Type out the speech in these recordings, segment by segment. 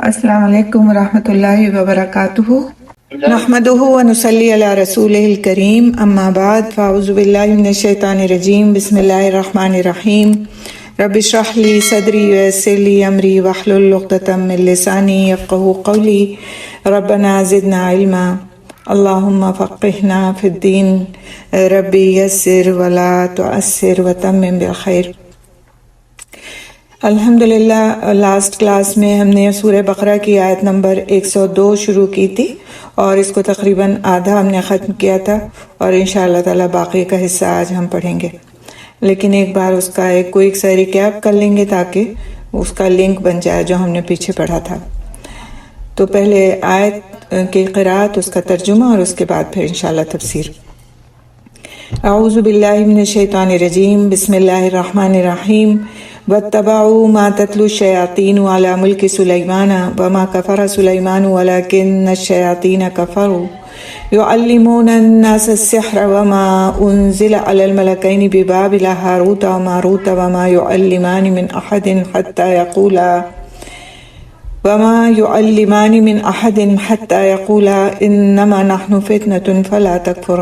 السلام علیکم ورحمۃ اللہ وبرکاتہ۔ نحمدہ ونصلی علی رسولہ الکریم، اما بعد فاعوذ باللہ من الشیطان الرجیم، بسم اللہ الرحمن الرحیم۔ رب اشرح لی صدری ویسر لی امری واحلل عقدۃ من لسانی یفقہوا قولی، ربنا زدنا علما، اللہم فقہنا فی الدین، ربی یسر ولا تعسر وتمم بالخیر۔ الحمدللہ لاسٹ کلاس میں ہم نے سورہ بقرہ کی آیت نمبر 102 شروع کی تھی اور اس کو تقریباً آدھا ہم نے ختم کیا تھا، اور انشاءاللہ تعالی باقی کا حصہ آج ہم پڑھیں گے، لیکن ایک بار اس کا ایک کوئک سا ریکیپ کر لیں گے تاکہ اس کا لنک بن جائے جو ہم نے پیچھے پڑھا تھا۔ تو پہلے آیت کی قرأت، اس کا ترجمہ، اور اس کے بعد پھر انشاءاللہ تفسیر۔ اعوذ باللہ من الشیطان الرجیم، بسم اللہ الرحمن الرحیم۔ واتبعوا ما تتلو الشیاطین علی ملک سلیمان وما کفر سلیمان ولکن الشیاطین کفروا یعلمون الناس السحر وما انزل علی الملکین ببابل ہاروت وماروت وما يعلمان من أحد حتى يقولا إنما نحن فتنة فلا تكفر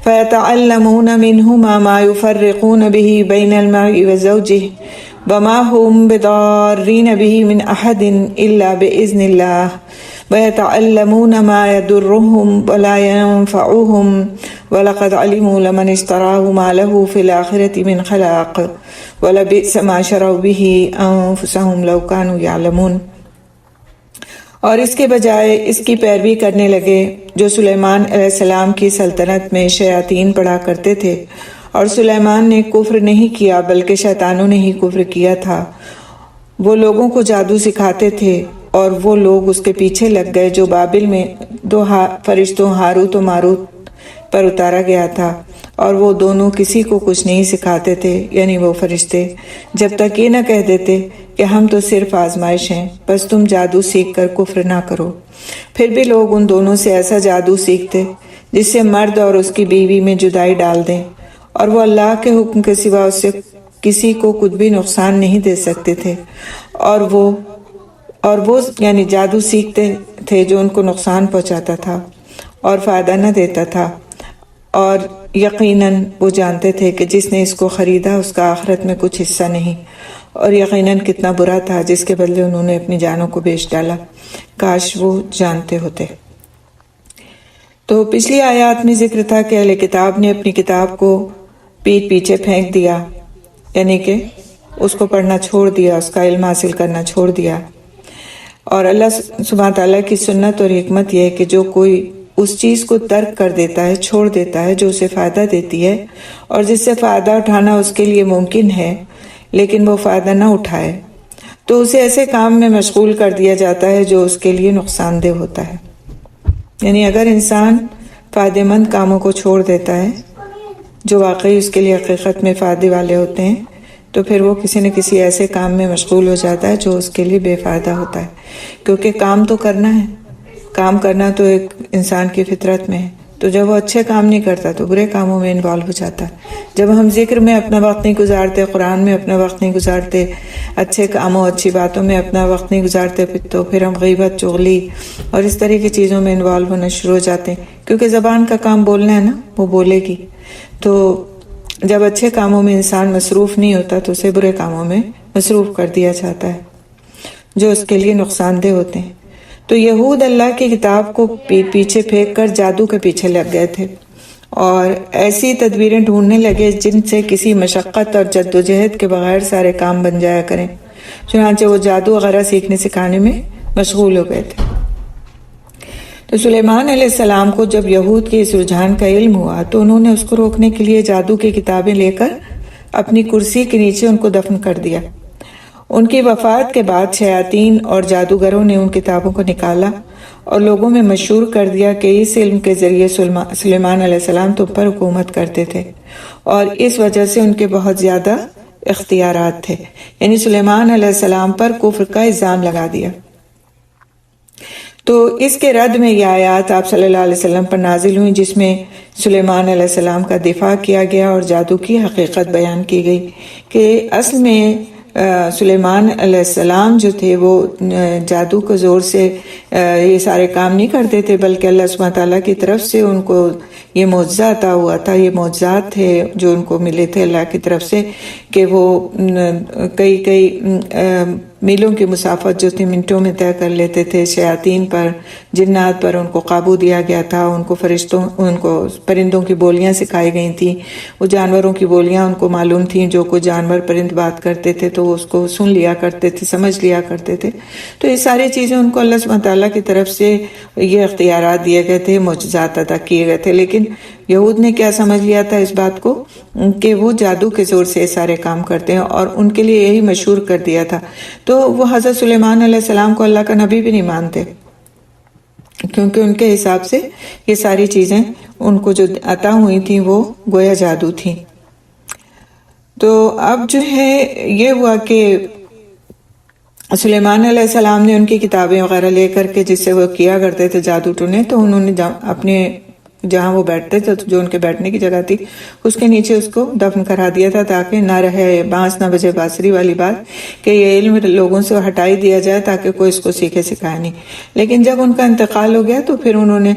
فيتعلمون منهما ما يفرقون به بين المرء وزوجه وما هم بضارين به من أحد إلا بإذن الله ويتعلمون ما يضرهم ولا ينفعهم ولقد علموا لمن اشتراه ما له في الآخرة من خلاق ولبئس ما شروا به أنفسهم لو كانوا يعلمون۔ اور اس کے بجائے اس کی پیروی کرنے لگے جو سلیمان علیہ السلام کی سلطنت میں شیاطین پڑھا کرتے تھے، اور سلیمان نے کفر نہیں کیا بلکہ شیطانوں نے ہی کفر کیا تھا۔ وہ لوگوں کو جادو سکھاتے تھے اور وہ لوگ اس کے پیچھے لگ گئے جو بابل میں دو فرشتوں ہاروت و ماروت پر اتارا گیا تھا، اور وہ دونوں کسی کو کچھ نہیں سکھاتے تھے، یعنی وہ فرشتے، جب تک یہ نہ کہہ دیتے کہ ہم تو صرف آزمائش ہیں، بس تم جادو سیکھ کر کفر نہ کرو۔ پھر بھی لوگ ان دونوں سے ایسا جادو سیکھتے جس سے مرد اور اس کی بیوی میں جدائی ڈال دیں، اور وہ اللہ کے حکم کے سوا اس سے کسی کو کچھ بھی نقصان نہیں دے سکتے تھے، اور وہ یعنی جادو سیکھتے تھے جو ان کو نقصان پہنچاتا تھا اور فائدہ نہ دیتا تھا، اور یقیناً وہ جانتے تھے کہ جس نے اس کو خریدا اس کا آخرت میں کچھ حصہ نہیں، اور یقیناً کتنا برا تھا جس کے بدلے انہوں نے اپنی جانوں کو بیچ ڈالا، کاش وہ جانتے ہوتے۔ تو پچھلی آیات میں ذکر تھا کہ اہل کتاب نے اپنی کتاب کو پیٹھ پیچھے پھینک دیا، یعنی کہ اس کو پڑھنا چھوڑ دیا، اس کا علم حاصل کرنا چھوڑ دیا، اور اللہ سبحانہ تعالیٰ کی سنت اور حکمت یہ ہے کہ جو کوئی اس چیز کو ترک کر دیتا ہے، چھوڑ دیتا ہے جو اسے فائدہ دیتی ہے اور جس سے فائدہ اٹھانا اس کے لیے ممکن ہے لیکن وہ فائدہ نہ اٹھائے، تو اسے ایسے کام میں مشغول کر دیا جاتا ہے جو اس کے لیے نقصان دہ ہوتا ہے۔ یعنی اگر انسان فائدہ مند کاموں کو چھوڑ دیتا ہے جو واقعی اس کے لیے حقیقت میں فائدے والے ہوتے ہیں، تو پھر وہ کسی نہ کسی ایسے کام میں مشغول ہو جاتا ہے جو اس کے لیے بے فائدہ ہوتا ہے، کیونکہ کام تو کرنا ہے، کام کرنا تو ایک انسان کی فطرت میں ہے، تو جب وہ اچھے کام نہیں کرتا تو برے کاموں میں انوالو ہو جاتا ہے۔ جب ہم ذکر میں اپنا وقت نہیں گزارتے، قرآن میں اپنا وقت نہیں گزارتے، اچھے کاموں اچھی باتوں میں اپنا وقت نہیں گزارتے، تو پھر ہم غیبت، چغلی اور اس طرح کی چیزوں میں انوالو ہونا شروع ہو جاتے ہیں، کیونکہ زبان کا کام بولنا ہے نا، وہ بولے گی۔ تو جب اچھے کاموں میں انسان مصروف نہیں ہوتا تو اسے برے کاموں میں مصروف کر دیا جاتا ہے جو اس کے لیے نقصان دہ ہوتے ہیں۔ تو یہود اللہ کی کتاب کو پیچھے پھینک کر جادو کے پیچھے لگ گئے تھے اور ایسی تدبیریں ڈھونڈنے لگے جن سے کسی مشقت اور جد و جہد کے بغیر سارے کام بن جایا کریں، چنانچہ وہ جادو وغیرہ سیکھنے سکھانے میں مشغول ہو گئے تھے۔ تو سلیمان علیہ السلام کو جب یہود کے اس رجحان کا علم ہوا تو انہوں نے اس کو روکنے کے لیے جادو کی کتابیں لے کر اپنی کرسی کے نیچے ان کو دفن کر دیا۔ ان کی وفات کے بعد شیاطین اور جادوگروں نے ان کتابوں کو نکالا اور لوگوں میں مشہور کر دیا کہ اس علم کے ذریعے سلیمان علیہ السلام تم پر حکومت کرتے تھے، اور اس وجہ سے ان کے بہت زیادہ اختیارات تھے، یعنی سلیمان علیہ السلام پر کفر کا الزام لگا دیا۔ تو اس کے رد میں یہ آیات آپ صلی اللہ علیہ وسلم پر نازل ہوئی جس میں سلیمان علیہ السلام کا دفاع کیا گیا اور جادو کی حقیقت بیان کی گئی کہ اصل میں سلیمان علیہ السلام جو تھے وہ جادو کے زور سے یہ سارے کام نہیں کرتے تھے، بلکہ اللہ سبحانہ تعالیٰ کی طرف سے ان کو یہ معجزہ عطا ہوا تھا، یہ معجزات تھے جو ان کو ملے تھے اللہ کی طرف سے، کہ وہ کئی میلوں کی مسافت جو تھی منٹوں میں طے کر لیتے تھے۔ شیاطین پر، جنات پر ان کو قابو دیا گیا تھا، ان کو پرندوں کی بولیاں سکھائی گئی تھیں، وہ جانوروں کی بولیاں ان کو معلوم تھیں، جو کوئی جانور پرند بات کرتے تھے تو وہ اس کو سن لیا کرتے تھے، سمجھ لیا کرتے تھے۔ تو یہ ساری چیزیں ان کو اللہ سبحانہ تعالیٰ کی طرف سے یہ اختیارات دیے گئے تھے، معجزات عطا کیے گئے تھے۔ لیکن یہود نے کیا سمجھ لیا تھا اس بات کو کہ وہ جادو کے زور سے سارے کام کرتے ہیں، اور ان کے لیے یہی مشہور کر دیا تھا۔ تو وہ حضرت سلیمان علیہ السلام کو اللہ کا نبی بھی نہیں مانتے، کیونکہ ان کے حساب سے یہ ساری چیزیں ان کو جو عطا ہوئی تھیں وہ گویا جادو تھیں۔ تو اب جو ہے یہ ہوا کہ سلیمان علیہ السلام نے ان کی کتابیں وغیرہ لے کر کے جس سے وہ کیا کرتے تھے جادو ٹونے، تو انہوں نے اپنے جہاں وہ بیٹھتے تھے، جو ان کے بیٹھنے کی جگہ تھی، اس کے نیچے اس کو دفن کرا دیا تھا، تاکہ نہ رہے بانس نہ بجے بانسری والی بات کہ یہ علم لوگوں سے ہٹائی دیا جائے تاکہ کوئی اس کو سیکھے سکھائے نہیں۔ لیکن جب ان کا انتقال ہو گیا تو پھر انہوں نے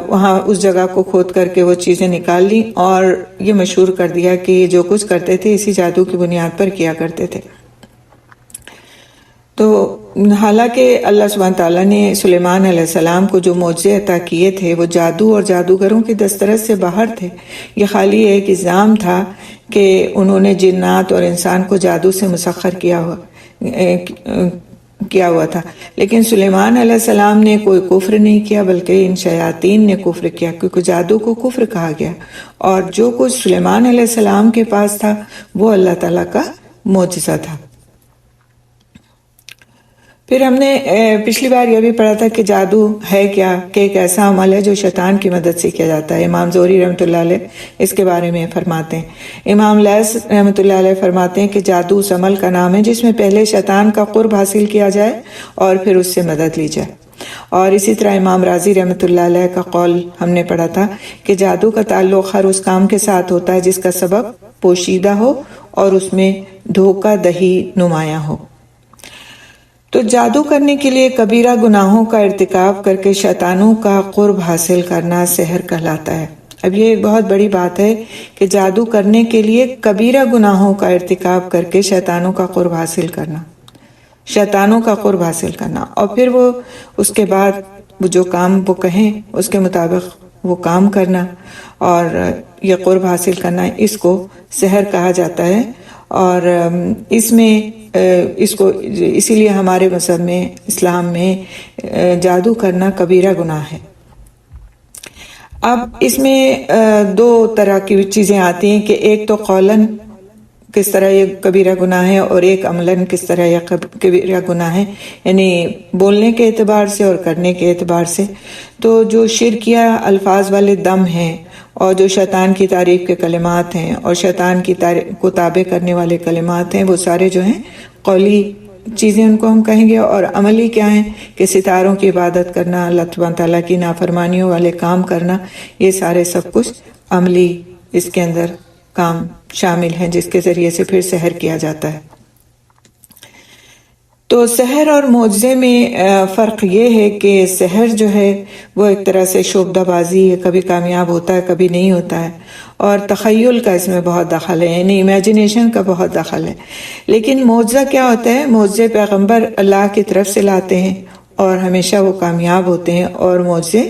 وہاں اس جگہ کو کھود کر کے وہ چیزیں نکال لی اور یہ مشہور کر دیا کہ یہ جو کچھ کرتے تھے اسی جادو کی بنیاد پر کیا کرتے تھے۔ تو حالانکہ اللہ سبحانہ تعالیٰ نے سلیمان علیہ السلام کو جو معجزے عطا کیے تھے وہ جادو اور جادوگروں کی دسترس سے باہر تھے، یہ خالی ایک الزام تھا کہ انہوں نے جنات اور انسان کو جادو سے مسخر کیا ہوا تھا۔ لیکن سلیمان علیہ السلام نے کوئی کفر نہیں کیا، بلکہ ان شیاطین نے کفر کیا، کیونکہ جادو کو کفر کہا گیا، اور جو کچھ سلیمان علیہ السلام کے پاس تھا وہ اللہ تعالیٰ کا معجزہ تھا۔ پھر ہم نے پچھلی بار یہ بھی پڑھا تھا کہ جادو ہے کیا، کہ ایک ایسا عمل ہے جو شیطان کی مدد سے کیا جاتا ہے۔ امام زہری رحمۃ اللہ علیہ اس کے بارے میں فرماتے ہیں۔ امام لیث رحمۃ اللہ علیہ فرماتے ہیں کہ جادو اس عمل کا نام ہے جس میں پہلے شیطان کا قرب حاصل کیا جائے اور پھر اس سے مدد لی جائے۔ اور اسی طرح امام راضی رحمۃ اللہ علیہ کا قول ہم نے پڑھا تھا کہ جادو کا تعلق ہر اس کام کے ساتھ ہوتا ہے جس کا سبب پوشیدہ ہو اور اس میں دھوکہ دہی نمایاں ہو۔ تو جادو کرنے کے لیے کبیرہ گناہوں کا ارتکاب کر کے شیطانوں کا قرب حاصل کرنا سحر کہلاتا ہے۔ اب یہ ایک بہت بڑی بات ہے کہ جادو کرنے کے لیے کبیرہ گناہوں کا ارتکاب کر کے شیطانوں کا قرب حاصل کرنا، شیطانوں کا قرب حاصل کرنا، اور پھر وہ اس کے بعد وہ جو کام وہ کہیں اس کے مطابق وہ کام کرنا اور یہ قرب حاصل کرنا، اس کو سحر کہا جاتا ہے۔ اور اس میں اس کو اسی لیے ہمارے مذہب میں، اسلام میں جادو کرنا کبیرہ گناہ ہے۔ اب اس میں دو طرح کی چیزیں آتی ہیں کہ ایک تو قولاً کس طرح یہ کبیرہ گناہ ہے، اور ایک عملاً کس طرح یہ کبیرہ گناہ ہے، یعنی بولنے کے اعتبار سے اور کرنے کے اعتبار سے۔ تو جو شرکیہ الفاظ والے دم ہیں اور جو شیطان کی تعریف کے کلمات ہیں اور شیطان کی کو تابع کرنے والے کلمات ہیں، وہ سارے جو ہیں قولی چیزیں ان کو ہم کہیں گے، اور عملی کیا ہیں کہ ستاروں کی عبادت کرنا، اللہ سبحانہ تعالیٰ کی نافرمانیوں والے کام کرنا، یہ سارے سب کچھ عملی اس کے اندر کام شامل ہیں جس کے ذریعے سے پھر سحر کیا جاتا ہے۔ تو سحر اور معجزے میں فرق یہ ہے کہ سحر جو ہے وہ ایک طرح سے شعبدہ بازی ہے، کبھی کامیاب ہوتا ہے کبھی نہیں ہوتا ہے، اور تخیل کا اس میں بہت دخل ہے، یعنی امیجنیشن کا بہت دخل ہے۔ لیکن معجزہ کیا ہوتا ہے؟ معجزے پیغمبر اللہ کی طرف سے لاتے ہیں اور ہمیشہ وہ کامیاب ہوتے ہیں، اور معجزے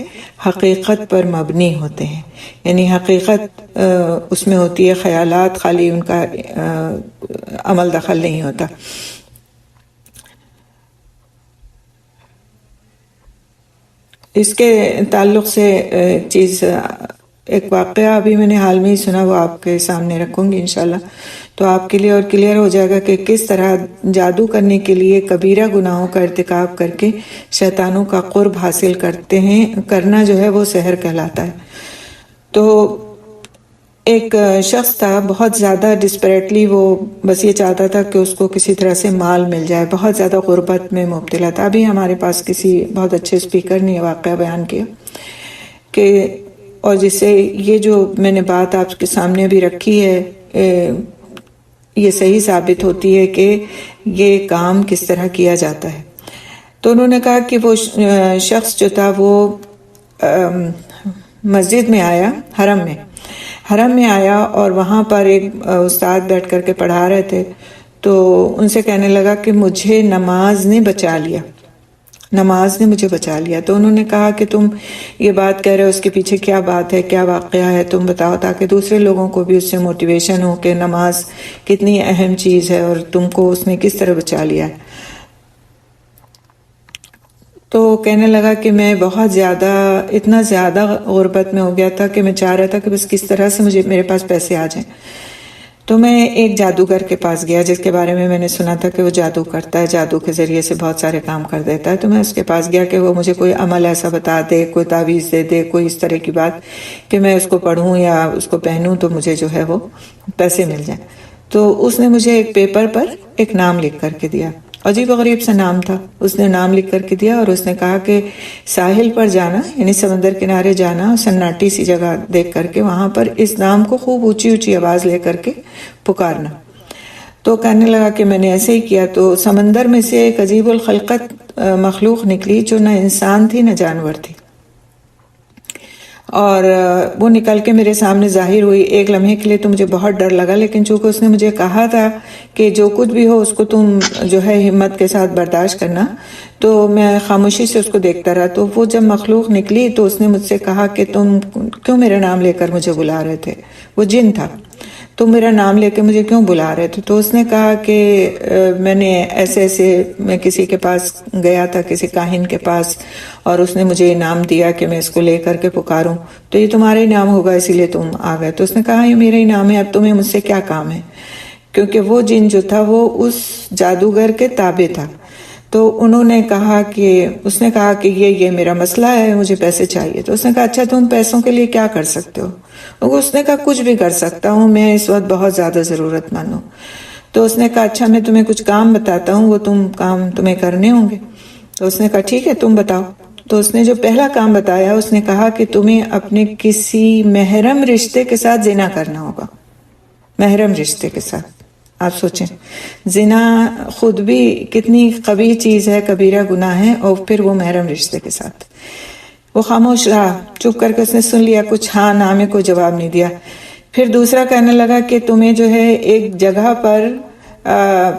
حقیقت پر مبنی ہوتے ہیں، یعنی حقیقت اس میں ہوتی ہے، خیالات خالی ان کا عمل دخل نہیں ہوتا۔ اس کے تعلق سے چیز ایک واقعہ ابھی میں نے حال میں ہی سنا، وہ آپ کے سامنے رکھوں گی انشاءاللہ، تو آپ کے لیے اور کلیئر ہو جائے گا کہ کس طرح جادو کرنے کے لیے کبیرہ گناہوں کا ارتکاب کر کے شیطانوں کا قرب حاصل کرتے ہیں، کرنا جو ہے وہ سحر کہلاتا ہے۔ تو ایک شخص تھا، بہت زیادہ ڈسپریٹلی وہ بس یہ چاہتا تھا کہ اس کو کسی طرح سے مال مل جائے، بہت زیادہ غربت میں مبتلا تھا۔ ابھی ہمارے پاس کسی بہت اچھے اسپیکر نے یہ واقعہ بیان کیا کہ، اور جس سے یہ جو میں نے بات آپ کے سامنے بھی رکھی ہے یہ صحیح ثابت ہوتی ہے کہ یہ کام کس طرح کیا جاتا ہے۔ تو انہوں نے کہا کہ وہ شخص جو تھا وہ مسجد میں آیا، حرم میں آیا، اور وہاں پر ایک استاد بیٹھ کر کے پڑھا رہے تھے، تو ان سے کہنے لگا کہ مجھے نماز نے بچا لیا۔ تو انہوں نے کہا کہ تم یہ بات کہہ رہے ہو، اس کے پیچھے کیا بات ہے، کیا واقعہ ہے، تم بتاؤ، تاکہ دوسرے لوگوں کو بھی اس سے موٹیویشن ہو کہ نماز کتنی اہم چیز ہے اور تم کو اس نے کس طرح بچا لیا ہے۔ تو کہنے لگا کہ میں اتنا زیادہ غربت میں ہو گیا تھا کہ میں چاہ رہا تھا کہ بس کس طرح سے میرے پاس پیسے آ جائیں۔ تو میں ایک جادوگر کے پاس گیا جس کے بارے میں نے سنا تھا کہ وہ جادو کرتا ہے، جادو کے ذریعے سے بہت سارے کام کر دیتا ہے۔ تو میں اس کے پاس گیا کہ وہ مجھے کوئی عمل ایسا بتا دے، کوئی تعویذ دے دے، کوئی اس طرح کی بات کہ میں اس کو پڑھوں یا اس کو پہنوں تو مجھے جو ہے وہ پیسے مل جائیں۔ تو اس نے مجھے ایک پیپر پر ایک نام لکھ کر کے دیا، عجیب و غریب سا نام تھا۔ اس نے نام لکھ کر کے دیا اور اس نے کہا کہ ساحل پر جانا، یعنی سمندر کنارے جانا، سناٹی سی جگہ دیکھ کر کے وہاں پر اس نام کو خوب اونچی اونچی آواز لے کر کے پکارنا۔ تو کہنے لگا کہ میں نے ایسے ہی کیا، تو سمندر میں سے ایک عجیب الخلقت مخلوق نکلی جو نہ انسان تھی نہ جانور تھی، اور وہ نکل کے میرے سامنے ظاہر ہوئی۔ ایک لمحے کے لیے تو مجھے بہت ڈر لگا، لیکن چونکہ اس نے مجھے کہا تھا کہ جو کچھ بھی ہو اس کو تم جو ہے ہمت کے ساتھ برداشت کرنا، تو میں خاموشی سے اس کو دیکھتا رہا۔ تو وہ جب مخلوق نکلی تو اس نے مجھ سے کہا کہ تم کیوں میرا نام لے کر مجھے بلا رہے تھے؟ وہ جن تھا۔ تم میرا نام لے کے مجھے کیوں بلا رہے تھے؟ تو اس نے کہا کہ میں نے میں کسی کے پاس گیا تھا، کسی کاہن کے پاس، اور اس نے مجھے انعام دیا کہ میں اس کو لے کر کے پکاروں، تو یہ تمہارا ہی نام ہوگا اسی لیے تم آ گئے۔ تو اس نے کہا یہ میرا ہی نام ہے، اب تمہیں مجھ سے کیا کام ہے؟ کیونکہ وہ جن جو تھا وہ اس جادوگر کے تابع تھا۔ تو اس نے کہا کہ یہ میرا مسئلہ ہے، مجھے پیسے چاہیے۔ تو اس نے کہا اچھا تم پیسوں کے لیے کیا کر سکتے ہو؟ اس نے کہا کچھ بھی کر سکتا ہوں، میں اس وقت بہت زیادہ ضرورت مند ہوں۔ تو اس نے کہا اچھا میں تمہیں کچھ کام بتاتا ہوں، وہ کام تمہیں کرنے ہوں گے۔ تو اس نے کہا ٹھیک ہے تم بتاؤ۔ تو اس نے جو پہلا کام بتایا، اس نے کہا کہ تمہیں اپنے کسی محرم رشتے کے ساتھ زنا کرنا ہوگا۔ محرم رشتے کے ساتھ، آپ سوچیں زنا خود بھی کتنی قبیح چیز ہے، کبیرہ گناہ ہے، اور پھر وہ محرم رشتے کے ساتھ۔ وہ خاموش رہا، چپ کر کے اس نے سن لیا، کچھ ہاں نہ میں کوئی جواب نہیں دیا۔ پھر دوسرا کہنے لگا کہ تمہیں جو ہے ایک جگہ پر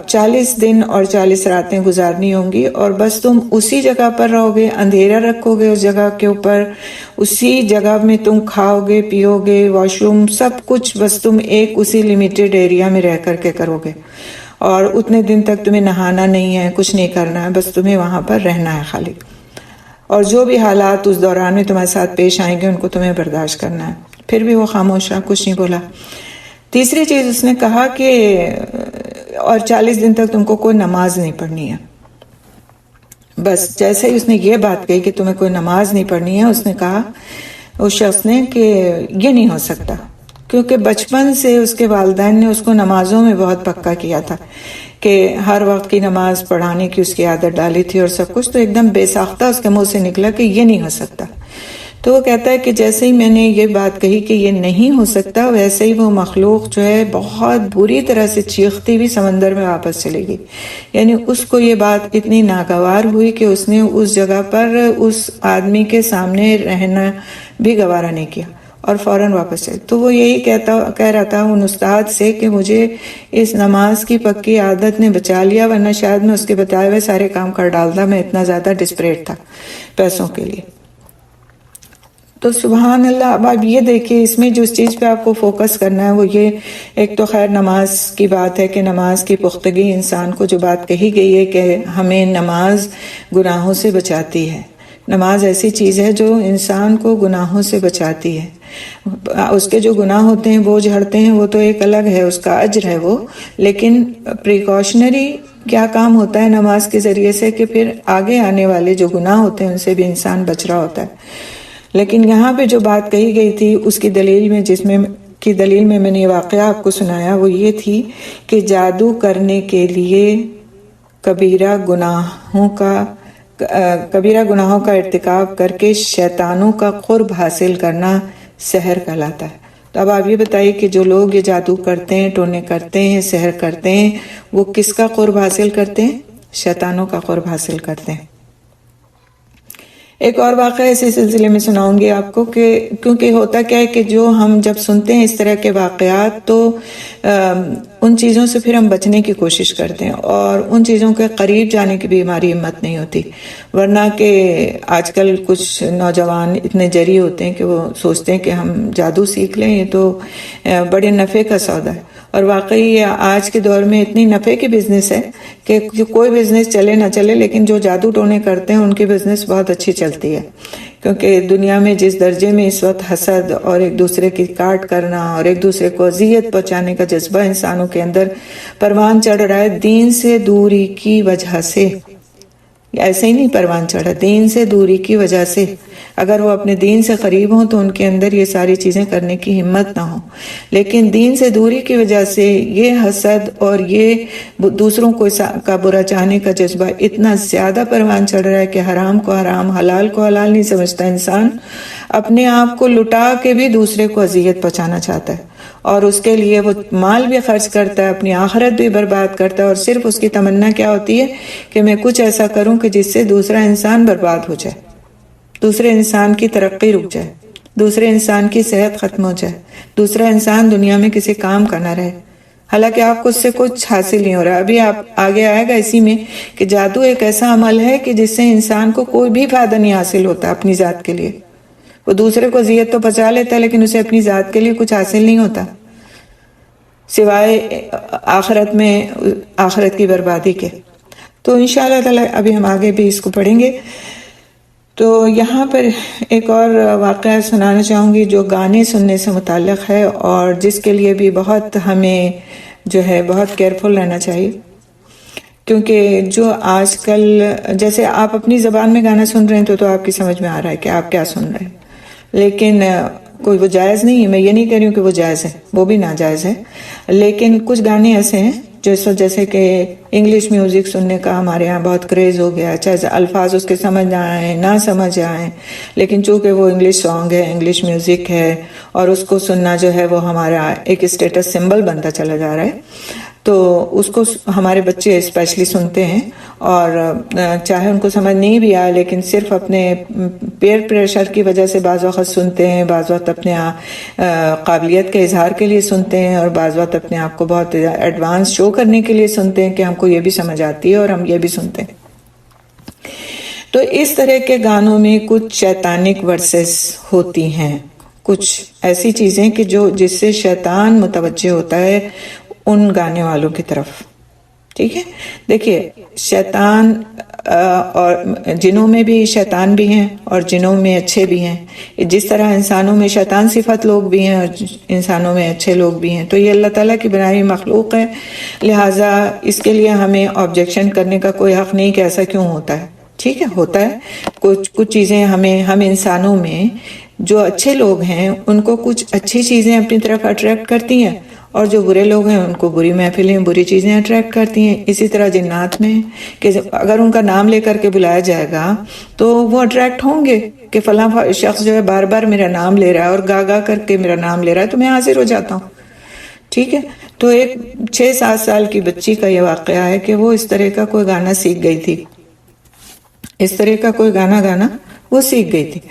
40 دن اور 40 راتیں گزارنی ہوں گی، اور بس تم اسی جگہ پر رہو گے، اندھیرا رکھو گے اس جگہ کے اوپر، اسی جگہ میں تم کھاؤ گے، پیو گے، واش روم سب کچھ بس تم ایک اسی لیمیٹڈ ایریا میں رہ کر کے کرو گے، اور اتنے دن تک تمہیں نہانا نہیں ہے، کچھ نہیں کرنا ہے، بس تمہیں وہاں پر رہنا ہے خالی، اور جو بھی حالات اس دوران میں تمہارے ساتھ پیش آئیں گے ان کو تمہیں برداشت کرنا ہے۔ پھر بھی وہ خاموش رہا، کچھ نہیں بولا۔ تیسری چیز اس نے کہا کہ اور 40 دن تک تم کو کوئی نماز نہیں پڑھنی ہے۔ بس جیسے ہی اس نے یہ بات کہی کہ تمہیں کوئی نماز نہیں پڑھنی ہے، اس نے کہا اس شخص نے کہ یہ نہیں ہو سکتا، کیونکہ بچپن سے اس کے والدین نے اس کو نمازوں میں بہت پکا کیا تھا کہ ہر وقت کی نماز پڑھانے کی اس کی عادت ڈالی تھی اور سب کچھ، تو ایک دم بے ساختہ اس کے منہ سے نکلا کہ یہ نہیں ہو سکتا۔ تو وہ کہتا ہے کہ جیسے ہی میں نے یہ بات کہی کہ یہ نہیں ہو سکتا، ویسے ہی وہ مخلوق جو ہے بہت بری طرح سے چیختی ہوئی سمندر میں واپس چلے گئی۔ یعنی اس کو یہ بات اتنی ناگوار ہوئی کہ اس نے اس جگہ پر اس آدمی کے سامنے رہنا بھی گوارا نہیں کیا اور فوراً واپس چلے۔ تو وہ یہی کہہ رہا تھا ان استاد سے کہ مجھے اس نماز کی پکی عادت نے بچا لیا، ورنہ شاید میں اس کے بتائے ہوئے سارے کام کر ڈالتا، میں اتنا زیادہ ڈسپریٹ تھا پیسوں کے لیے۔ تو سبحان اللہ، اب آپ یہ دیکھیں اس میں جو چیز پہ آپ کو فوکس کرنا ہے وہ یہ، ایک تو خیر نماز کی بات ہے کہ نماز کی پختگی، انسان کو جو بات کہی گئی ہے کہ ہمیں نماز گناہوں سے بچاتی ہے۔ نماز ایسی چیز ہے جو انسان کو گناہوں سے بچاتی ہے۔ اس کے جو گناہ ہوتے ہیں وہ جھڑتے ہیں، وہ تو ایک الگ ہے، اس کا اجر ہے وہ، لیکن پریکاشنری کیا کام ہوتا ہے نماز کے ذریعے سے کہ پھر آگے آنے والے جو گناہ ہوتے ہیں ان سے بھی انسان بچ رہا ہوتا ہے۔ لیکن یہاں پہ جو بات کہی گئی تھی اس کی دلیل میں میں نے یہ واقعہ آپ کو سنایا، وہ یہ تھی کہ جادو کرنے کے لیے کبیرہ گناہوں کا ارتکاب کر کے شیطانوں کا قرب حاصل کرنا سحر کہلاتا ہے۔ تو اب آپ یہ بتائیے کہ جو لوگ یہ جادو کرتے ہیں، ٹونے کرتے ہیں، سحر کرتے ہیں، وہ کس کا قرب حاصل کرتے ہیں؟ شیطانوں کا قرب حاصل کرتے ہیں۔ ایک اور واقعہ اسی سلسلے میں سناؤں گی آپ کو، کہ کیونکہ ہوتا کیا ہے کہ جو ہم جب سنتے ہیں اس طرح کے واقعات تو ان چیزوں سے پھر ہم بچنے کی کوشش کرتے ہیں، اور ان چیزوں کے قریب جانے کی بھی ہماری ہمت نہیں ہوتی، ورنہ کہ آج کل کچھ نوجوان اتنے جری ہوتے ہیں کہ وہ سوچتے ہیں کہ ہم جادو سیکھ لیں، یہ تو بڑے نفع کا سودا ہے۔ اور واقعی آج کے دور میں اتنی نفع کی بزنس ہے کہ کوئی بزنس چلے نہ چلے، لیکن جو جادو ٹونے کرتے ہیں ان کی بزنس بہت اچھی چلتی ہے، کیونکہ دنیا میں جس درجے میں اس وقت حسد اور ایک دوسرے کی کاٹ کرنا اور ایک دوسرے کو اذیت پہنچانے کا جذبہ انسانوں کے اندر پروان چڑھ رہا ہے دین سے دوری کی وجہ سے، ایسے ہی نہیں پروان چڑھا، دین سے دوری کی وجہ سے۔ اگر وہ اپنے دین سے قریب ہوں تو ان کے اندر یہ ساری چیزیں کرنے کی ہمت نہ ہو، لیکن دین سے دوری کی وجہ سے یہ حسد اور یہ دوسروں کو کا برا چاہنے کا جذبہ اتنا زیادہ پروان چڑھ رہا ہے کہ حرام کو حرام، حلال کو حلال نہیں سمجھتا انسان، اپنے آپ کو لٹا کے بھی دوسرے کو اذیت پہنچانا چاہتا ہے، اور اس کے لیے وہ مال بھی خرچ کرتا ہے، اپنی آخرت بھی برباد کرتا ہے، اور صرف اس کی تمنا کیا ہوتی ہے کہ میں کچھ ایسا کروں کہ جس سے دوسرا انسان برباد ہو جائے، دوسرے انسان کی ترقی رک جائے، دوسرے انسان کی صحت ختم ہو جائے، دوسرا انسان دنیا میں کسی کام کا نہ رہے، حالانکہ آپ کو اس سے کچھ حاصل نہیں ہو رہا۔ ابھی آپ آگے آئے گا اسی میں کہ جادو ایک ایسا عمل ہے کہ جس سے انسان کو کوئی بھی فائدہ نہیں حاصل ہوتا اپنی ذات کے لیے، وہ دوسرے کو اذیت تو پہنچا لیتا ہے لیکن اسے اپنی ذات کے لیے کچھ حاصل نہیں ہوتا سوائے آخرت میں آخرت کی بربادی کے۔ تو انشاءاللہ تعالی ابھی ہم آگے بھی اس کو پڑھیں گے۔ تو یہاں پر ایک اور واقعہ سنانا چاہوں گی جو گانے سننے سے متعلق ہے، اور جس کے لیے بھی بہت ہمیں جو ہے بہت کیئرفل رہنا چاہیے، کیونکہ جو آج کل جیسے آپ اپنی زبان میں گانا سن رہے ہیں تو آپ کی سمجھ میں آ رہا ہے کہ آپ کیا سن رہے ہیں، لیکن کوئی وہ جائز نہیں ہے، میں یہ نہیں کہہ رہی ہوں کہ وہ جائز ہے، وہ بھی ناجائز ہے، لیکن کچھ گانے ایسے ہیں جو اس وقت جیسے کہ انگلش میوزک سننے کا ہمارے ہاں بہت کریز ہو گیا، چاہے الفاظ اس کے سمجھ نہ آئیں نہ سمجھ آئیں، لیکن چونکہ وہ انگلش سانگ ہے، انگلش میوزک ہے، اور اس کو سننا جو ہے وہ ہمارا ایک اسٹیٹس سمبل بنتا چلا جا رہا ہے، تو اس کو ہمارے بچے اسپیشلی سنتے ہیں، اور چاہے ان کو سمجھ نہیں بھی آئے لیکن صرف اپنے پیئر پریشر کی وجہ سے بعض وقت سنتے ہیں، بعض وقت اپنے قابلیت کے اظہار کے لیے سنتے ہیں، اور بعض وقت اپنے آپ کو بہت ایڈوانس شو کرنے کے لیے سنتے ہیں کہ ہم کو یہ بھی سمجھ آتی ہے اور ہم یہ بھی سنتے ہیں۔ تو اس طرح کے گانوں میں کچھ شیطانک ورسز ہوتی ہیں، کچھ ایسی چیزیں کہ جس سے شیطان متوجہ ہوتا ہے ان گانے والوں کی طرف، ٹھیک ہے۔ دیکھیے شیطان اور جنوں میں بھی شیطان بھی ہیں اور جنوں میں اچھے بھی ہیں، جس طرح انسانوں میں شیطان صفت لوگ بھی ہیں اور انسانوں میں اچھے لوگ بھی ہیں، تو یہ اللہ تعالیٰ کی بنائی ہوئی مخلوق ہے، لہٰذا اس کے لیے ہمیں آبجیکشن کرنے کا کوئی حق نہیں کہ ایسا کیوں ہوتا ہے، ٹھیک ہے، ہوتا ہے کچھ چیزیں ہم انسانوں میں جو اچھے لوگ ہیں ان کو کچھ اچھی چیزیں اپنی طرف اٹریکٹ کرتی ہیں، اور جو برے لوگ ہیں ان کو بری محفلیں بری چیزیں اٹریکٹ کرتی ہیں۔ اسی طرح جنات میں کہ اگر ان کا نام لے کر کے بلایا جائے گا تو وہ اٹریکٹ ہوں گے کہ فلاں شخص جو ہے بار بار میرا نام لے رہا ہے اور گا گا کر کے میرا نام لے رہا ہے تو میں حاضر ہو جاتا ہوں، ٹھیک ہے۔ تو ایک 6-7 سال کی بچی کا یہ واقعہ ہے کہ وہ اس طرح کا کوئی گانا سیکھ گئی تھی، اس طرح کا کوئی گانا وہ سیکھ گئی تھی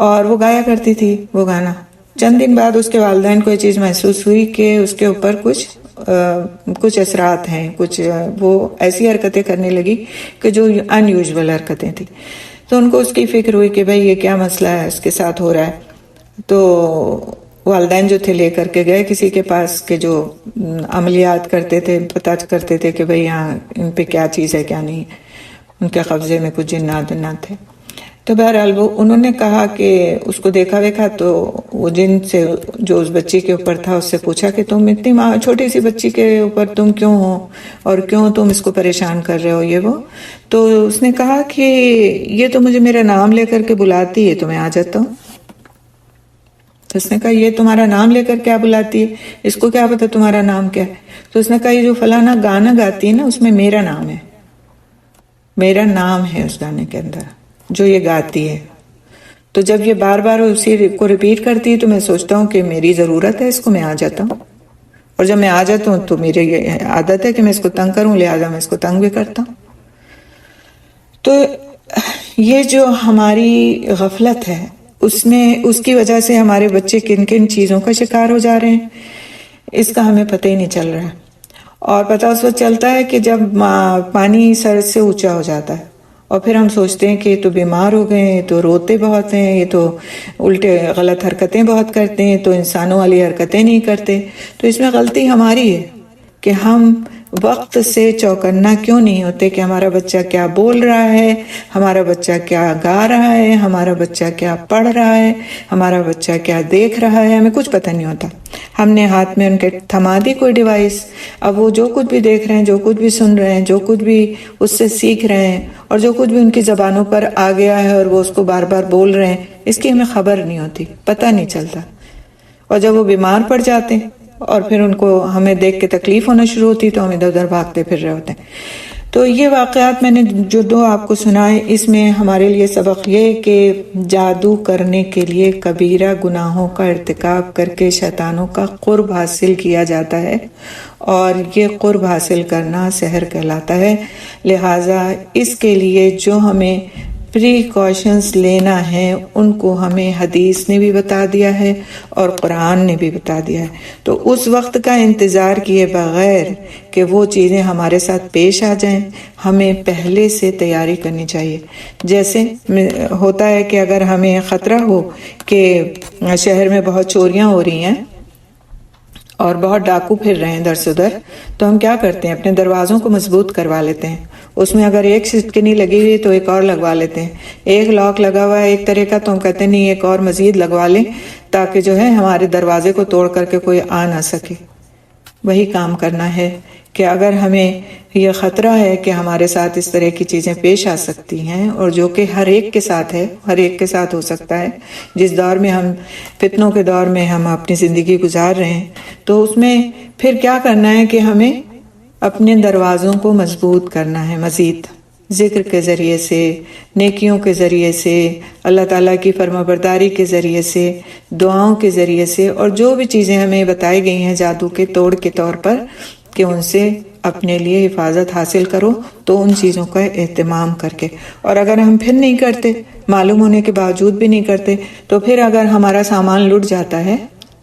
اور وہ گایا کرتی تھی وہ گانا۔ چند دن بعد اس کے والدین کو یہ چیز محسوس ہوئی کہ اس کے اوپر کچھ اثرات ہیں، کچھ وہ ایسی حرکتیں کرنے لگی کہ جو ان یوزول حرکتیں تھیں، تو ان کو اس کی فکر ہوئی کہ بھئی یہ کیا مسئلہ ہے اس کے ساتھ ہو رہا ہے۔ تو والدین جو تھے لے کر کے گئے کسی کے پاس کہ جو عملیات کرتے تھے، پتہ کرتے تھے کہ بھئی یہاں ان پہ کیا چیز ہے کیا نہیں، ان کے قبضے میں کچھ جنات تھے۔ تو بہرحال انہوں نے کہا کہ اس کو دیکھا تو وہ جن سے جو اس بچی کے اوپر تھا اس سے پوچھا کہ تم اتنی چھوٹی سی بچی کے اوپر تم کیوں ہو اور کیوں تم اس کو پریشان کر رہے ہو یہ وہ، تو اس نے کہا کہ یہ تو مجھے میرا نام لے کر کے بلاتی ہے تو میں آ جاتا ہوں۔ تو اس نے کہا یہ تمہارا نام لے کر کیا بلاتی ہے، اس کو کیا پتا تمہارا نام کیا ہے؟ تو اس نے کہا یہ جو فلانا گانا گاتی ہے نا اس میں میرا نام ہے، میرا نام ہے اس گانے کے اندر جو یہ گاتی ہے۔ تو جب یہ بار بار اسی کو ریپیٹ کرتی ہے تو میں سوچتا ہوں کہ میری ضرورت ہے اس کو، میں آ جاتا ہوں، اور جب میں آ جاتا ہوں تو میری یہ عادت ہے کہ میں اس کو تنگ کروں، لہٰذا میں اس کو تنگ بھی کرتا ہوں۔ تو یہ جو ہماری غفلت ہے اس کی وجہ سے ہمارے بچے کن کن چیزوں کا شکار ہو جا رہے ہیں اس کا ہمیں پتہ ہی نہیں چل رہا ہے، اور پتہ اس وقت چلتا ہے کہ جب پانی سر سے اونچا ہو جاتا ہے، اور پھر ہم سوچتے ہیں کہ یہ تو بیمار ہو گئے ہیں، یہ تو روتے بہت ہیں، یہ تو الٹے غلط حرکتیں بہت کرتے ہیں، تو انسانوں والی حرکتیں نہیں کرتے۔ تو اس میں غلطی ہماری ہے کہ ہم وقت سے چوکنا کیوں نہیں ہوتے کہ ہمارا بچہ کیا بول رہا ہے، ہمارا بچہ کیا گا رہا ہے، ہمارا بچہ کیا پڑھ رہا ہے، ہمارا بچہ کیا دیکھ رہا ہے، ہمیں کچھ پتہ نہیں ہوتا۔ ہم نے ہاتھ میں ان کے تھما دی کوئی ڈیوائس، اب وہ جو کچھ بھی دیکھ رہے ہیں، جو کچھ بھی سن رہے ہیں، جو کچھ بھی اس سے سیکھ رہے ہیں، اور جو کچھ بھی ان کی زبانوں پر آ گیا ہے اور وہ اس کو بار بار بول رہے ہیں، اس کی ہمیں خبر نہیں ہوتی، پتہ نہیں چلتا۔ اور جب وہ بیمار پڑ جاتے ہیں اور پھر ان کو ہمیں دیکھ کے تکلیف ہونا شروع ہوتی تو ہم ادھر ادھر بھاگتے پھر رہے ہوتے ہیں۔ تو یہ واقعات میں نے جو دو آپ کو سنائے، اس میں ہمارے لیے سبق یہ کہ جادو کرنے کے لیے کبیرہ گناہوں کا ارتکاب کر کے شیطانوں کا قرب حاصل کیا جاتا ہے، اور یہ قرب حاصل کرنا سحر کہلاتا ہے۔ لہٰذا اس کے لیے جو ہمیں پریکاشنز لینا ہے ان کو ہمیں حدیث نے بھی بتا دیا ہے اور قرآن نے بھی بتا دیا ہے۔ تو اس وقت کا انتظار کیے بغیر کہ وہ چیزیں ہمارے ساتھ پیش آ جائیں، ہمیں پہلے سے تیاری کرنی چاہیے۔ جیسے ہوتا ہے کہ اگر ہمیں خطرہ ہو کہ شہر میں بہت چوریاں ہو رہی ہیں اور بہت ڈاکو پھر رہے ہیں ادھر سے ادھر، تو ہم کیا کرتے ہیں، اپنے دروازوں کو مضبوط کروا لیتے ہیں۔ اس میں اگر ایک سٹکنی لگی ہوئی تو ایک اور لگوا لیتے ہیں، ایک لاک لگا ہوا ہے ایک طرح کا تو ہم کہتے ہیں نہیں ایک اور مزید لگوا لیں تاکہ جو ہے ہمارے دروازے کو توڑ کر کے کوئی آ نہ سکے۔ وہی کام کرنا ہے کہ اگر ہمیں یہ خطرہ ہے کہ ہمارے ساتھ اس طرح کی چیزیں پیش آ سکتی ہیں، اور جو کہ ہر ایک کے ساتھ ہے، ہر ایک کے ساتھ ہو سکتا ہے، جس دور میں ہم فتنوں کے دور میں ہم اپنی زندگی گزار رہے ہیں، تو اس میں پھر کیا کرنا ہے کہ ہمیں اپنے دروازوں کو مضبوط کرنا ہے، مزید ذکر کے ذریعے سے، نیکیوں کے ذریعے سے، اللہ تعالیٰ کی فرمانبرداری کے ذریعے سے، دعاؤں کے ذریعے سے، اور جو بھی چیزیں ہمیں بتائی گئی ہیں جادو کے توڑ کے طور پر کہ ان سے اپنے لیے حفاظت حاصل کرو، تو ان چیزوں کا اہتمام کر کے۔ اور اگر ہم پھر نہیں کرتے، معلوم ہونے کے باوجود بھی نہیں کرتے، تو پھر اگر ہمارا سامان لٹ جاتا ہے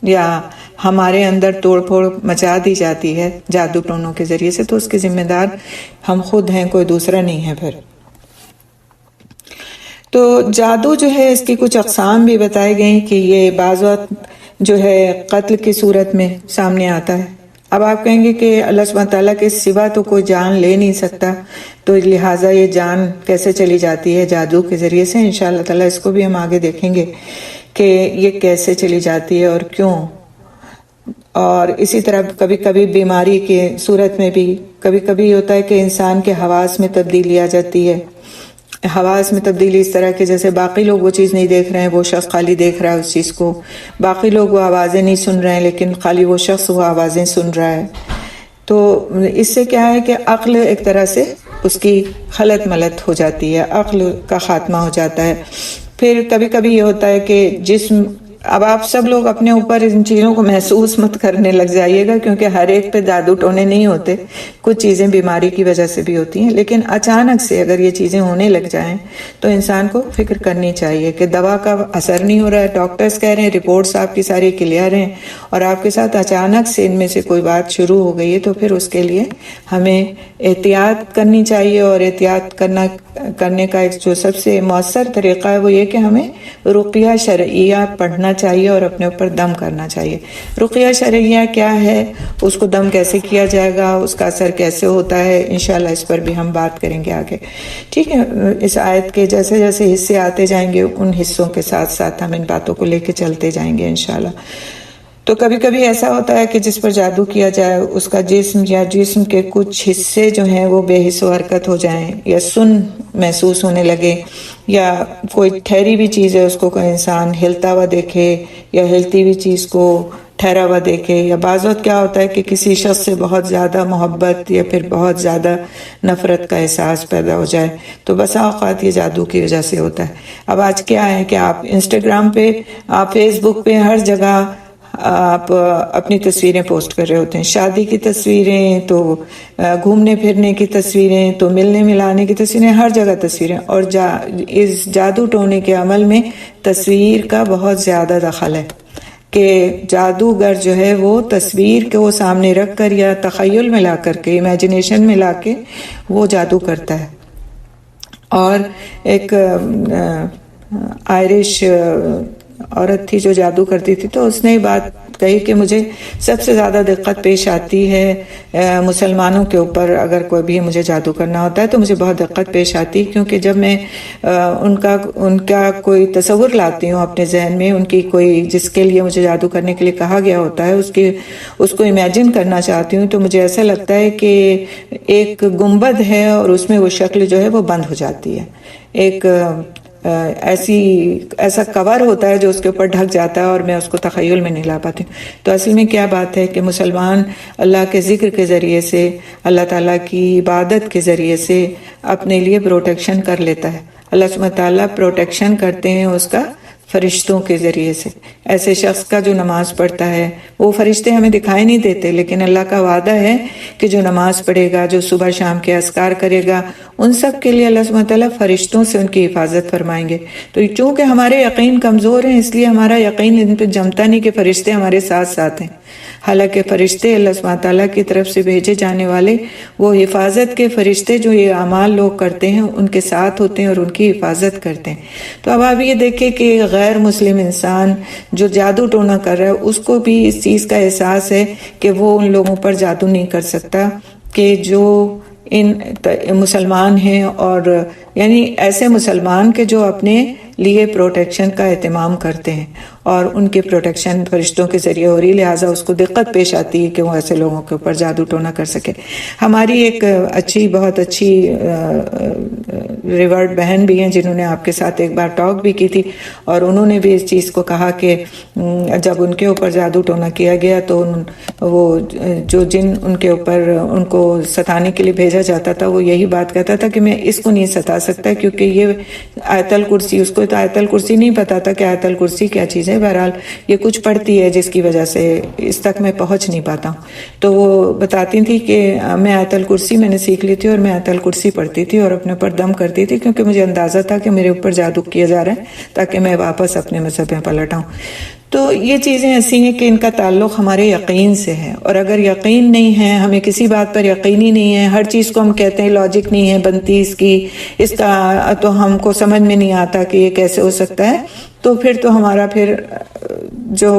یا ہمارے اندر توڑ پھوڑ مچا دی جاتی ہے جادو ٹونوں کے ذریعے سے، تو اس کے ذمہ دار ہم خود ہیں، کوئی دوسرا نہیں ہے۔ پھر تو جادو جو ہے اس کی کچھ اقسام بھی بتائی گئیں کہ یہ بعض وقت جو ہے قتل کی صورت میں سامنے آتا ہے۔ اب آپ کہیں گے کہ اللہ سبحانہ تعالیٰ کے سوا تو کوئی جان لے نہیں سکتا، تو لہٰذا یہ جان کیسے چلی جاتی ہے جادو کے ذریعے سے؟ انشاءاللہ تعالیٰ اس کو بھی ہم آگے دیکھیں گے کہ یہ کیسے چلی جاتی ہے اور کیوں۔ اور اسی طرح کبھی کبھی بیماری کے صورت میں بھی کبھی کبھی ہوتا ہے کہ انسان کے حواس میں تبدیلی آ جاتی ہے۔ حواس میں تبدیلی اس طرح کہ جیسے باقی لوگ وہ چیز نہیں دیکھ رہے ہیں، وہ شخص خالی دیکھ رہا ہے اس چیز کو، باقی لوگ وہ آوازیں نہیں سن رہے ہیں لیکن خالی وہ شخص وہ آوازیں سن رہا ہے۔ تو اس سے کیا ہے کہ عقل ایک طرح سے اس کی خلط ملط ہو جاتی ہے، عقل کا خاتمہ ہو جاتا ہے۔ پھر کبھی کبھی یہ ہوتا ہے کہ جسم، اب آپ سب لوگ اپنے اوپر ان چیزوں کو محسوس مت کرنے لگ جائیے گا، کیونکہ ہر ایک پہ جادو ٹونے نہیں ہوتے، کچھ چیزیں بیماری کی وجہ سے بھی ہوتی ہیں، لیکن اچانک سے اگر یہ چیزیں ہونے لگ جائیں تو انسان کو فکر کرنی چاہیے کہ دوا کا اثر نہیں ہو رہا ہے، ڈاکٹرز کہہ رہے ہیں رپورٹس آپ کی ساری کلیئر ہیں، اور آپ کے ساتھ اچانک سے ان میں سے کوئی بات شروع ہو گئی ہے، تو پھر اس کے لیے ہمیں احتیاط کرنی چاہیے۔ اور احتیاط کرنے کا ایک جو سب سے مؤثر طریقہ ہے وہ یہ کہ ہمیں رقیہ شرعیہ پڑھنا چاہیے اور اپنے اوپر دم کرنا چاہیے۔ رقیہ شرعیہ کیا ہے، اس کو دم کیسے کیا جائے گا، اس کا اثر کیسے ہوتا ہے، انشاءاللہ اس پر بھی ہم بات کریں گے آگے، ٹھیک ہے۔ اس آیت کے جیسے جیسے حصے آتے جائیں گے ان حصوں کے ساتھ ساتھ ہم ان باتوں کو لے کے چلتے جائیں گے انشاءاللہ۔ تو کبھی کبھی ایسا ہوتا ہے کہ جس پر جادو کیا جائے اس کا جسم یا جسم کے کچھ حصے جو ہیں وہ بے حس و حرکت ہو جائیں، یا سن محسوس ہونے لگے، یا کوئی ٹھہری ہوئی چیز ہے اس کو کوئی انسان ہلتا ہوا دیکھے، یا ہلتی ہوئی چیز کو ٹھہرا ہوا دیکھے، یا بعض وقت کیا ہوتا ہے کہ کسی شخص سے بہت زیادہ محبت یا پھر بہت زیادہ نفرت کا احساس پیدا ہو جائے، تو بسا اوقات یہ جادو کی وجہ سے ہوتا ہے۔ اب آج کیا ہے کہ آپ انسٹاگرام پہ، آپ فیس بک پہ، ہر جگہ آپ اپنی تصویریں پوسٹ کر رہے ہوتے ہیں، شادی کی تصویریں، تو گھومنے پھرنے کی تصویریں، تو ملنے ملانے کی تصویریں، ہر جگہ تصویریں، اور اس جادو ٹونے کے عمل میں تصویر کا بہت زیادہ دخل ہے کہ جادوگر جو ہے وہ تصویر کو سامنے رکھ کر یا تخیل میں لا کر کے، امیجنیشن میں لا کے وہ جادو کرتا ہے۔ اور ایک آئرش عورت تھی جو جادو کرتی تھی، تو اس نے بات کہی کہ مجھے سب سے زیادہ دقت پیش آتی ہے مسلمانوں کے اوپر، اگر کوئی بھی مجھے جادو کرنا ہوتا ہے تو مجھے بہت دقت پیش آتی ہے، کیونکہ جب میں ان کا کوئی تصور لاتی ہوں اپنے ذہن میں، ان کی کوئی جس کے لیے مجھے جادو کرنے کے لیے کہا گیا ہوتا ہے، اس کو امیجن کرنا چاہتی ہوں، تو مجھے ایسا لگتا ہے کہ ایک گنبد ہے اور اس میں وہ شکل جو ہے وہ بند ہو جاتی ہے، ایک ایسا کور ہوتا ہے جو اس کے اوپر ڈھک جاتا ہے، اور میں اس کو تخیل میں نہیں لا پاتی ہوں۔ تو اصل میں کیا بات ہے کہ مسلمان اللہ کے ذکر کے ذریعے سے، اللہ تعالیٰ کی عبادت کے ذریعے سے اپنے لیے پروٹیکشن کر لیتا ہے۔ اللہ سبحانہ تعالیٰ پروٹیکشن کرتے ہیں اس کا فرشتوں کے ذریعے سے۔ ایسے شخص کا جو نماز پڑھتا ہے، وہ فرشتے ہمیں دکھائی نہیں دیتے، لیکن اللہ کا وعدہ ہے کہ جو نماز پڑھے گا، جو صبح شام کے اذکار کرے گا، ان سب کے لیے اللہ سبحانہ تعالیٰ فرشتوں سے ان کی حفاظت فرمائیں گے۔ تو چونکہ ہمارے یقین کمزور ہیں، اس لیے ہمارا یقین ان پہ جمتا نہیں کہ فرشتے ہمارے ساتھ ساتھ ہیں، حالانکہ فرشتے اللہ سبحانہ تعالیٰ کی طرف سے بھیجے جانے والے وہ حفاظت کے فرشتے جو یہ اعمال لوگ کرتے ہیں ان کے ساتھ ہوتے ہیں اور ان کی حفاظت کرتے ہیں۔ تو اب آپ یہ دیکھیں کہ غیر مسلم انسان جو جادو ٹونا کر رہا ہے، اس کو بھی اس چیز کا احساس ہے کہ وہ ان لوگوں پر جادو نہیں کر سکتا کہ جو ان مسلمان ہیں، اور یعنی ایسے مسلمان کے جو اپنے لیے پروٹیکشن کا اہتمام کرتے ہیں اور ان کی پروٹیکشن فرشتوں کے ذریعے ہو رہی، لہٰذا اس کو دقت پیش آتی ہے کہ وہ ایسے لوگوں کے اوپر جادو ٹونا کر سکے۔ ہماری ایک بہت اچھی ریورڈ بہن بھی ہیں جنہوں نے آپ کے ساتھ ایک بار ٹاک بھی کی تھی، اور انہوں نے بھی اس چیز کو کہا کہ جب ان کے اوپر جادو ٹونا کیا گیا تو وہ جو جن ان کے اوپر ان کو ستانے کے لیے بھیجا جاتا تھا، وہ یہی بات کہتا تھا کہ میں اس کو نہیں ستا سکتا کیونکہ یہ آیت الکرسی، اس کو تو آیت الکرسی نہیں پتا تھا کہ آیت الکرسی کیا چیز ہے، بہرحال یہ کچھ پڑھتی ہے جس کی وجہ سے اس تک میں پہنچ نہیں پاتا ہوں۔ تو وہ بتاتی تھی کہ میں آیت الکرسی میں نے سیکھ لی تھی اور میں آیت الکرسی پڑھتی تھی اور اپنے اوپر دم کرتی تھی، کیونکہ مجھے اندازہ تھا کہ میرے اوپر جادو کیا جا رہا ہے تاکہ میں واپس اپنے مذہب میں پلٹ آؤں۔ تو یہ چیزیں ایسی ہیں کہ ان کا تعلق ہمارے یقین سے ہے، اور اگر یقین نہیں ہے، ہمیں کسی بات پر یقینی نہیں ہے، ہر چیز کو ہم کہتے ہیں لاجک نہیں ہے بنتی اس کا تو ہم کو سمجھ میں نہیں آتا کہ یہ کیسے ہو سکتا ہے، تو پھر تو ہمارا پھر جو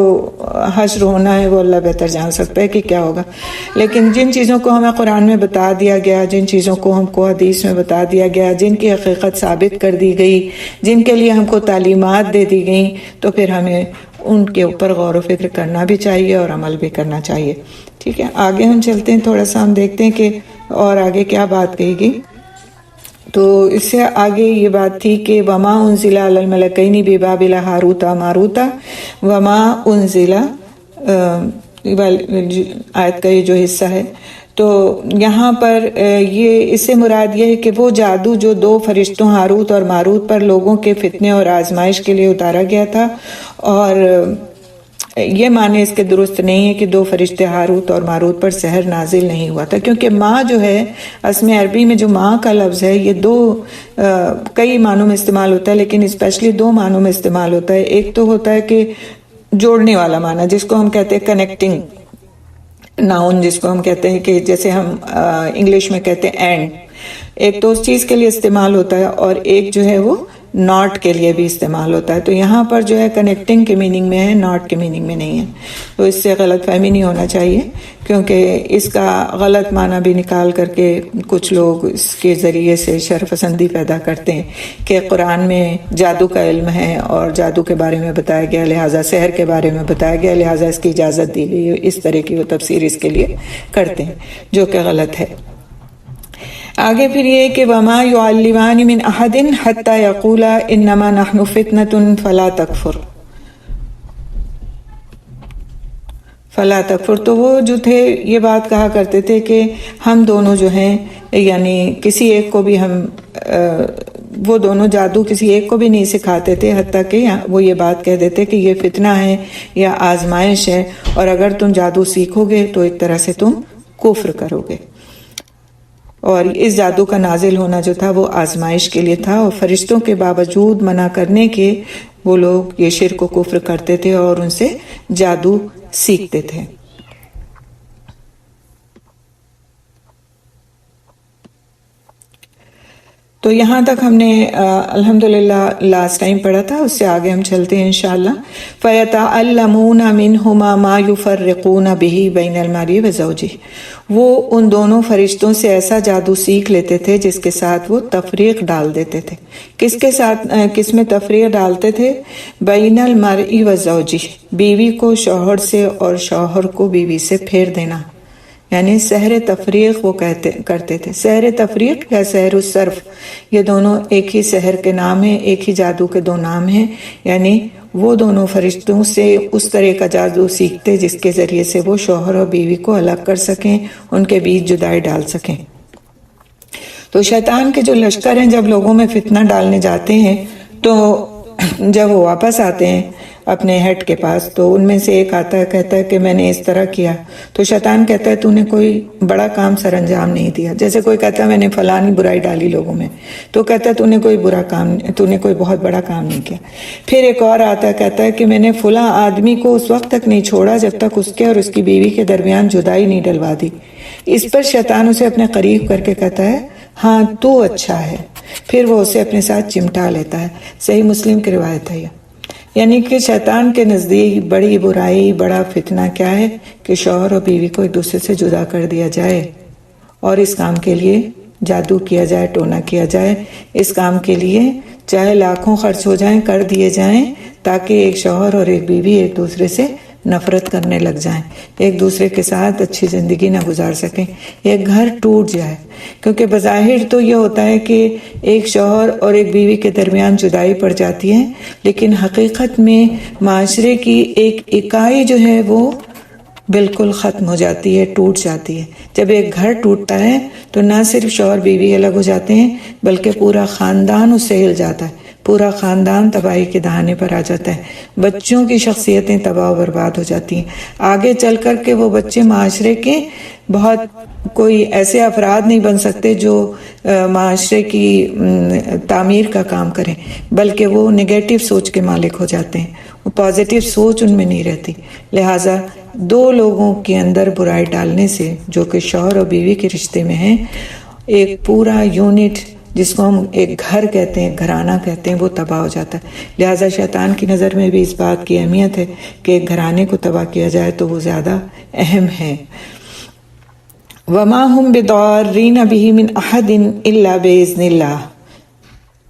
حشر ہونا ہے وہ اللہ بہتر جان سکتا ہے کہ کیا ہوگا۔ لیکن جن چیزوں کو ہمیں قرآن میں بتا دیا گیا، جن چیزوں کو ہم کو حدیث میں بتا دیا گیا، جن کی حقیقت ثابت کر دی گئی، جن کے لیے ہم کو تعلیمات دے دی گئیں، تو پھر ہمیں ان کے اوپر غور و فکر کرنا بھی چاہیے اور عمل بھی کرنا چاہیے۔ ٹھیک ہے، آگے ہم چلتے ہیں، تھوڑا سا ہم دیکھتے ہیں کہ اور آگے کیا بات کہی گئی۔ تو اس سے آگے یہ بات تھی کہ وما انزل علی الملکین ببابل ہاروت ماروت وما انزل، آیت کا یہ جو حصہ ہے، تو یہاں پر یہ اس سے مراد یہ ہے کہ وہ جادو جو دو فرشتوں ہاروت اور ماروت پر لوگوں کے فتنے اور آزمائش کے لیے اتارا گیا تھا، اور یہ معنی اس کے درست نہیں ہے کہ دو فرشتے ہاروت اور ماروت پر سحر نازل نہیں ہوا تھا، کیونکہ ماں جو ہے اصل میں عربی میں جو ماں کا لفظ ہے یہ دو کئی معنوں میں استعمال ہوتا ہے، لیکن اسپیشلی دو معنوں میں استعمال ہوتا ہے۔ ایک تو ہوتا ہے کہ جوڑنے والا معنی، جس کو ہم کہتے ہیں کنیکٹنگ ناؤن، جس کو ہم کہتے ہیں کہ جیسے ہم انگلش میں کہتے ہیں اینڈ، ایک تو اس چیز کے لیے استعمال ہوتا ہے، اور ایک جو ہے وہ ناٹ کے لیے بھی استعمال ہوتا ہے۔ تو یہاں پر جو ہے کنیکٹنگ کے میننگ میں ہے، ناٹ کے میننگ میں نہیں ہے، تو اس سے غلط فہمی نہیں ہونا چاہیے، کیونکہ اس کا غلط معنی بھی نکال کر کے کچھ لوگ اس کے ذریعے سے شر پسندی پیدا کرتے ہیں کہ قرآن میں جادو کا علم ہے اور جادو کے بارے میں بتایا گیا، لہٰذا سحر کے بارے میں بتایا گیا، لہٰذا اس کی اجازت دی گئی، اس طرح کی وہ تفسیر اس کے لیے کرتے ہیں، جو کہ غلط ہے۔ آگے پھر یہ کہ وَمَا يُعَلِّمَانِ مِنْ أَحَدٍ حَتَّى يَقُولَا إِنَّمَا نَحْنُ فِتْنَةٌ فَلَا تَكْفُرْ۔ فلا تکفر، تو وہ جو تھے یہ بات کہا کرتے تھے کہ ہم دونوں جو ہیں یعنی کسی ایک کو بھی وہ دونوں جادو کسی ایک کو بھی نہیں سکھاتے تھے، حتیٰ کہ وہ یہ بات کہہ دیتے کہ یہ فتنہ ہے یا آزمائش ہے، اور اگر تم جادو سیکھو گے تو ایک طرح سے تم کفر کرو گے۔ اور اس جادو کا نازل ہونا جو تھا وہ آزمائش کے لیے تھا، اور فرشتوں کے باوجود منع کرنے کے وہ لوگ یہ شرک و کفر کرتے تھے اور ان سے جادو سیکھتے تھے۔ تو یہاں تک ہم نے الحمدللہ لاسٹ ٹائم پڑھا تھا، اس سے آگے ہم چلتے ہیں انشاءاللہ۔ فَيَتَعَلَّمُونَ مِنْهُمَا مَا يُفَرِّقُونَ بِهِ بَيْنَ الْمَرْءِ وَزَوْجِهِ، وہ ان دونوں فرشتوں سے ایسا جادو سیکھ لیتے تھے جس کے ساتھ وہ تفریق ڈال دیتے تھے۔ کس کے ساتھ کس میں تفریق ڈالتے تھے؟ بین المرء وزوجہ، بیوی کو شوہر سے اور شوہر کو بیوی سے پھیر دینا، یعنی سحر تفریق وہ کرتے تھے۔ سحر تفریق یا سحر الصرف، یہ دونوں ایک ہی سحر کے نام ہیں، ایک ہی جادو کے دو نام ہیں، یعنی وہ دونوں فرشتوں سے اس طرح کا جادو سیکھتے جس کے ذریعے سے وہ شوہر اور بیوی کو الگ کر سکیں، ان کے بیچ جدائی ڈال سکیں۔ تو شیطان کے جو لشکر ہیں جب لوگوں میں فتنہ ڈالنے جاتے ہیں تو جب وہ واپس آتے ہیں اپنے ہیڈ کے پاس تو ان میں سے ایک آتا ہے، کہتا ہے کہ میں نے اس طرح کیا، تو شیطان کہتا ہے تو نے کوئی بڑا کام سر انجام نہیں دیا۔ جیسے کوئی کہتا ہے میں نے فلانی برائی ڈالی لوگوں میں، تو کہتا ہے تو نے کوئی بہت بڑا کام نہیں کیا۔ پھر ایک اور آتا ہے، کہتا ہے کہ میں نے فلاں آدمی کو اس وقت تک نہیں چھوڑا جب تک اس کے اور اس کی بیوی کے درمیان جدائی نہیں ڈلوا دی۔ اس پر شیطان اسے اپنے قریب کر کے کہتا ہے ہاں تو اچھا ہے، پھر وہ اسے اپنے ساتھ چمٹا لیتا ہے۔ صحیح مسلم کی روایت ہے یہ، یعنی کہ شیطان کے نزدیک بڑی برائی، بڑا فتنہ کیا ہے کہ شوہر اور بیوی کو ایک دوسرے سے جدا کر دیا جائے، اور اس کام کے لیے جادو کیا جائے، ٹونا کیا جائے، اس کام کے لیے چاہے لاکھوں خرچ ہو جائیں، کر دیے جائیں، تاکہ ایک شوہر اور ایک بیوی ایک دوسرے سے نفرت کرنے لگ جائیں، ایک دوسرے کے ساتھ اچھی زندگی نہ گزار سکیں، ایک گھر ٹوٹ جائے۔ کیونکہ بظاہر تو یہ ہوتا ہے کہ ایک شوہر اور ایک بیوی کے درمیان جدائی پڑ جاتی ہے، لیکن حقیقت میں معاشرے کی ایک اکائی جو ہے وہ بالکل ختم ہو جاتی ہے، ٹوٹ جاتی ہے۔ جب ایک گھر ٹوٹتا ہے تو نہ صرف شوہر بیوی الگ ہو جاتے ہیں بلکہ پورا خاندان اس سے ہل جاتا ہے، پورا خاندان تباہی کے دہانے پر آ جاتا ہے، بچوں کی شخصیتیں تباہ و برباد ہو جاتی ہیں۔ آگے چل کر کے وہ بچے معاشرے کے بہت کوئی ایسے افراد نہیں بن سکتے جو معاشرے کی تعمیر کا کام کریں، بلکہ وہ نگیٹو سوچ کے مالک ہو جاتے ہیں، وہ پازیٹیو سوچ ان میں نہیں رہتی۔ لہٰذا دو لوگوں کے اندر برائی ڈالنے سے، جو کہ شوہر اور بیوی کے رشتے میں ہیں، ایک پورا یونٹ جس کو ہم ایک گھر کہتے ہیں، گھرانہ کہتے ہیں، وہ تباہ ہو جاتا ہے۔ لہٰذا شیطان کی نظر میں بھی اس بات کی اہمیت ہے کہ ایک گھرانے کو تباہ کیا جائے تو وہ زیادہ اہم ہے۔ وَمَا هُمْ بِضَارِّينَ بِهِ مِنْ أَحَدٍ إِلَّا بِإِذْنِ اللَّهِ،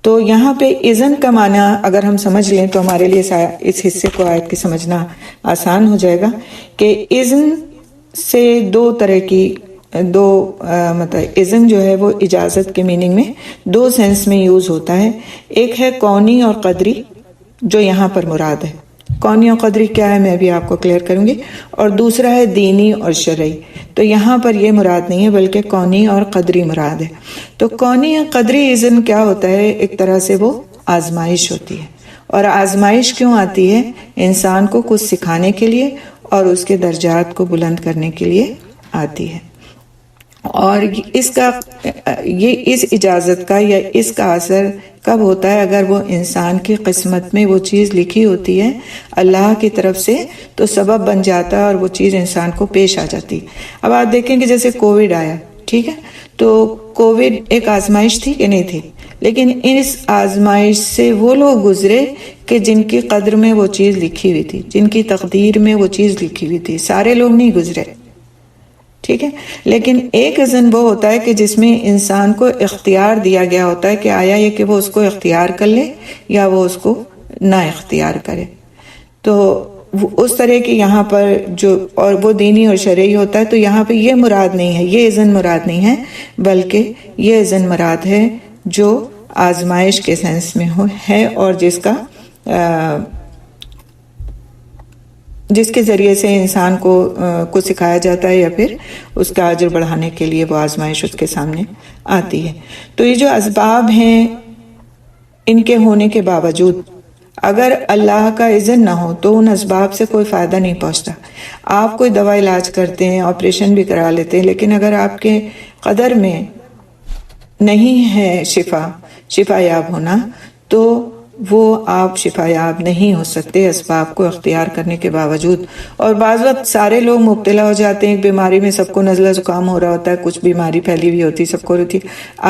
تو یہاں پہ اذن کا معنی اگر ہم سمجھ لیں تو ہمارے لیے اس حصے کو آیت کی سمجھنا آسان ہو جائے گا کہ اذن سے دو طرح کی مطلب اذن جو ہے وہ اجازت کے میننگ میں دو سینس میں یوز ہوتا ہے۔ ایک ہے کونی اور قدری، جو یہاں پر مراد ہے۔ کونی اور قدری کیا ہے میں بھی آپ کو کلیئر کروں گی، اور دوسرا ہے دینی اور شرعی۔ تو یہاں پر یہ مراد نہیں ہے بلکہ کونی اور قدری مراد ہے۔ تو کونی اور قدری اذن کیا ہوتا ہے؟ ایک طرح سے وہ آزمائش ہوتی ہے، اور آزمائش کیوں آتی ہے؟ انسان کو کچھ سکھانے کے لیے اور اس کے درجات کو بلند کرنے کے لیے آتی ہے۔ اور اس اجازت کا یا اس کا اثر کب ہوتا ہے؟ اگر وہ انسان کی قسمت میں وہ چیز لکھی ہوتی ہے اللہ کی طرف سے تو سبب بن جاتا ہے اور وہ چیز انسان کو پیش آ جاتی ہے۔ اب آپ دیکھیں کہ جیسے کووڈ آیا، ٹھیک ہے، تو کووڈ ایک آزمائش تھی کہ نہیں تھی؟ لیکن اس آزمائش سے وہ لوگ گزرے کہ جن کی قدر میں وہ چیز لکھی ہوئی تھی، جن کی تقدیر میں وہ چیز لکھی ہوئی تھی، سارے لوگ نہیں گزرے، ٹھیک ہے۔ لیکن ایک اذن وہ ہوتا ہے کہ جس میں انسان کو اختیار دیا گیا ہوتا ہے کہ آیا یہ کہ وہ اس کو اختیار کر لے یا وہ اس کو نہ اختیار کرے۔ تو اس طرح کی یہاں پر جو، اور وہ دینی اور شرعی ہوتا ہے، تو یہاں پہ یہ مراد نہیں ہے، یہ اذن مراد نہیں ہے، بلکہ یہ اذن مراد ہے جو آزمائش کے سینس میں ہے اور جس کا جس کے ذریعے سے انسان کو سکھایا جاتا ہے یا پھر اس کا اجر بڑھانے کے لیے وہ آزمائش اس کے سامنے آتی ہے۔ تو یہ جو اسباب ہیں ان کے ہونے کے باوجود اگر اللہ کا اذن نہ ہو تو ان اسباب سے کوئی فائدہ نہیں پہنچتا۔ آپ کوئی دوا علاج کرتے ہیں، آپریشن بھی کرا لیتے ہیں، لیکن اگر آپ کے قدر میں نہیں ہے شفا یاب ہونا، تو وہ آپ شفا یاب نہیں ہو سکتے اسباب کو اختیار کرنے کے باوجود۔ اور بعض وقت سارے لوگ مبتلا ہو جاتے ہیں ایک بیماری میں، سب کو نزلہ زکام ہو رہا ہوتا ہے، کچھ بیماری پھیلی ہوئی ہوتی، سب کو ہوتی،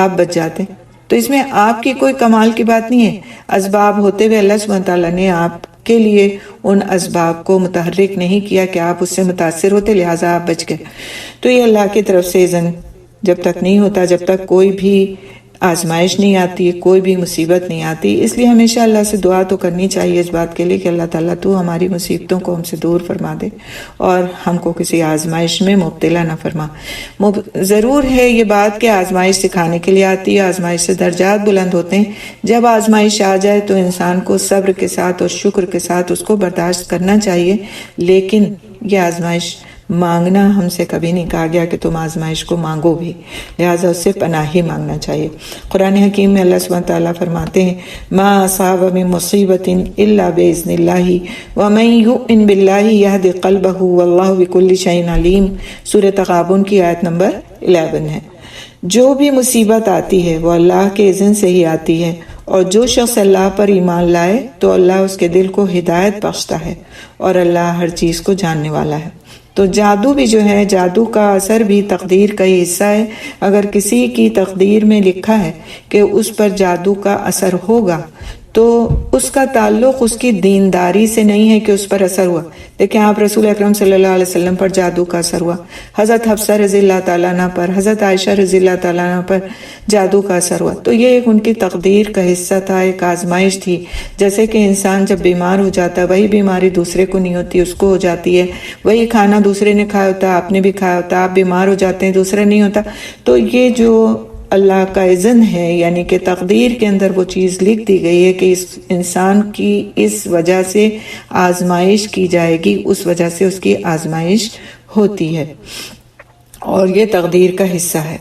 آپ بچ جاتے ہیں۔ تو اس میں آپ کی کوئی کمال کی بات نہیں ہے، اسباب ہوتے ہوئے اللہ سبحانہ تعالیٰ نے آپ کے لیے ان اسباب کو متحرک نہیں کیا کہ آپ اس سے متاثر ہوتے، لہٰذا آپ بچ گئے۔ تو یہ اللہ کی طرف سے اذن جب تک نہیں ہوتا، جب تک کوئی بھی آزمائش نہیں آتی، کوئی بھی مصیبت نہیں آتی، اس لیے ہمیشہ اللہ سے دعا تو کرنی چاہیے اس بات کے لیے کہ اللہ تعالیٰ تو ہماری مصیبتوں کو ہم سے دور فرما دے اور ہم کو کسی آزمائش میں مبتلا نہ فرما۔ ضرور ہے یہ بات کہ آزمائش سکھانے کے لیے آتی ہے، آزمائش سے درجات بلند ہوتے ہیں۔ جب آزمائش آ جائے تو انسان کو صبر کے ساتھ اور شکر کے ساتھ اس کو برداشت کرنا چاہیے، لیکن یہ آزمائش مانگنا ہم سے کبھی نہیں کہا گیا کہ تم آزمائش کو مانگو بھی، لہٰذا اس سے پناہ ہی مانگنا چاہیے۔ قرآن حکیم میں اللہ سبحانہ تعالیٰ فرماتے ہیں ما اصاب من مصیبت الا باذن اللہ ومن یؤمن باللہ یہد قلبہ واللہ بکل شیء علیم، سورۃ تغابن کی آیت نمبر 11 ہے۔ جو بھی مصیبت آتی ہے وہ اللہ کے اذن سے ہی آتی ہے، اور جو شخص اللہ پر ایمان لائے تو اللہ اس کے دل کو ہدایت بخشتا ہے، اور اللہ ہر چیز کو جاننے والا ہے۔ تو جادو بھی جو ہے، جادو کا اثر بھی تقدیر کا ہی حصہ ہے۔ اگر کسی کی تقدیر میں لکھا ہے کہ اس پر جادو کا اثر ہوگا تو اس کا تعلق اس کی دینداری سے نہیں ہے کہ اس پر اثر ہوا۔ دیکھیں آپ رسول اکرم صلی اللہ علیہ وسلم پر جادو کا اثر ہوا، حضرت حفصہ رضی اللہ تعالیٰ عنہ پر، حضرت عائشہ رضی اللہ تعالیٰ عنہ پر جادو کا اثر ہوا، تو یہ ایک ان کی تقدیر کا حصہ تھا، ایک آزمائش تھی۔ جیسے کہ انسان جب بیمار ہو جاتا ہے، وہی بیماری دوسرے کو نہیں ہوتی، اس کو ہو جاتی ہے، وہی کھانا دوسرے نے کھایا ہوتا، آپ نے بھی کھایا ہوتا، آپ بیمار ہو جاتے ہیں، دوسرا نہیں ہوتا۔ تو یہ جو اللہ کا اذن ہے، یعنی کہ تقدیر کے اندر وہ چیز لکھ دی گئی ہے کہ اس انسان کی اس وجہ سے آزمائش کی جائے گی، اس وجہ سے اس کی آزمائش ہوتی ہے، اور یہ تقدیر کا حصہ ہے۔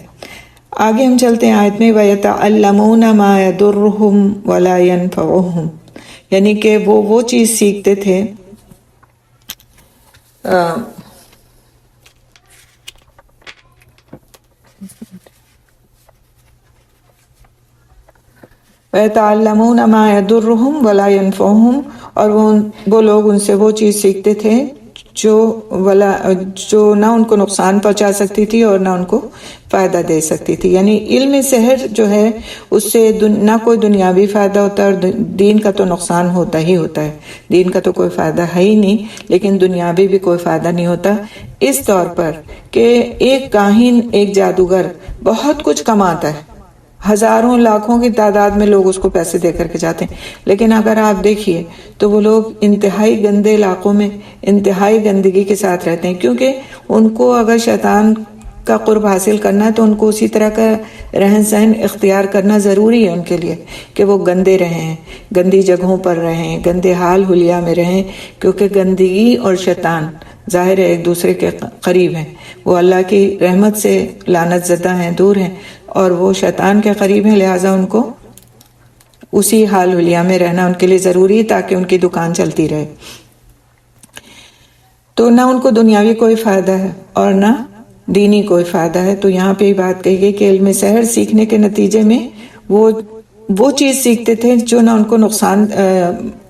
آگے ہم چلتے ہیں آیت میں وَيَتَعَلَّمُونَ مَا يَضُرُّهُمْ وَلَا يَنفَعُهُمْ، یعنی کہ وہ چیز سیکھتے تھے وَيَتَعَلَّمُونَ مَا يَضُرُّهُمْ وَلَا يَنفَعُهُمْ، اور وہ لوگ ان سے وہ چیز سیکھتے تھے جو نہ ان کو نقصان پہنچا سکتی تھی اور نہ ان کو فائدہ دے سکتی تھی۔ یعنی علم سحر جو ہے اس سے نہ کوئی دنیاوی فائدہ ہوتا ہے، اور دین کا تو نقصان ہوتا ہی ہوتا ہے، دین کا تو کوئی فائدہ ہے ہی نہیں، لیکن دنیاوی بھی کوئی فائدہ نہیں ہوتا، اس طور پر کہ ایک کاہن، ایک جادوگر بہت کچھ کماتا ہے، ہزاروں لاکھوں کی تعداد میں لوگ اس کو پیسے دے کر کے جاتے ہیں، لیکن اگر آپ دیکھیے تو وہ لوگ انتہائی گندے علاقوں میں انتہائی گندگی کے ساتھ رہتے ہیں، کیونکہ ان کو اگر شیطان کا قرب حاصل کرنا ہے تو ان کو اسی طرح کا رہن سہن اختیار کرنا ضروری ہے ان کے لیے کہ وہ گندے رہیں، گندی جگہوں پر رہیں، گندے حال حلیہ میں رہیں، کیونکہ گندگی اور شیطان ظاہر ہے ایک دوسرے کے قریب ہیں، وہ اللہ کی رحمت سے لعنت زدہ ہیں، دور ہیں، اور وہ شیطان کے قریب ہیں، لہٰذا ان کو اسی حال حلیہ میں رہنا ان کے لیے ضروری ہے تاکہ ان کی دکان چلتی رہے۔ تو نہ ان کو دنیاوی کوئی فائدہ ہے اور نہ دینی کوئی فائدہ ہے۔ تو یہاں پہ بات کہی گئی کہ علم سحر سیکھنے کے نتیجے میں وہ چیز سیکھتے تھے جو نہ ان کو نقصان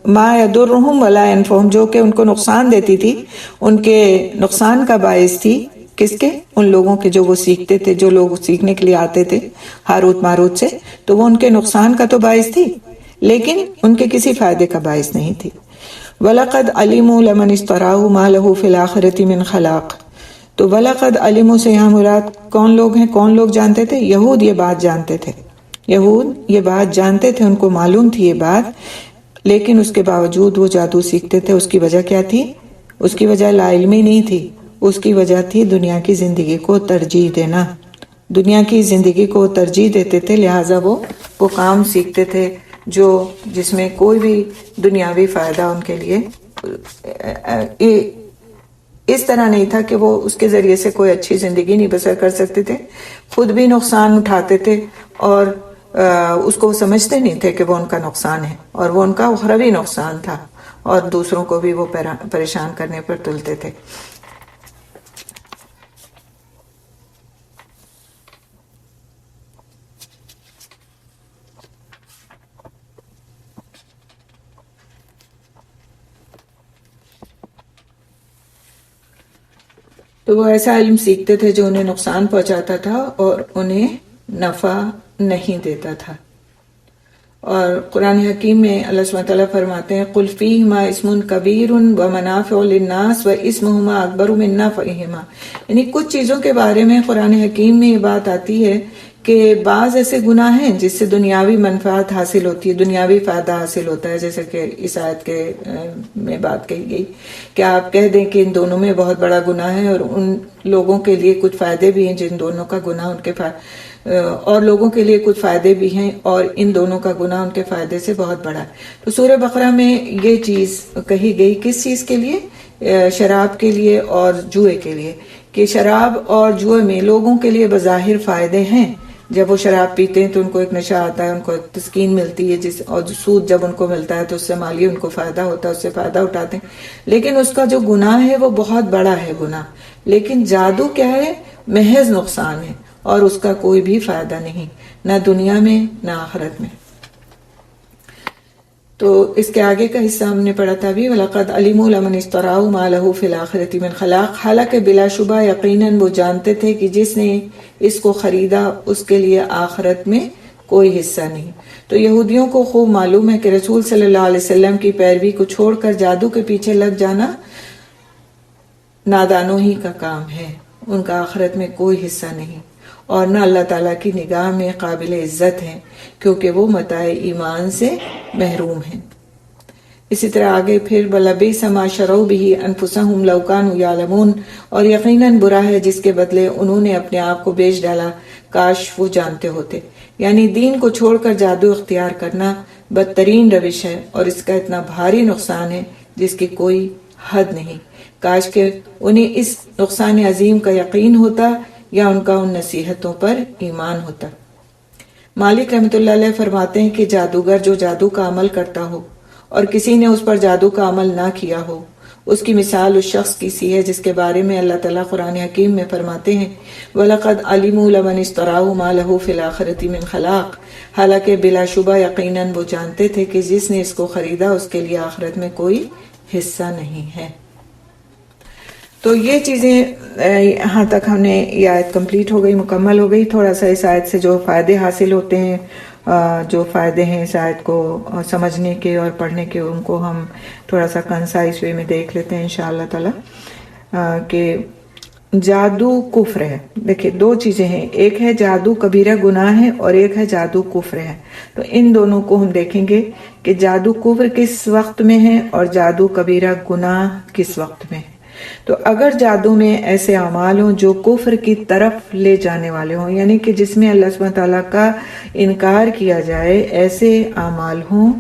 ما یضرہم ولا ینفعہم، جو کہ ان کو نقصان دیتی تھی، ان کے نقصان کا باعث تھی، کس کے؟ ان لوگوں کے جو وہ سیکھتے تھے، جو لوگ سیکھنے کے لیے آتے تھے ہاروت ماروت سے، تو وہ ان کے نقصان کا تو باعث تھی لیکن ان کے کسی فائدے کا باعث نہیں تھی۔ وَلَقَدْ عَلِمُوا لَمَنِ اشْتَرَاهُ مَا لَهُ فِي الْآخِرَةِ مِنْ خَلَاقٍ، تو وَلَقَدْ عَلِمُوا سے یہاں مراد کون لوگ ہیں؟ کون لوگ جانتے تھے؟ یہود یہ بات جانتے تھے، یہود یہ بات جانتے تھے، ان کو معلوم تھی یہ بات، لیکن اس کے باوجود وہ جادو سیکھتے تھے۔ اس کی وجہ کیا تھی؟ اس کی وجہ لا علمی نہیں تھی، اس کی وجہ تھی دنیا کی زندگی کو ترجیح دینا، دنیا کی زندگی کو ترجیح دیتے تھے، لہٰذا وہ کام سیکھتے تھے جس میں کوئی بھی دنیاوی فائدہ ان کے لیے اس طرح نہیں تھا کہ وہ اس کے ذریعے سے کوئی اچھی زندگی نہیں بسر کر سکتے تھے، خود بھی نقصان اٹھاتے تھے اور اس کو سمجھتے نہیں تھے کہ وہ ان کا نقصان ہے، اور وہ ان کا اخروی نقصان تھا، اور دوسروں کو بھی وہ پریشان کرنے پر تلتے تھے۔ تو وہ ایسا علم سیکھتے تھے جو انہیں نقصان پہنچاتا تھا اور انہیں نفع نہیں دیتا تھا۔ اور قرآن حکیم میں اللہ سبحانہ وتعالیٰ فرماتے ہیں قُلْ فِيهِمَا اسْمٌ كَبِيرٌ وَمَنَافِعُ لِلنَّاسِ وَإِسْمُهُمَا أَكْبَرُ مِن نَّفْعِهِمَا، یعنی کچھ چیزوں کے بارے میں قرآن حکیم میں یہ بات آتی ہے کہ بعض ایسے گناہ ہیں جس سے دنیاوی منفعت حاصل ہوتی ہے، دنیاوی فائدہ حاصل ہوتا ہے، جیسے کہ اس آیت کے میں بات کہی گئی کہ آپ کہہ دیں کہ ان دونوں میں بہت بڑا گناہ ہے، اور ان لوگوں کے لیے کچھ فائدے بھی ہیں جن دونوں کا گناہ ان کے اور لوگوں کے لیے کچھ فائدے بھی ہیں اور ان دونوں کا گناہ ان کے فائدے سے بہت بڑا ہے۔ تو سورہ بقرہ میں یہ چیز کہی گئی کس چیز کے لیے؟ شراب کے لیے اور جوئے کے لیے، کہ شراب اور جوئے میں لوگوں کے لیے بظاہر فائدے ہیں، جب وہ شراب پیتے ہیں تو ان کو ایک نشہ آتا ہے، ان کو ایک تسکین ملتی ہے، اور سود جب ان کو ملتا ہے تو اس سے مالی ان کو فائدہ ہوتا ہے، اس سے فائدہ اٹھاتے ہیں، لیکن اس کا جو گناہ ہے وہ بہت بڑا ہے گناہ۔ لیکن جادو کیا ہے؟ محض نقصان ہے، اور اس کا کوئی بھی فائدہ نہیں، نہ دنیا میں نہ آخرت میں۔ تو اس کے آگے کا حصہ ہم نے پڑھا تھا بھی، وَلَقَدْ عَلِمُوا لَمَنِ اشْتَرَاهُ مَا لَهُ فِي الْآخِرَةِ مِنْ خَلَاقٍ، حالانکہ بلا شبہ یقیناً وہ جانتے تھے کہ جس نے اس کو خریدا اس کے لیے آخرت میں کوئی حصہ نہیں۔ تو یہودیوں کو خوب معلوم ہے کہ رسول صلی اللہ علیہ وسلم کی پیروی کو چھوڑ کر جادو کے پیچھے لگ جانا نادانوں ہی کا کام ہے، ان کا آخرت میں کوئی حصہ نہیں، اور نہ اللہ تعالیٰ کی نگاہ میں قابل عزت ہیں، کیونکہ وہ متاع ایمان سے محروم ہیں۔ اسی طرح آگے پھر وَلَبِئْسَ مَا شَرَوْا بِهِ أَنفُسَهُمْ لَوْ كَانُوا يَعْلَمُونَ، اور یقیناً برا ہے جس کے بدلے انہوں نے اپنے آپ کو بیچ ڈالا، کاش وہ جانتے ہوتے۔ یعنی دین کو چھوڑ کر جادو اختیار کرنا بدترین روش ہے، اور اس کا اتنا بھاری نقصان ہے جس کی کوئی حد نہیں۔ کاش کہ انہیں اس نقصان عظیم کا یقین ہوتا یا ان کا ان نصیحتوں پر ایمان ہوتا۔ مالک رحمۃ اللہ علیہ فرماتے ہیں کہ جادوگر جو جادو کا عمل کرتا ہو اور کسی نے اس پر جادو کا عمل نہ کیا ہو، اس کی مثال اس شخص کی سی ہے جس کے بارے میں اللہ تعالیٰ قرآن حکیم میں فرماتے ہیں وَلَقَدْ عَلِمُوا لَمَنِ اشْتَرَاهُ مَا لَهُ فِي الْآخِرَةِ مِنْ خَلَاقٍ، حالانکہ بلا شبہ یقیناً وہ جانتے تھے کہ جس نے اس کو خریدا اس کے لیے آخرت میں کوئی حصہ نہیں ہے۔ تو یہ چیزیں یہاں تک ہم نے یہ آیت کمپلیٹ ہو گئی، مکمل ہو گئی۔ تھوڑا سا اس آیت سے جو فائدے حاصل ہوتے ہیں، جو فائدے ہیں اس آیت کو سمجھنے کے اور پڑھنے کے، ان کو ہم تھوڑا سا کنسائز وے میں دیکھ لیتے ہیں انشاءاللہ تعالی۔ کہ جادو کفر ہے۔ دیکھیں دو چیزیں ہیں، ایک ہے جادو کبیرہ گناہ ہے اور ایک ہے جادو کفر ہے۔ تو ان دونوں کو ہم دیکھیں گے کہ جادو کفر کس وقت میں ہے اور جادو کبیرہ گناہ کس وقت میں ہے۔ تو اگر جادو میں ایسے اعمال ہوں جو کفر کی طرف لے جانے والے ہوں، یعنی کہ جس میں اللہ سبحانہ تعالیٰ کا انکار کیا جائے، ایسے اعمال ہوں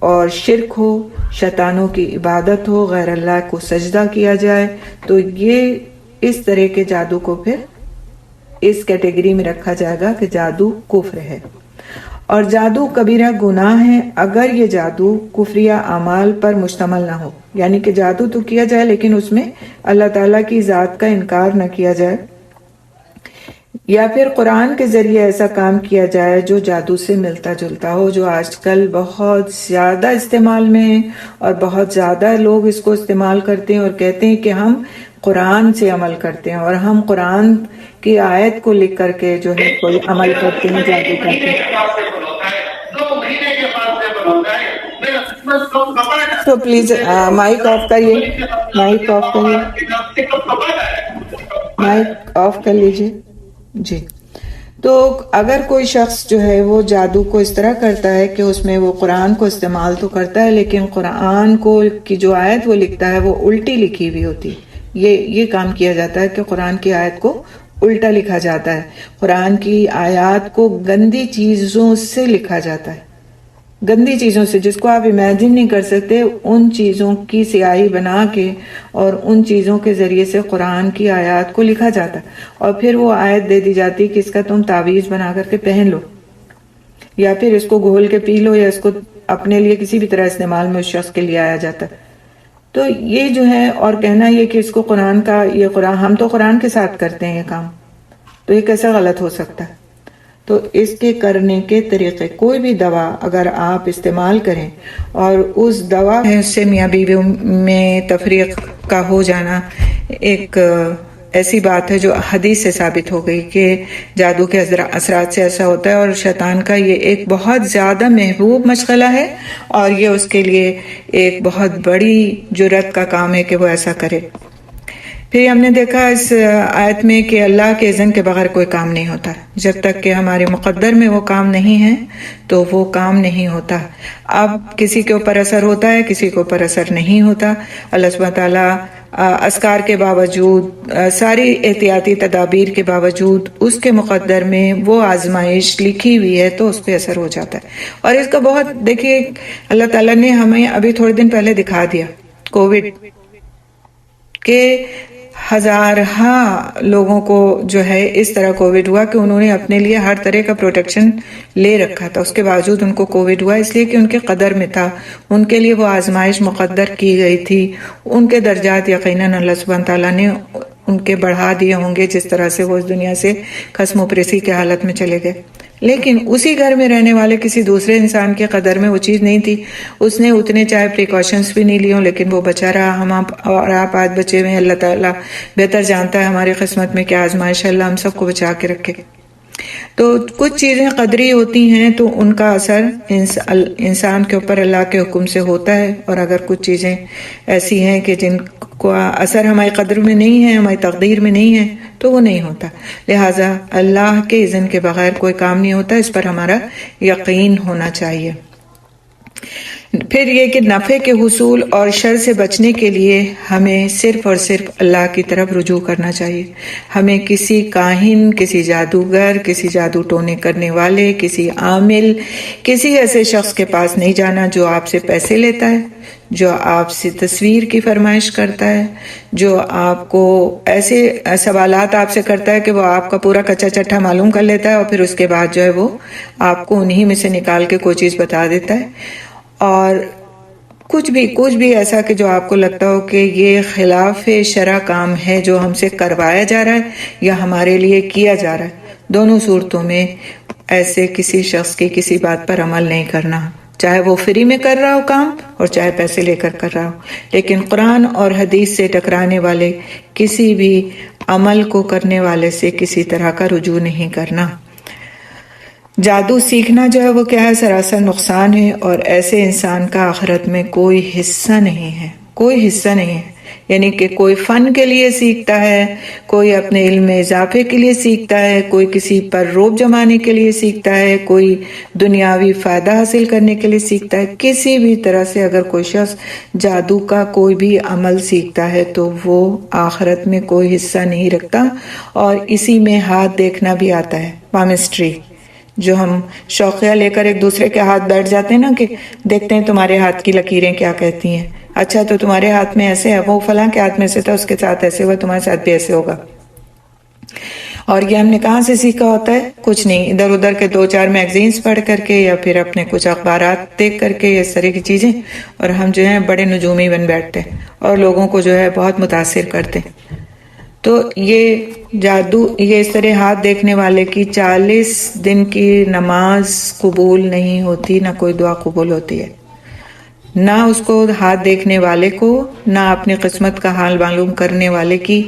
اور شرک ہو، شیطانوں کی عبادت ہو، غیر اللہ کو سجدہ کیا جائے، تو یہ اس طرح کے جادو کو پھر اس کیٹیگری میں رکھا جائے گا کہ جادو کفر ہے۔ اور جادو کبیرہ گناہ ہے اگر یہ جادو کفریہ اعمال پر مشتمل نہ ہو، یعنی کہ جادو تو کیا جائے لیکن اس میں اللہ تعالیٰ کی ذات کا انکار نہ کیا جائے، یا پھر قرآن کے ذریعے ایسا کام کیا جائے جو جادو سے ملتا جلتا ہو، جو آج کل بہت زیادہ استعمال میں ہے اور بہت زیادہ لوگ اس کو استعمال کرتے ہیں اور کہتے ہیں کہ ہم قرآن سے عمل کرتے ہیں اور ہم قرآن کی آیت کو لکھ کر کے جو ہے کوئی عمل کرتے ہیں، جادو کرتے ہیں۔ تو پلیز مائک آف کریے، مائک آف کریے، مائک آف کر لیجیے جی۔ تو اگر کوئی شخص جو ہے وہ جادو کو اس طرح کرتا ہے کہ اس میں وہ قرآن کو استعمال تو کرتا ہے لیکن قرآن کو کی جو آیت وہ لکھتا ہے وہ الٹی لکھی ہوئی ہوتی، یہ کام کیا جاتا ہے کہ قرآن کی آیت کو الٹا لکھا جاتا ہے، قرآن کی آیات کو گندی چیزوں سے لکھا جاتا ہے، گندی چیزوں سے جس کو آپ امیجن نہیں کر سکتے، ان چیزوں کی سیاہی بنا کے اور ان چیزوں کے ذریعے سے قرآن کی آیات کو لکھا جاتا، اور پھر وہ آیت دے دی جاتی کہ اس کا تم تعویذ بنا کر کے پہن لو، یا پھر اس کو گھول کے پی لو، یا اس کو اپنے لیے کسی بھی طرح استعمال میں اس شخص کے لیے آیا جاتا۔ تو یہ جو ہے، اور کہنا یہ کہ اس کو قرآن کا، یہ قرآن، ہم تو قرآن کے ساتھ کرتے ہیں یہ کام، تو یہ کیسا غلط ہو سکتا ہے؟ تو اس کے کرنے کے طریقے، کوئی بھی دوا اگر آپ استعمال کریں اور اس دوا اس سے میاں بیوی میں تفریق کا ہو جانا ایک ایسی بات ہے جو حدیث سے ثابت ہو گئی کہ جادو کے اثرات سے ایسا ہوتا ہے، اور شیطان کا یہ ایک بہت زیادہ محبوب مشغلہ ہے، اور یہ اس کے لیے ایک بہت بڑی جرأت کا کام ہے کہ وہ ایسا کرے۔ پھر ہم نے دیکھا اس آیت میں کہ اللہ کے اذن کے بغیر کوئی کام نہیں ہوتا، جب تک کہ ہمارے مقدر میں وہ کام نہیں ہے تو وہ کام نہیں ہوتا۔ اب کسی کے اوپر اثر ہوتا ہے، کسی کے اوپر اثر نہیں ہوتا۔ اللہ سبحانہ تعالیٰ اذکار کے باوجود، ساری احتیاطی تدابیر کے باوجود، اس کے مقدر میں وہ آزمائش لکھی ہوئی ہے تو اس پہ اثر ہو جاتا ہے۔ اور اس کا بہت دیکھیے، اللہ تعالیٰ نے ہمیں ابھی تھوڑے دن پہلے دکھا دیا کووڈ کہ ہزارہا لوگوں کو جو ہے اس طرح کووڈ ہوا کہ انہوں نے اپنے لیے ہر طرح کا پروٹیکشن لے رکھا تھا، اس کے باوجود ان کو کووڈ ہوا، اس لیے کہ ان کے قدر میں تھا، ان کے لیے وہ آزمائش مقدر کی گئی تھی۔ ان کے درجات یقیناً اللہ سبحانہ تعالیٰ نے ان کے بڑھا دیے ہوں گے، جس طرح سے وہ اس دنیا سے خصم و پریسی کے حالت میں چلے گئے۔ لیکن اسی گھر میں رہنے والے کسی دوسرے انسان کے قدر میں وہ چیز نہیں تھی، اس نے اتنے چاہے پریکاشنز بھی نہیں لیے ہوں، لیکن وہ بچا رہا۔ ہم اور آپ آج بچے ہوئے ہیں، اللہ تعالیٰ بہتر جانتا ہے ہماری قسمت میں کیا آزمائش ہے، اللہ ہم سب کو بچا کے رکھے۔ تو کچھ چیزیں قدری ہوتی ہیں تو ان کا اثر انسان کے اوپر اللہ کے حکم سے ہوتا ہے، اور اگر کچھ چیزیں ایسی ہیں کہ جن کو اثر ہماری قدر میں نہیں ہے، ہماری تقدیر میں نہیں ہے، تو وہ نہیں ہوتا۔ لہٰذا اللہ کے اذن کے بغیر کوئی کام نہیں ہوتا، اس پر ہمارا یقین ہونا چاہیے۔ پھر یہ کہ نفع کے حصول اور شر سے بچنے کے لیے ہمیں صرف اور صرف اللہ کی طرف رجوع کرنا چاہیے۔ ہمیں کسی کاہن، کسی جادوگر، کسی جادو ٹونے کرنے والے، کسی عامل، کسی ایسے شخص کے پاس نہیں جانا جو آپ سے پیسے لیتا ہے، جو آپ سے تصویر کی فرمائش کرتا ہے، جو آپ کو ایسے سوالات آپ سے کرتا ہے کہ وہ آپ کا پورا کچا چٹھا معلوم کر لیتا ہے، اور پھر اس کے بعد جو ہے وہ آپ کو انہی میں سے نکال کے کوئی چیز بتا دیتا ہے، اور کچھ بھی ایسا کہ جو آپ کو لگتا ہو کہ یہ خلاف شرع کام ہے جو ہم سے کروایا جا رہا ہے یا ہمارے لیے کیا جا رہا ہے۔ دونوں صورتوں میں ایسے کسی شخص کی کسی بات پر عمل نہیں کرنا، چاہے وہ فری میں کر رہا ہو کام اور چاہے پیسے لے کر کر رہا ہو، لیکن قرآن اور حدیث سے ٹکرانے والے کسی بھی عمل کو کرنے والے سے کسی طرح کا رجوع نہیں کرنا۔ جادو سیکھنا جو ہے وہ کیا ہے؟ سراسر نقصان ہے، اور ایسے انسان کا آخرت میں کوئی حصہ نہیں ہے، کوئی حصہ نہیں ہے۔ یعنی کہ کوئی فن کے لیے سیکھتا ہے، کوئی اپنے علم میں اضافے کے لیے سیکھتا ہے، کوئی کسی پر روب جمانے کے لیے سیکھتا ہے، کوئی دنیاوی فائدہ حاصل کرنے کے لیے سیکھتا ہے، کسی بھی طرح سے اگر کوئی شخص جادو کا کوئی بھی عمل سیکھتا ہے تو وہ آخرت میں کوئی حصہ نہیں رکھتا۔ اور اسی میں ہاتھ دیکھنا بھی آتا ہے، پامسٹری، جو ہم شوقیہ لے کر ایک دوسرے کے ہاتھ بیٹھ جاتے ہیں نا کہ دیکھتے ہیں تمہارے ہاتھ کی لکیریں کیا کہتی ہیں، اچھا تو تمہارے ہاتھ میں ایسے ہے، وہ فلاں کے ہاتھ میں سے تھا، اس کے ساتھ ایسے ہوا، تمہارے ساتھ بھی ایسے ہوگا۔ اور یہ ہم نے کہاں سے سیکھا ہوتا ہے؟ کچھ نہیں، ادھر ادھر کے 2-4 میگزینز پڑھ کر کے یا پھر اپنے کچھ اخبارات دیکھ کر کے، اس طرح کی چیزیں، اور ہم جو ہیں بڑے نجومی بن بیٹھتے ہیں اور لوگوں کو جو ہے بہت متاثر کرتے ہیں۔ تو یہ جادو، یہ اس طرح ہاتھ دیکھنے والے کی 40 دن کی نماز قبول نہیں ہوتی، نہ کوئی دعا قبول ہوتی ہے، نہ اس کو ہاتھ دیکھنے والے کو، نہ اپنی قسمت کا حال معلوم کرنے والے کی۔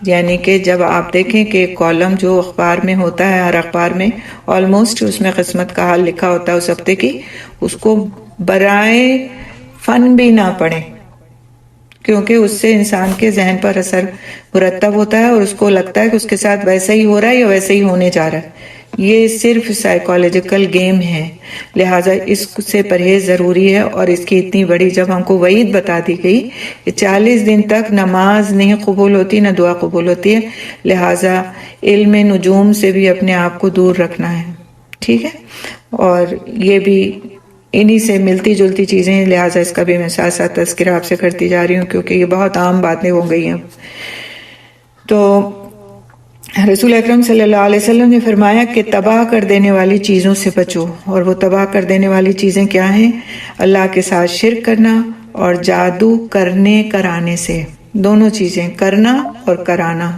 یعنی کہ جب آپ دیکھیں کہ ایک کالم جو اخبار میں ہوتا ہے، ہر اخبار میں آلموسٹ اس میں قسمت کا حال لکھا ہوتا ہے اس ہفتے کی، اس کو برائے فن بھی نہ پڑھیں، کیونکہ اس سے انسان کے ذہن پر اثر مرتب ہوتا ہے اور اس کو لگتا ہے کہ اس کے ساتھ ویسا ہی ہو رہا ہے یا ویسا ہی ہونے جا رہا ہے۔ یہ صرف سائیکالوجیکل گیم ہے، لہٰذا اس سے پرہیز ضروری ہے۔ اور اس کی اتنی بڑی جب ہم کو وعید بتا دی گئی کہ 40 دن تک نماز نہیں قبول ہوتی، نہ دعا قبول ہوتی ہے، لہٰذا علم نجوم سے بھی اپنے آپ کو دور رکھنا ہے، ٹھیک ہے؟ اور یہ بھی انہی سے ملتی جلتی چیزیں ہیں، لہٰذا اس کا بھی میں ساتھ ساتھ تذکرہ آپ سے کرتی جا رہی ہوں کیونکہ یہ بہت عام باتیں ہو گئی ہیں۔ تو رسول اکرم صلی اللہ علیہ وسلم نے فرمایا کہ تباہ کر دینے والی چیزوں سے بچو، اور وہ تباہ کر دینے والی چیزیں کیا ہیں؟ اللہ کے ساتھ شرک کرنا اور جادو کرنے کرانے سے، دونوں چیزیں، کرنا اور کرانا۔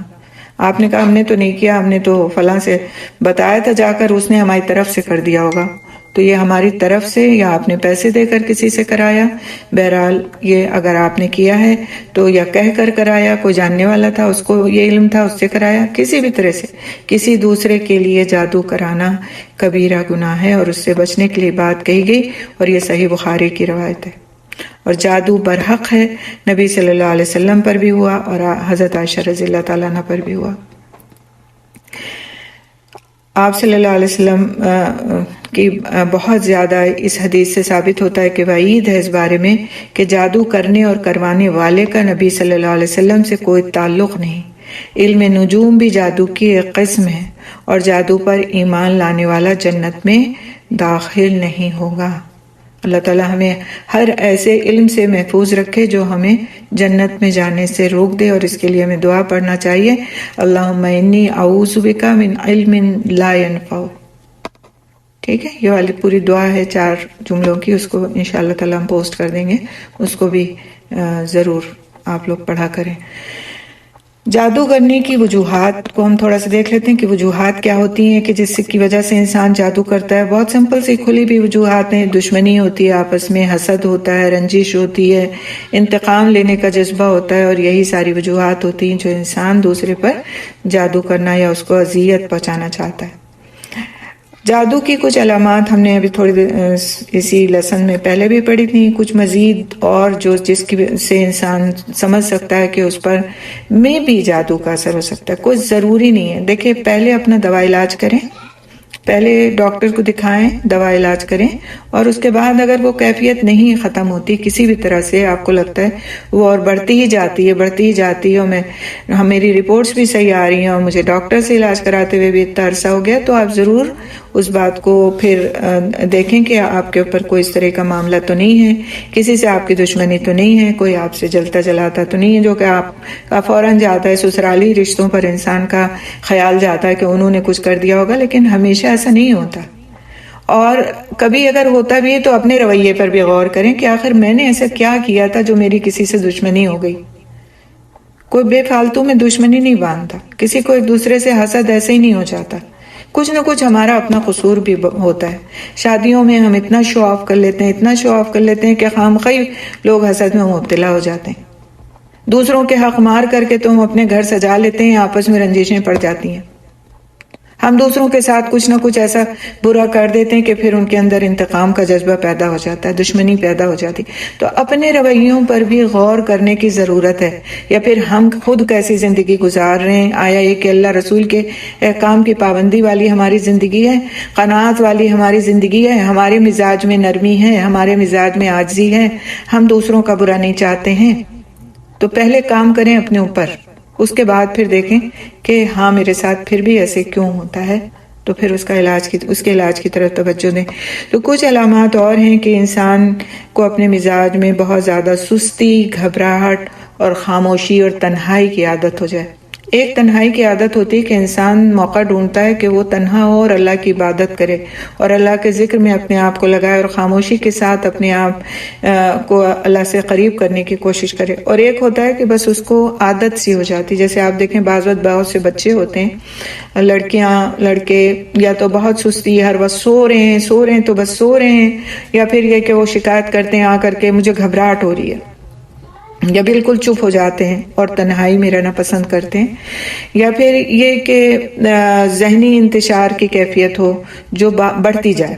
آپ نے کہا ہم نے تو نہیں کیا، ہم نے تو فلاں سے بتایا تھا جا کر، اس نے ہماری طرف سے کر دیا ہوگا، تو یہ ہماری طرف سے یا آپ نے پیسے دے کر کسی سے کرایا، بہرحال یہ اگر آپ نے کیا ہے تو یا کہہ کر کرایا، کوئی جاننے والا تھا اس کو یہ علم تھا اس سے کرایا، کسی بھی طرح سے کسی دوسرے کے لیے جادو کرانا کبیرہ گناہ ہے، اور اس سے بچنے کے لیے بات کہی گئی، اور یہ صحیح بخاری کی روایت ہے۔ اور جادو برحق ہے، نبی صلی اللہ علیہ وسلم پر بھی ہوا اور حضرت عائشہ رضی اللہ تعالیٰ عنہ پر بھی ہوا۔ آپ صلی اللہ علیہ وسلم کی بہت زیادہ اس حدیث سے ثابت ہوتا ہے کہ وعید ہے اس بارے میں کہ جادو کرنے اور کروانے والے کا نبی صلی اللہ علیہ وسلم سے کوئی تعلق نہیں۔ علم نجوم بھی جادو کی ایک قسم ہے، اور جادو پر ایمان لانے والا جنت میں داخل نہیں ہوگا۔ اللہ تعالیٰ ہمیں ہر ایسے علم سے محفوظ رکھے جو ہمیں جنت میں جانے سے روک دے، اور اس کے لیے ہمیں دعا پڑھنا چاہیے، اللہم انی اعوذ بک من علم لا ینفع۔ ٹھیک ہے، یہ والی پوری دعا ہے 4 جملوں کی، اس کو انشاءاللہ تعالیٰ ہم پوسٹ کر دیں گے، اس کو بھی ضرور آپ لوگ پڑھا کریں۔ جادو کرنے کی وجوہات کو ہم تھوڑا سا دیکھ لیتے ہیں کہ وجوہات کیا ہوتی ہیں کہ جس کی وجہ سے انسان جادو کرتا ہے۔ بہت سمپل سی کھلی بھی وجوہات ہیں، دشمنی ہوتی ہے آپس میں، حسد ہوتا ہے، رنجش ہوتی ہے، انتقام لینے کا جذبہ ہوتا ہے، اور یہی ساری وجوہات ہوتی ہیں جو انسان دوسرے پر جادو کرنا یا اس کو اذیت پہنچانا چاہتا ہے۔ جادو کی کچھ علامات ہم نے ابھی تھوڑی دیر اسی لیسن میں پہلے بھی پڑھی تھی، کچھ مزید اور جو جس کی سے انسان سمجھ سکتا ہے کہ اس پر میں بھی جادو کا اثر ہو سکتا ہے۔ کوئی ضروری نہیں ہے، دیکھیں پہلے اپنا دوا علاج کریں، پہلے ڈاکٹر کو دکھائیں، دوا علاج کریں، اور اس کے بعد اگر وہ کیفیت نہیں ختم ہوتی کسی بھی طرح سے، آپ کو لگتا ہے وہ اور بڑھتی ہی جاتی ہے اور میری رپورٹس بھی صحیح آ رہی ہیں اور مجھے ڈاکٹر سے علاج کراتے ہوئے بھی اتنا عرصہ ہو گیا، تو آپ ضرور اس بات کو پھر دیکھیں کہ آپ کے اوپر کوئی اس طرح کا معاملہ تو نہیں ہے، کسی سے آپ کی دشمنی تو نہیں ہے، کوئی آپ سے جلتا جلاتا تو نہیں ہے، جو کہ آپ کا فوراً جاتا ہے۔ سسرالی رشتوں پر انسان کا خیال جاتا ہے کہ انہوں نے کچھ کر دیا ہوگا، لیکن ہمیشہ ایسا نہیں ہوتا، اور کبھی اگر ہوتا بھی ہے تو اپنے رویے پر بھی غور کریں کہ آخر میں نے ایسا کیا کیا تھا جو میری کسی سے دشمنی ہو گئی۔ کوئی بے فالتو میں دشمنی نہیں باندھتا، کسی کو ایک دوسرے سے حسد ایسے ہی نہیں ہو جاتا، کچھ نہ کچھ ہمارا اپنا قصور بھی ہوتا ہے۔ شادیوں میں ہم اتنا شو آف کر لیتے ہیں کہ خامخواہ لوگ حسد میں مبتلا ہو جاتے ہیں، دوسروں کے حق مار کر کے تو ہم اپنے گھر سجا لیتے ہیں، آپس میں رنجشیں پڑ جاتی ہیں، ہم دوسروں کے ساتھ کچھ نہ کچھ ایسا برا کر دیتے ہیں کہ پھر ان کے اندر انتقام کا جذبہ پیدا ہو جاتا ہے، دشمنی پیدا ہو جاتی۔ تو اپنے رویوں پر بھی غور کرنے کی ضرورت ہے، یا پھر ہم خود کیسی زندگی گزار رہے ہیں۔ آیا یہ کہ اللہ رسول کے احکام کی پابندی والی ہماری زندگی ہے، قناعت والی ہماری زندگی ہے، ہمارے مزاج میں نرمی ہے، ہمارے مزاج میں عاجزی ہے، ہم دوسروں کا برا نہیں چاہتے ہیں؟ تو پہلے کام کریں اپنے اوپر، اس کے بعد پھر دیکھیں کہ ہاں میرے ساتھ پھر بھی ایسے کیوں ہوتا ہے، تو پھر اس کے علاج کی طرف توجہ دیں۔ تو کچھ علامات اور ہیں کہ انسان کو اپنے مزاج میں بہت زیادہ سستی، گھبراہٹ اور خاموشی اور تنہائی کی عادت ہو جائے۔ ایک تنہائی کی عادت ہوتی ہے کہ انسان موقع ڈھونڈتا ہے کہ وہ تنہا ہو اور اللہ کی عبادت کرے اور اللہ کے ذکر میں اپنے آپ کو لگائے اور خاموشی کے ساتھ اپنے آپ کو اللہ سے قریب کرنے کی کوشش کرے۔ اور ایک ہوتا ہے کہ بس اس کو عادت سی ہو جاتی، جیسے آپ دیکھیں بعض وقت بہت سے بچے ہوتے ہیں، لڑکیاں لڑکے، یا تو بہت سستی، ہر وقت سو رہے ہیں تو بس سو رہے ہیں، یا پھر یہ کہ وہ شکایت کرتے ہیں آ کر کے مجھے گھبراہٹ ہو رہی ہے، یا بالکل چپ ہو جاتے ہیں اور تنہائی میں رہنا پسند کرتے ہیں، یا پھر یہ کہ ذہنی انتشار کی کیفیت ہو جو بڑھتی جائے۔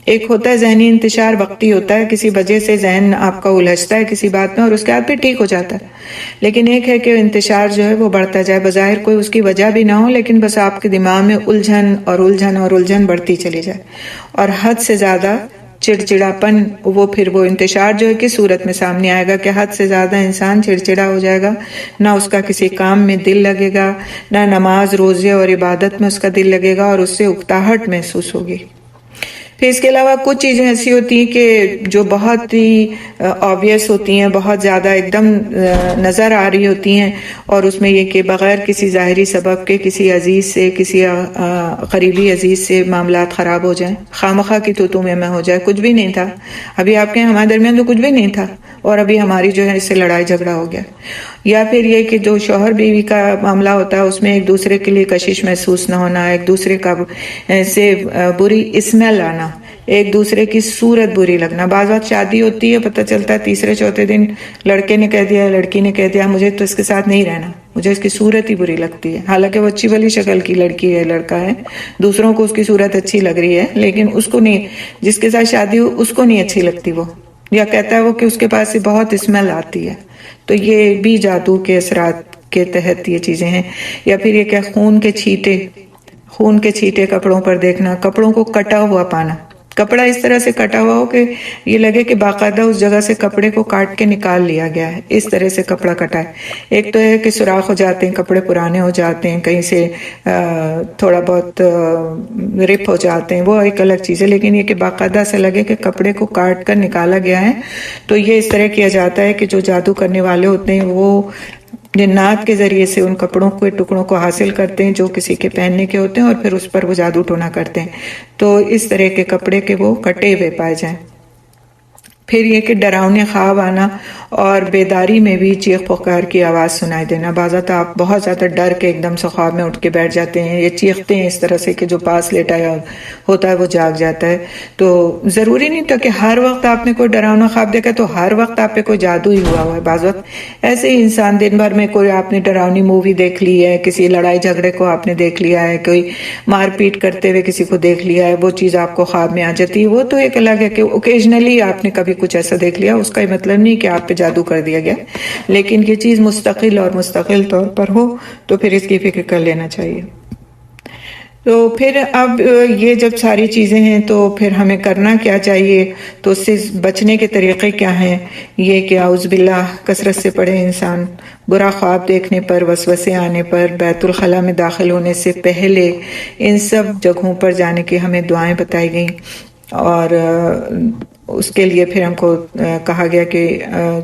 ایک ہوتا ہے ذہنی انتشار وقتی ہوتا ہے، کسی وجہ سے ذہن آپ کا الجھتا ہے کسی بات میں اور اس کے بعد پھر ٹھیک ہو جاتا ہے، لیکن ایک ہے کہ انتشار جو ہے وہ بڑھتا جائے، بظاہر کوئی اس کی وجہ بھی نہ ہو لیکن بس آپ کے دماغ میں الجھن بڑھتی چلی جائے، اور حد سے زیادہ چڑچڑاپن، وہ انتشار جو ہے کس صورت میں سامنے آئے گا کہ حد سے زیادہ انسان چڑچڑا ہو جائے گا، نہ اس کا کسی کام میں دل لگے گا، نہ نماز روزے اور عبادت میں اس کا دل لگے گا، اور اس سے اکتاہٹ محسوس ہوگی۔ پھر اس کے علاوہ کچھ چیزیں ایسی ہوتی ہیں کہ جو بہت ہی آبویس ہوتی ہیں، بہت زیادہ ایک دم نظر آ رہی ہوتی ہیں، اور اس میں یہ کہ بغیر کسی ظاہری سبب کے کسی عزیز سے، کسی قریبی عزیز سے معاملات خراب ہو جائیں، خواہ کی تو میں ہو جائے، کچھ بھی نہیں تھا، ابھی آپ کے ہمارے درمیان تو کچھ بھی نہیں تھا اور ابھی ہماری جو ہے اس سے لڑائی جھگڑا ہو گیا، یا پھر یہ کہ جو شوہر بیوی کا معاملہ ہوتا ہے اس میں ایک دوسرے کے لیے کشش محسوس نہ ہونا، ایک دوسرے کا سے بری اسمیل آنا، ایک دوسرے کی صورت بری لگنا. بعض وقت شادی ہوتی ہے، پتہ چلتا ہے تیسرے چوتھے دن لڑکے نے کہہ دیا، لڑکی نے کہہ دیا مجھے تو اس کے ساتھ نہیں رہنا، مجھے اس کی صورت ہی بری لگتی ہے، حالانکہ وہ اچھی بھلی شکل کی لڑکی ہے، لڑکا ہے، دوسروں کو اس کی صورت اچھی لگ رہی ہے، لیکن اس کو نہیں، جس کے ساتھ شادی ہو اس کو نہیں اچھی لگتی وہ، یا کہتا ہے وہ کہ اس کے پاس سے بہت اسمیل آتی ہے. تو یہ بھی جادو کے اثرات کے تحت یہ چیزیں ہیں. یا پھر یہ کہ خون کے چھیٹے کپڑوں پر دیکھنا، کپڑوں کو کٹا ہوا پانا، کپڑا اس طرح سے کٹا ہوا ہو کہ یہ لگے کہ باقاعدہ اس جگہ سے کپڑے کو کاٹ کے نکال لیا گیا ہے، اس طرح سے کپڑا کٹا ہے. ایک تو ہے کہ سوراخ ہو جاتے ہیں، کپڑے پرانے ہو جاتے ہیں، کہیں سے تھوڑا بہت رپ ہو جاتے ہیں، وہ ایک الگ چیز ہے، لیکن یہ کہ باقاعدہ سے لگے کہ کپڑے کو کاٹ کر نکالا گیا ہے. تو یہ اس طرح کیا جاتا ہے کہ جو جادو کرنے والے ہوتے ہیں وہ جنات کے ذریعے سے ان کپڑوں کے ٹکڑوں کو حاصل کرتے ہیں جو کسی کے پہننے کے ہوتے ہیں، اور پھر اس پر وہ جادو ٹونا کرتے ہیں. تو اس طرح کے کپڑے کے وہ کٹے ہوئے پائے جائیں. پھر یہ کہ ڈراؤنے خواب آنا اور بیداری میں بھی چیخ پکار کی آواز سنائی دینا. بعض اوقات آپ بہت زیادہ ڈر کے ایک دم سے خواب میں اٹھ کے بیٹھ جاتے ہیں، یا چیختے ہیں اس طرح سے کہ جو پاس لیٹا ہوتا ہے وہ جاگ جاتا ہے. تو ضروری نہیں تھا کہ ہر وقت آپ نے کوئی ڈراؤنا خواب دیکھا تو ہر وقت آپ پہ کوئی جادو ہی ہوا ہے. بعض وقت ایسے ہی انسان دن بھر میں کوئی آپ نے ڈراؤنی مووی دیکھ لی ہے، کسی لڑائی جھگڑے کو آپ نے دیکھ لیا ہے، کوئی مار پیٹ کرتے ہوئے کسی کو دیکھ لیا ہے، وہ چیز آپ کو خواب میں آ جاتی ہے. وہ تو ایک الگ ہے کہ اوکیجنلی آپ نے کبھی کچھ ایسا دیکھ لیا، اس کا یہ مطلب نہیں کہ آپ پہ جادو کر دیا گیا، لیکن یہ چیز مستقل طور پر ہو تو پھر اس کی فکر کر لینا چاہیے. تو پھر اب یہ جب ساری چیزیں ہیں تو پھر ہمیں کرنا کیا چاہیے، تو اس سے بچنے کے طریقے کیا ہیں. یہ کہ اعوذ باللہ کثرت سے پڑھے انسان، برا خواب دیکھنے پر، وسوسے آنے پر، بیت الخلاء میں داخل ہونے سے پہلے ان سب جگہوں پر جانے کی ہمیں دعائیں بتائی گئیں. اور اس کے لیے پھر ہم کو کہا گیا کہ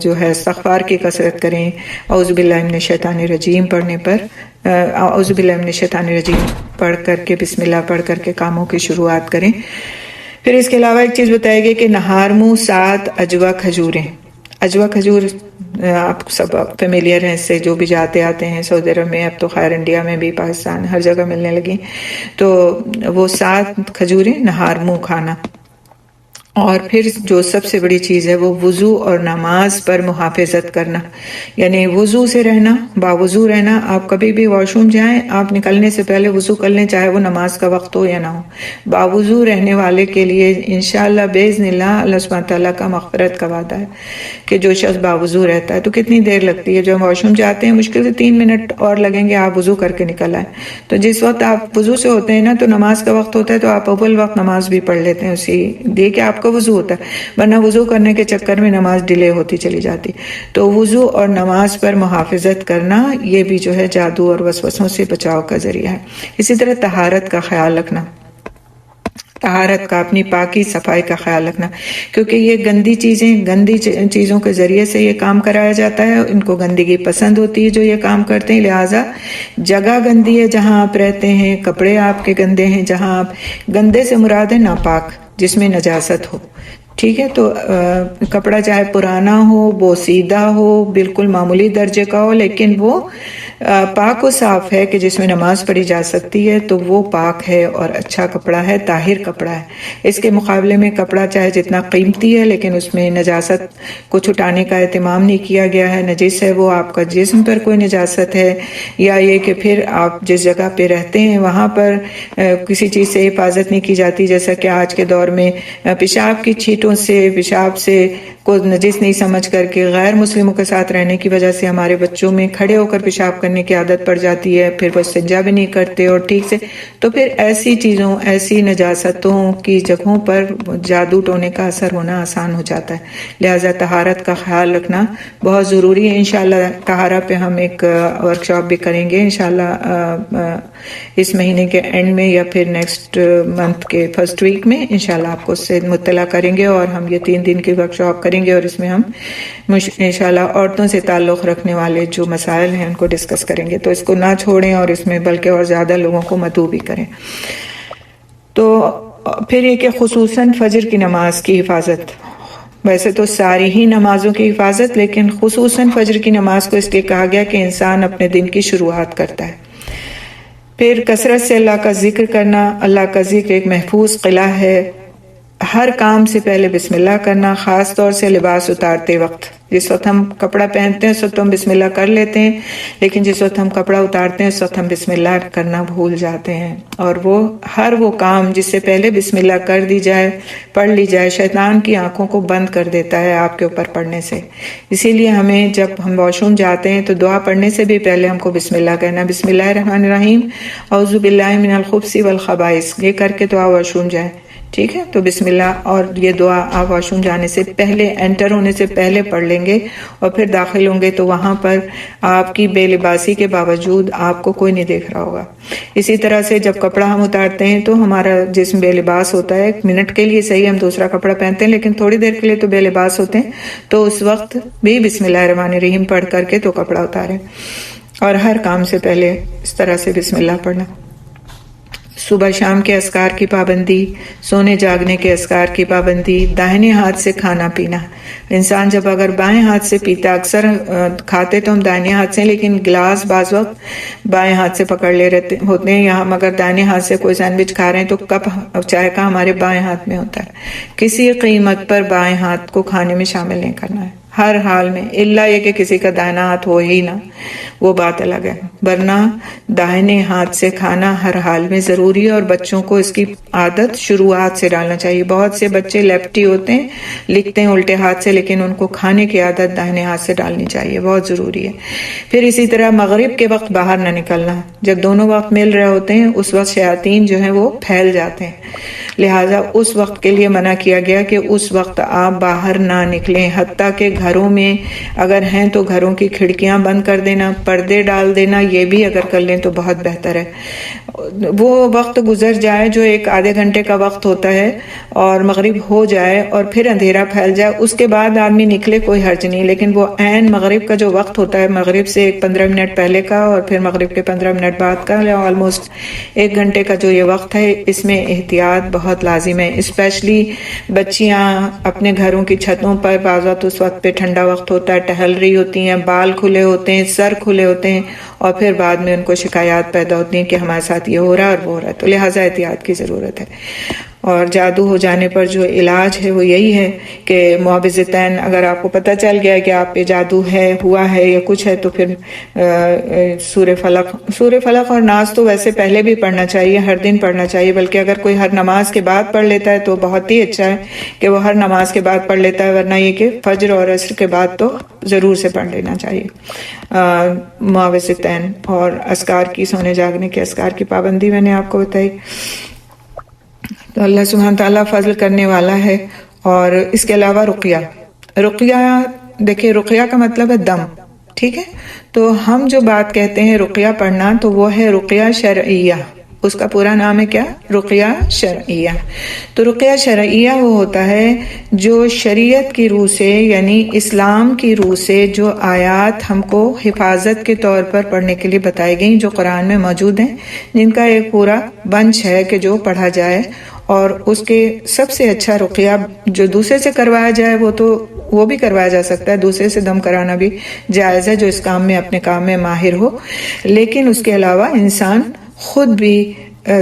جو ہے استغفار کی کثرت کریں، اعوذ باللہ من الشیطان الرجیم پڑھنے پر، اعوذ باللہ من الشیطان الرجیم پڑھ کر کے، بسم اللہ پڑھ کر کے کاموں کی شروعات کریں. پھر اس کے علاوہ ایک چیز بتائی گئی کہ نہار منہ 7 عجوا کھجوریں. عجوا کھجور آپ سب فیملیئر ہیں اس سے، جو بھی جاتے آتے ہیں سعودی عرب میں، اب تو خیر انڈیا میں بھی، پاکستان، ہر جگہ ملنے لگی. تو وہ 7 کھجوریں نہار منہ کھانا. اور پھر جو سب سے بڑی چیز ہے وہ وضو اور نماز پر محافظت کرنا، یعنی وضو سے رہنا، باوضو رہنا. آپ کبھی بھی واش روم جائیں، آپ نکلنے سے پہلے وضو کر لیں، چاہے وہ نماز کا وقت ہو یا نہ ہو. باوضو رہنے والے کے لیے انشاءاللہ باذن اللہ اللہ سبحانہ تعالیٰ کا مغفرت کا وعدہ ہے کہ جو شخص باوضو رہتا ہے. تو کتنی دیر لگتی ہے، جو ہم واش روم جاتے ہیں مشکل سے 3 منٹ اور لگیں گے، آپ وضو کر کے نکل آئیں. تو جس وقت آپ وضو سے ہوتے ہیں نا تو نماز کا وقت ہوتا ہے، تو آپ اول وقت نماز بھی پڑھ لیتے ہیں اسی دے کے آپ وضو ہوتا ہے، ورنہ وضو کرنے کے چکر میں نماز ڈیلے ہوتی چلی جاتی. تو وضو اور نماز پر محافظت کرنا یہ بھی جو ہے جادو اور وسوسوں سے بچاؤ کا ذریعہ ہے. اسی طرح طہارت کا خیال رکھنا، طہارت کا، اپنی پاکی صفائی کا خیال رکھنا، کیونکہ یہ گندی چیزوں کے ذریعے سے یہ کام کرایا جاتا ہے. ان کو گندگی پسند ہوتی ہے جو یہ کام کرتے ہیں، لہٰذا جگہ گندی ہے جہاں آپ رہتے ہیں، کپڑے آپ کے گندے ہیں جہاں آپ، گندے سے مراد ہے ناپاک، جس میں نجاست ہو. ٹھیک ہے، تو کپڑا چاہے پرانا ہو، بوسیدہ ہو، بالکل معمولی درجے کا ہو، لیکن وہ پاک و صاف ہے کہ جس میں نماز پڑھی جا سکتی ہے، تو وہ پاک ہے اور اچھا کپڑا ہے، طاہر کپڑا ہے. اس کے مقابلے میں کپڑا چاہے جتنا قیمتی ہے لیکن اس میں نجاست کو چھٹانے کا اہتمام نہیں کیا گیا ہے، نجس ہے وہ، آپ کا جسم پر کوئی نجاست ہے، یا یہ کہ پھر آپ جس جگہ پہ رہتے ہیں وہاں پر کسی چیز سے حفاظت نہیں کی جاتی، جیسا کہ آج کے دور میں پیشاب کی چھینٹوں سے، پیشاب سے کو نجس نہیں سمجھ کر کے غیر مسلموں کے ساتھ رہنے کی وجہ سے ہمارے بچوں میں کھڑے ہو کر پیشاب کرنے کی عادت پڑ جاتی ہے، پھر وہ استنجا بھی نہیں کرتے اور ٹھیک سے، تو پھر ایسی چیزوں، ایسی نجاستوں کی جگہوں پر جادو ٹونے کا اثر ہونا آسان ہو جاتا ہے۔ لہٰذا طہارت کا خیال رکھنا بہت ضروری ہے۔ انشاءاللہ طہارت پہ ہم ایک ورکشاپ بھی کریں گے انشاءاللہ اس مہینے کے اینڈ میں یا پھر نیکسٹ منتھ کے فرسٹ ویک میں انشاءاللہ آپ کو اس سے مطلع کریں گے، اور ہم یہ 3 دن کی ورکشاپ کریں گے، اور اس میں ہم انشاءاللہ عورتوں سے تعلق رکھنے والے جو مسائل ہیں ان کو ڈسکس کریں گے۔ تو اس کو نہ چھوڑیں اور اس میں بلکہ اور زیادہ لوگوں کو مدعو بھی کریں۔ تو پھر یہ کہ خصوصاً فجر کی نماز کی حفاظت، ویسے تو ساری ہی نمازوں کی حفاظت، لیکن خصوصاً فجر کی نماز کو اس لیے کہا گیا کہ انسان اپنے دن کی شروعات کرتا ہے۔ پھر کثرت سے اللہ کا ذکر کرنا، اللہ کا ذکر ایک محفوظ قلعہ ہے۔ ہر کام سے پہلے بسم اللہ کرنا، خاص طور سے لباس اتارتے وقت۔ جس وقت ہم کپڑا پہنتے ہیں اس وقت ہم بسم اللہ کر لیتے ہیں، لیکن جس وقت ہم کپڑا اتارتے ہیں اس وقت ہم بسم اللہ کرنا بھول جاتے ہیں، اور ہر وہ کام جس سے پہلے بسم اللہ کر دی جائے، پڑھ لی جائے، شیطان کی آنکھوں کو بند کر دیتا ہے آپ کے اوپر پڑھنے سے۔ اسی لیے ہمیں جب ہم واش روم جاتے ہیں تو دعا پڑھنے سے بھی پہلے ہم کو بسم اللہ کہنا، بسم اللہ الرحمن الرحیم، اعوذ باللہ من الخبث والخبائث، یہ کر کے تو آپ واش روم جائیں، ٹھیک ہے؟ تو بسم اللہ اور یہ دعا آپ واش روم جانے سے پہلے، انٹر ہونے سے پہلے پڑھ لیں گے، اور پھر داخل ہوں گے تو وہاں پر آپ کی بے لباسی کے باوجود آپ کو کوئی نہیں دیکھ رہا ہوگا۔ اسی طرح سے جب کپڑا ہم اتارتے ہیں تو ہمارا جسم بے لباس ہوتا ہے، 1 منٹ کے لیے صحیح ہم دوسرا کپڑا پہنتے ہیں لیکن تھوڑی دیر کے لیے تو بے لباس ہوتے ہیں، تو اس وقت بھی بسم اللہ الرحمن الرحیم پڑھ کر کے تو کپڑا اتاریں، اور ہر کام سے پہلے اس طرح سے بسم اللہ پڑھنا۔ صبح شام کے اذکار کی پابندی، سونے جاگنے کے اذکار کی پابندی، داہنے ہاتھ سے کھانا پینا۔ انسان جب اگر بائیں ہاتھ سے پیتا، اکثر کھاتے تو ہم دائیں ہاتھ سے، لیکن گلاس بعض وقت بائیں ہاتھ سے پکڑ لے رہتے ہوتے ہیں، یا ہم اگر دائیں ہاتھ سے کوئی سینڈوچ کھا رہے ہیں تو کپ چائے کا ہمارے بائیں ہاتھ میں ہوتا ہے۔ کسی قیمت پر بائیں ہاتھ کو کھانے میں شامل نہیں کرنا ہے، ہر حال میں، الا یہ کہ کسی کا دائنا ہاتھ ہو ہی نہ، وہ بات الگ ہے، ورنہ داہنے ہاتھ سے کھانا ہر حال میں ضروری ہے، اور بچوں کو اس کی عادت شروعات سے ڈالنا چاہیے۔ بہت سے بچے لیفٹی ہوتے ہیں، لکھتے ہیں الٹے ہاتھ سے، لیکن ان کو کھانے کی عادت داہنے ہاتھ سے ڈالنی چاہیے، بہت ضروری ہے۔ پھر اسی طرح مغرب کے وقت باہر نہ نکلنا، جب دونوں وقت مل رہے ہوتے ہیں اس وقت شیاطین جو ہیں وہ پھیل جاتے ہیں، لہٰذا اس وقت کے لیے منع کیا گیا کہ اس وقت آپ باہر نہ نکلیں، حتیٰ کہ گھروں میں اگر ہیں تو گھروں کی کھڑکیاں بند کر دینا، پردے ڈال دینا، یہ بھی اگر کر لیں تو بہت بہتر ہے۔ وہ وقت گزر جائے جو 1 آدھے گھنٹے کا وقت ہوتا ہے، اور مغرب ہو جائے اور پھر اندھیرا پھیل جائے، اس کے بعد آدمی نکلے کوئی حرج نہیں، لیکن وہ عین مغرب کا جو وقت ہوتا ہے، مغرب سے 15 منٹ پہلے کا اور پھر مغرب کے 15 منٹ بعد کا، آلموسٹ 1 گھنٹے کا جو یہ وقت ہے، اس میں احتیاط بہت لازم ہے۔ اسپیشلی بچیاں اپنے گھروں کی چھتوں پر، بعض وقت اس وقت پہ ٹھنڈا وقت ہوتا ہے، ٹہل رہی ہوتی ہیں، بال کھلے ہوتے ہیں، سر کھلے ہوتے ہیں، اور پھر بعد میں ان کو شکایات پیدا ہوتی ہیں کہ ہمارے ساتھ یہ ہو رہا ہے اور وہ ہو رہا ہے، تو لہٰذا احتیاط کی ضرورت ہے۔ اور جادو ہو جانے پر جو علاج ہے وہ یہی ہے کہ معوذتین، اگر آپ کو پتہ چل گیا کہ آپ پہ جادو ہے، ہوا ہے یا کچھ ہے، تو پھر سورہ فلق اور ناس تو ویسے پہلے بھی پڑھنا چاہیے، ہر دن پڑھنا چاہیے، بلکہ اگر کوئی ہر نماز کے بعد پڑھ لیتا ہے تو بہت ہی اچھا ہے کہ وہ ہر نماز کے بعد پڑھ لیتا ہے، ورنہ یہ کہ فجر اور عصر کے بعد تو ضرور سے پڑھ لینا چاہیے۔ معوذتین اور اذکار کی، سونے جاگنے کے اذکار کی پابندی میں نے آپ کو بتائی۔ تو اللہ سبحانہ تعالیٰ فضل کرنے والا ہے۔ اور اس کے علاوہ رقیہ، دیکھیں رقیہ کا مطلب ہے دم، ٹھیک ہے؟ تو ہم جو بات کہتے ہیں رقیہ پڑھنا، تو وہ ہے رقیہ شرعیہ، اس کا پورا نام ہے کیا؟ رقیہ شرعیہ۔ تو رقیہ شرعیہ وہ ہوتا ہے جو شریعت کی روح سے، یعنی اسلام کی روح سے جو آیات ہم کو حفاظت کے طور پر پڑھنے کے لیے بتائی گئیں، جو قرآن میں موجود ہیں، جن کا ایک پورا بنچ ہے کہ جو پڑھا جائے، اور اس کے سب سے اچھا رقیہ جو دوسرے سے کروایا جائے وہ بھی کروایا جا سکتا ہے، دوسرے سے دم کرانا بھی جائز ہے جو اس کام میں، اپنے کام میں ماہر ہو، لیکن اس کے علاوہ انسان خود بھی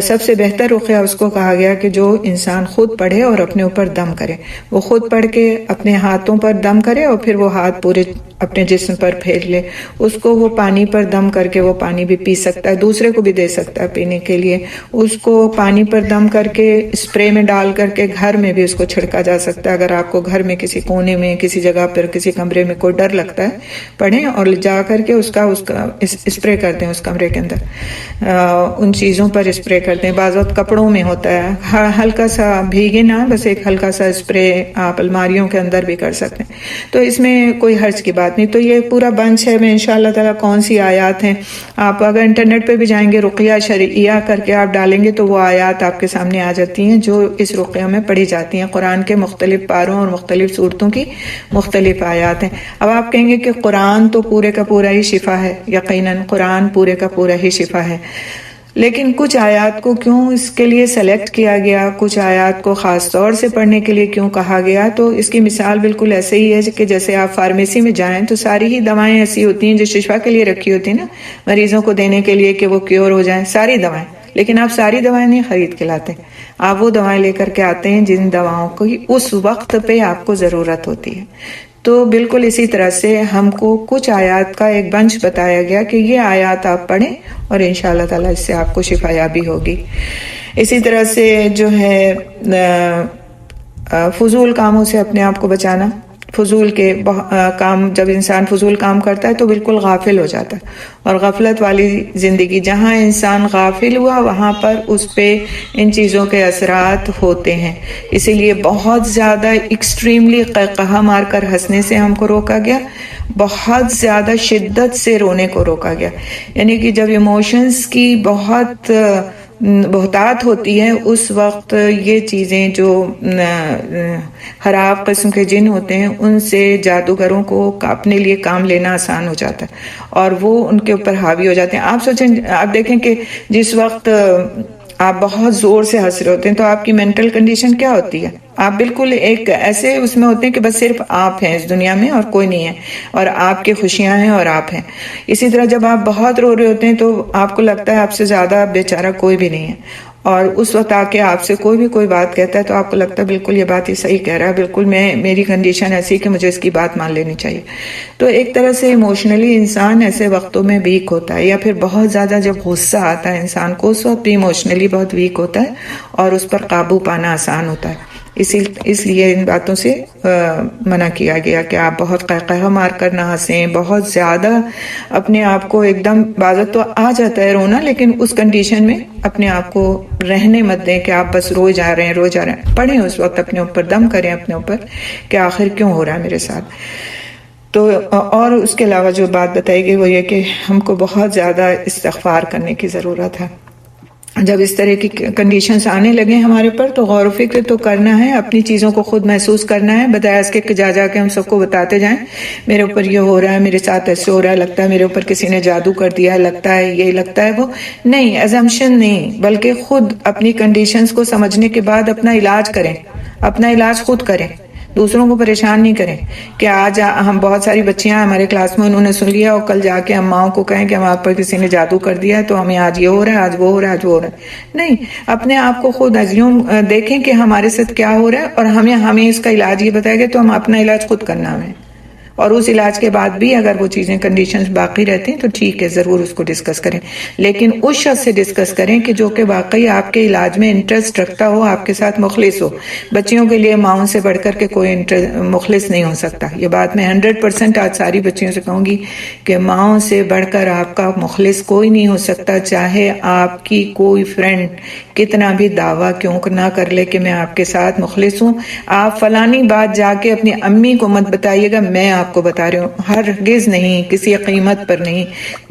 سب سے بہتر رقیہ اس کو کہا گیا کہ جو انسان خود پڑھے اور اپنے اوپر دم کرے. وہ خود پڑھ کے اپنے ہاتھوں پر دم کرے اور پھر وہ ہاتھ پورے اپنے جسم پر پھیر لے. اس کو وہ پانی پر دم کر کے وہ پانی بھی پی سکتا ہے, دوسرے کو بھی دے سکتا ہے پینے کے لیے. اس کو پانی پر دم کر کے اسپرے میں ڈال کر کے گھر میں بھی اس کو چھڑکا جا سکتا ہے. اگر آپ کو گھر میں کسی کونے میں کسی جگہ پر کسی کمرے میں کوئی ڈر لگتا ہے, پڑھیں اور جا کر کے اس کا اسپرے کر دیں اس کمرے کے اندر, ان چیزوں پر اسپرے کرتے ہیں. بعض وقت کپڑوں میں ہوتا ہے, ہلکا سا بھیگے نہ, بس ایک ہلکا سا اسپرے آپ الماریوں کے اندر بھی کر سکتے ہیں. تو اس میں کوئی حرج کی بات نہیں. تو یہ پورا بنچ ہے. میں انشاءاللہ تعالیٰ کون سی آیات ہیں, آپ اگر انٹرنیٹ پہ بھی جائیں گے رقیہ شرعیہ کر کے آپ ڈالیں گے تو وہ آیات آپ کے سامنے آ جاتی ہیں جو اس رقیہ میں پڑھی جاتی ہیں. قرآن کے مختلف پاروں اور مختلف صورتوں کی مختلف آیات ہیں. اب آپ کہیں گے کہ قرآن تو پورے کا پورا ہی شفا ہے. یقیناً قرآن پورے کا پورا ہی شفا ہے, لیکن کچھ آیات کو کیوں اس کے لیے سلیکٹ کیا گیا, کچھ آیات کو خاص طور سے پڑھنے کے لیے کیوں کہا گیا؟ تو اس کی مثال بالکل ایسے ہی ہے کہ جیسے آپ فارمیسی میں جائیں تو ساری ہی دوائیں ایسی ہوتی ہیں جو شفا کے لیے رکھی ہوتی ہیں نا, مریضوں کو دینے کے لیے کہ وہ کیور ہو جائیں, ساری دوائیں. لیکن آپ ساری دوائیں نہیں خرید کے لاتے, آپ وہ دوائیں لے کر کے آتے ہیں جن دواؤں کی اس وقت پہ آپ کو ضرورت ہوتی ہے. تو بالکل اسی طرح سے ہم کو کچھ آیات کا ایک بنچ بتایا گیا کہ یہ آیات آپ پڑھیں اور انشاءاللہ تعالیٰ اس سے آپ کو شفا یابی ہوگی. اسی طرح سے جو ہے فضول کاموں سے اپنے آپ کو بچانا. فضول کے کام, جب انسان فضول کام کرتا ہے تو بالکل غافل ہو جاتا ہے, اور غفلت والی زندگی, جہاں انسان غافل ہوا وہاں پر اس پہ ان چیزوں کے اثرات ہوتے ہیں. اسی لیے بہت زیادہ ایکسٹریملی قہقہا مار کر ہنسنے سے ہم کو روکا گیا, بہت زیادہ شدت سے رونے کو روکا گیا. یعنی کہ جب ایموشنز کی بہت بہتات ہوتی ہے اس وقت یہ چیزیں جو خراب قسم کے جن ہوتے ہیں ان سے جادوگروں کو اپنے لیے کام لینا آسان ہو جاتا ہے اور وہ ان کے اوپر حاوی ہو جاتے ہیں. آپ سوچیں, آپ دیکھیں کہ جس وقت آپ بہت زور سے ہنس رہے ہوتے ہیں تو آپ کی مینٹل کنڈیشن کیا ہوتی ہے؟ آپ بالکل ایک ایسے اس میں ہوتے ہیں کہ بس صرف آپ ہیں اس دنیا میں اور کوئی نہیں ہے, اور آپ کی خوشیاں ہیں اور آپ ہیں. اسی طرح جب آپ بہت رو رہے ہوتے ہیں تو آپ کو لگتا ہے آپ سے زیادہ بیچارہ کوئی بھی نہیں ہے, اور اس وقت آ کے آپ سے کوئی بات کہتا ہے تو آپ کو لگتا ہے بالکل یہ بات ہی صحیح کہہ رہا ہے, بالکل میری کنڈیشن ایسی کہ مجھے اس کی بات مان لینی چاہیے. تو ایک طرح سے ایموشنلی انسان ایسے وقتوں میں ویک ہوتا ہے, یا پھر بہت زیادہ جب غصہ آتا ہے انسان کو اس وقت بھی ایموشنلی بہت ویک ہوتا ہے اور اس پر قابو پانا آسان ہوتا ہے. اس لیے ان باتوں سے منع کیا گیا کہ آپ بہت قہقہہ مار کر نہ ہنسیں, بہت زیادہ اپنے آپ کو ایک دم, بازت تو آ جاتا ہے رونا, لیکن اس کنڈیشن میں اپنے آپ کو رہنے مت دیں کہ آپ بس روئے جا رہے ہیں. پڑھیں اس وقت, اپنے اوپر دم کریں اپنے اوپر کہ آخر کیوں ہو رہا ہے میرے ساتھ. تو اور اس کے علاوہ جو بات بتائی گئی وہ یہ کہ ہم کو بہت زیادہ استغفار کرنے کی ضرورت ہے. جب اس طرح کی کنڈیشنز آنے لگے ہمارے پر تو غور و فکر تو کرنا ہے, اپنی چیزوں کو خود محسوس کرنا ہے, بجائے اس کے جا کے ہم سب کو بتاتے جائیں میرے اوپر یہ ہو رہا ہے, میرے ساتھ ایسے ہو رہا ہے, لگتا ہے میرے اوپر کسی نے جادو کر دیا ہے, لگتا ہے یہ, لگتا ہے وہ. نہیں, ایزمپشن نہیں, بلکہ خود اپنی کنڈیشنز کو سمجھنے کے بعد اپنا علاج کریں, اپنا علاج خود کریں, دوسروں کو پریشان نہیں کریں. کہ آج ہم بہت ساری بچیاں ہمارے کلاس میں انہوں نے سن لیا اور کل جا کے ہم ماؤں کو کہیں کہ ہم آپ پر کسی نے جادو کر دیا ہے تو ہمیں آج یہ ہو رہا ہے, آج وہ ہو رہا ہے, آج وہ ہو رہا ہے. نہیں, اپنے آپ کو خود ازیوم دیکھیں کہ ہمارے ساتھ کیا ہو رہا ہے, اور ہمیں اس کا علاج یہ بتایا گیا تو ہم اپنا علاج خود کرنا ہے. اور اس علاج کے بعد بھی اگر وہ چیزیں کنڈیشنز باقی رہتی ہیں تو ٹھیک ہے, ضرور اس کو ڈسکس کریں, لیکن اس شخص سے ڈسکس کریں کہ جو کہ واقعی آپ کے علاج میں انٹرسٹ رکھتا ہو, آپ کے ساتھ مخلص ہو. بچیوں کے لیے ماؤں سے بڑھ کر کے کوئی مخلص نہیں ہو سکتا. یہ بات میں 100% آج ساری بچیوں سے کہوں گی کہ ماؤں سے بڑھ کر آپ کا مخلص کوئی نہیں ہو سکتا, چاہے آپ کی کوئی فرینڈ کتنا بھی دعویٰ کیوں نہ کر لے کہ میں آپ کے ساتھ مخلص ہوں. آپ فلانی بات جا کے اپنی امی کو مت بتائیے گا, میں آپ کو بتا رہی ہوں, ہرگز نہیں, کسی قیمت پر نہیں.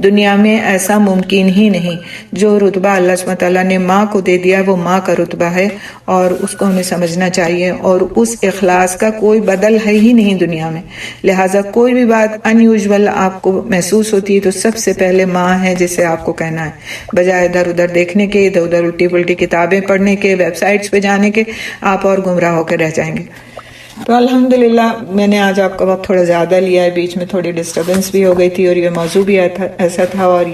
دنیا میں ایسا ممکن ہی نہیں. جو رتبہ اللہ سبحانہ تعالیٰ نے ماں کو دے دیا وہ ماں کا رتبہ ہے, اور اس کو ہمیں سمجھنا چاہیے, اور اس اخلاص کا کوئی بدل ہے ہی نہیں دنیا میں. لہٰذا کوئی بھی بات ان یوزول آپ کو محسوس ہوتی ہے تو سب سے پہلے ماں ہے جسے آپ کو کہنا ہے, بجائے ادھر ادھر دیکھنے کے, ادھر ادھر الٹی پلٹی کتابیں پڑھنے کے, ویب سائٹس پہ جانے کے. آپ اور گمراہ ہو کے رہ جائیں گے. تو الحمدللہ میں نے آج آپ کا وقت تھوڑا زیادہ لیا ہے, بیچ میں تھوڑی ڈسٹربنس بھی ہو گئی تھی, اور یہ موضوع بھی ایسا تھا, اور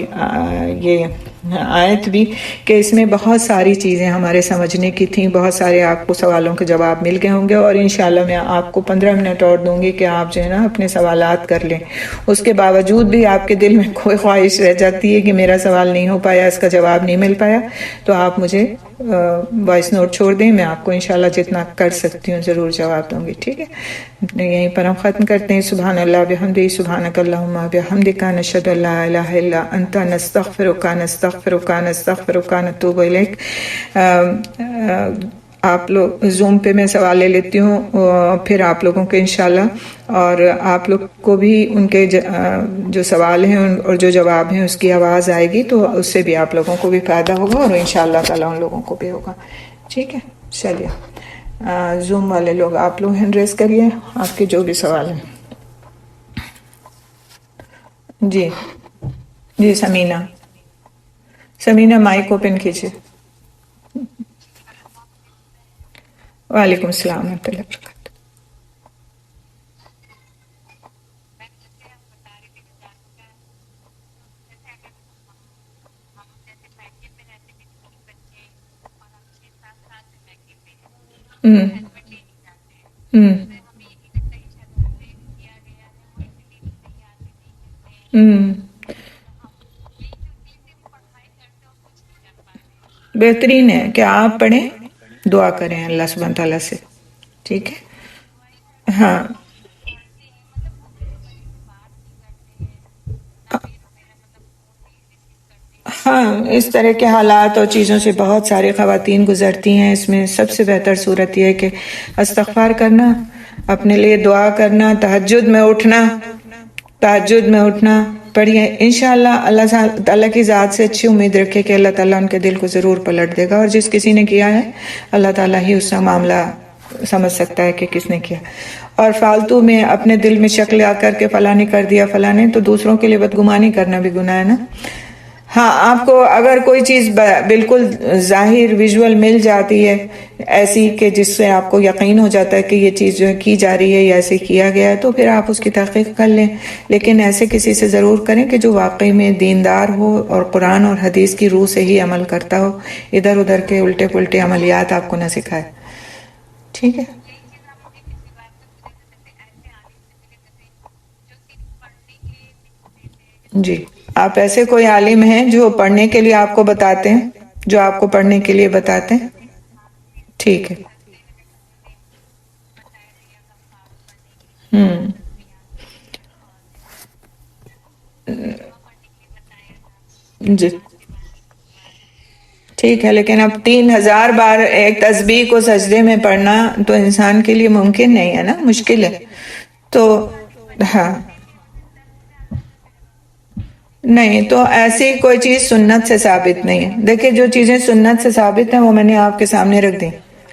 یہ آیت بھی کہ اس میں بہت ساری چیزیں ہمارے سمجھنے کی تھیں، بہت سارے آپ کو سوالوں کے جواب مل گئے ہوں گے، اور انشاءاللہ میں آپ کو 15 منٹ اور دوں گی کہ آپ جو ہے نا اپنے سوالات کر لیں۔ اس کے باوجود بھی آپ کے دل میں کوئی خواہش رہ جاتی ہے کہ میرا سوال نہیں ہو پایا، اس کا جواب نہیں مل پایا، تو آپ مجھے وائس نوٹ چھوڑ دیں، میں آپ کو انشاءاللہ جتنا کر سکتی ہوں ضرور جواب دوں گی، ٹھیک ہے؟ یہیں پر ہم ختم کرتے ہیں۔ سبحان اللہ بحمدہ، سبحانک اللہم بحمدک، نشہد ان لا الہ الا انت، نستغفرک نستغفرک نستغفرک نتوب الیک۔ آپ لوگ زوم پہ میں سوال لے لیتی ہوں، پھر آپ لوگوں کے انشاءاللہ، اور آپ لوگ کو بھی ان کے جو سوال ہیں اور جو جواب ہیں اس کی آواز آئے گی، تو اس سے بھی آپ لوگوں کو بھی فائدہ ہوگا اور انشاءاللہ تعالیٰ ان لوگوں کو بھی ہوگا، ٹھیک ہے؟ چلیے زوم والے لوگ آپ لوگ ہینڈ ریز کریے آپ کے جو بھی سوال ہیں۔ جی جی، سمینہ مائک اوپن کیجیے۔ وعلیکم السلام ورحمۃ اللہ وبرکاتہ۔ ہوں ہوں بہترین ہے کہ آپ پڑھیں، دعا کریں اللہ سبحانہ تعالیٰ سے، ٹھیک ہے؟ ہاں ہاں، اس طرح کے حالات اور چیزوں سے بہت ساری خواتین گزرتی ہیں۔ اس میں سب سے بہتر صورت یہ ہے کہ استغفار کرنا، اپنے لیے دعا کرنا، تہجد میں اٹھنا پڑھیے، انشاءاللہ اللہ تعالیٰ کی ذات سے اچھی امید رکھے کہ اللہ تعالیٰ ان کے دل کو ضرور پلٹ دے گا، اور جس کسی نے کیا ہے اللہ تعالیٰ ہی اس کا معاملہ سمجھ سکتا ہے کہ کس نے کیا۔ اور فالتو میں اپنے دل میں شک لگا کر کے فلاں نے کر دیا فلاں نے، تو دوسروں کے لیے بدگمانی کرنا بھی گناہ ہے نا۔ ہاں، آپ کو اگر کوئی چیز بالکل ظاہر ویژول مل جاتی ہے ایسی کہ جس سے آپ کو یقین ہو جاتا ہے کہ یہ چیز جو ہے کی جا رہی ہے یا ایسے کیا گیا ہے، تو پھر آپ اس کی تحقیق کر لیں، لیکن ایسے کسی سے ضرور کریں کہ جو واقعی میں دیندار ہو اور قرآن اور حدیث کی روح سے ہی عمل کرتا ہو، ادھر ادھر کے الٹے پلٹے عملیات آپ کو نہ سکھائے، ٹھیک ہے؟ جی، آپ ایسے کوئی عالم ہیں جو پڑھنے کے لیے آپ کو بتاتے ہیں، جو آپ کو پڑھنے کے لیے بتاتے ہیں؟ ٹھیک ہے۔ ہوں جی ٹھیک ہے، لیکن اب 3000 بار ایک تسبیح کو سجدے میں پڑھنا تو انسان کے لیے ممکن نہیں ہے نا، مشکل ہے، تو ہاں نہیں، تو ایسی کوئی چیز سنت سے ثابت نہیں ہے۔ دیکھیں جو چیزیں سنت سے ثابت ہیں وہ میں نے آپ کے سامنے رکھ دی،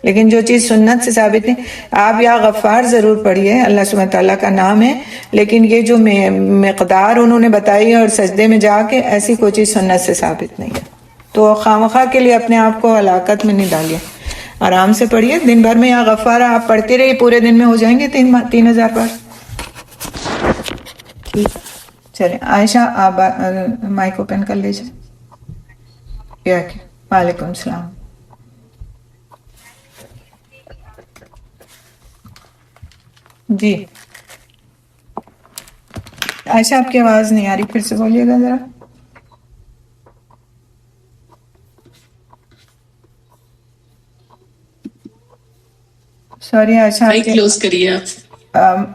لیکن جو چیز سنت سے ثابت نہیں، آپ یا غفار ضرور پڑھیے، اللہ سبحانہ تعالیٰ کا نام ہے، لیکن یہ جو مقدار انہوں نے بتائی ہے اور سجدے میں جا کے، ایسی کوئی چیز سنت سے ثابت نہیں ہے، تو خواہ کے لیے اپنے آپ کو ہلاکت میں نہیں ڈالیے، آرام سے پڑھیے، دن بھر میں یا غفار آپ پڑھتے رہیے، پورے دن میں ہو جائیں گے 3000 بار، ٹھیک ہے؟ چلیں عائشہ آپ مائک اوپن کر لیجیے۔ وعلیکم السلام۔ جی عائشہ آپ کی آواز نہیں آ رہی، پھر سے بولیے گا ذرا۔ سوری عائشہ، کلوز کریے آپ۔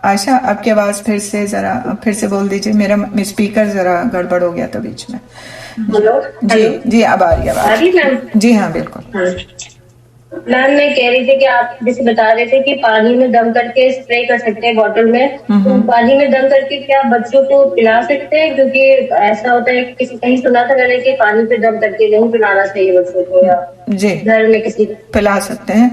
عائشہ آپ کی آواز پھر سے بول دیجیے، میرا اسپیکر ذرا گڑبڑ ہو گیا تھا بیچ میں۔ ہلو جی جی اب آ رہی ہے آ رہی میم؟ جی ہاں بالکل۔ میم میں کہہ رہی تھی کہ آپ جیسے بتا رہے تھے کہ پانی میں دم کر کے اسپرے کر سکتے ہیں بوٹل میں، تو پانی میں دم کر کے کیا بچوں کو پلا سکتے ہیں؟ کیونکہ ایسا ہوتا ہے کہیں سنا تھا میں نے کہ پانی پہ دم کر کے نہیں پلانا چاہیے بچوں کو، یا جی گھر میں کسی پلا سکتے ہیں۔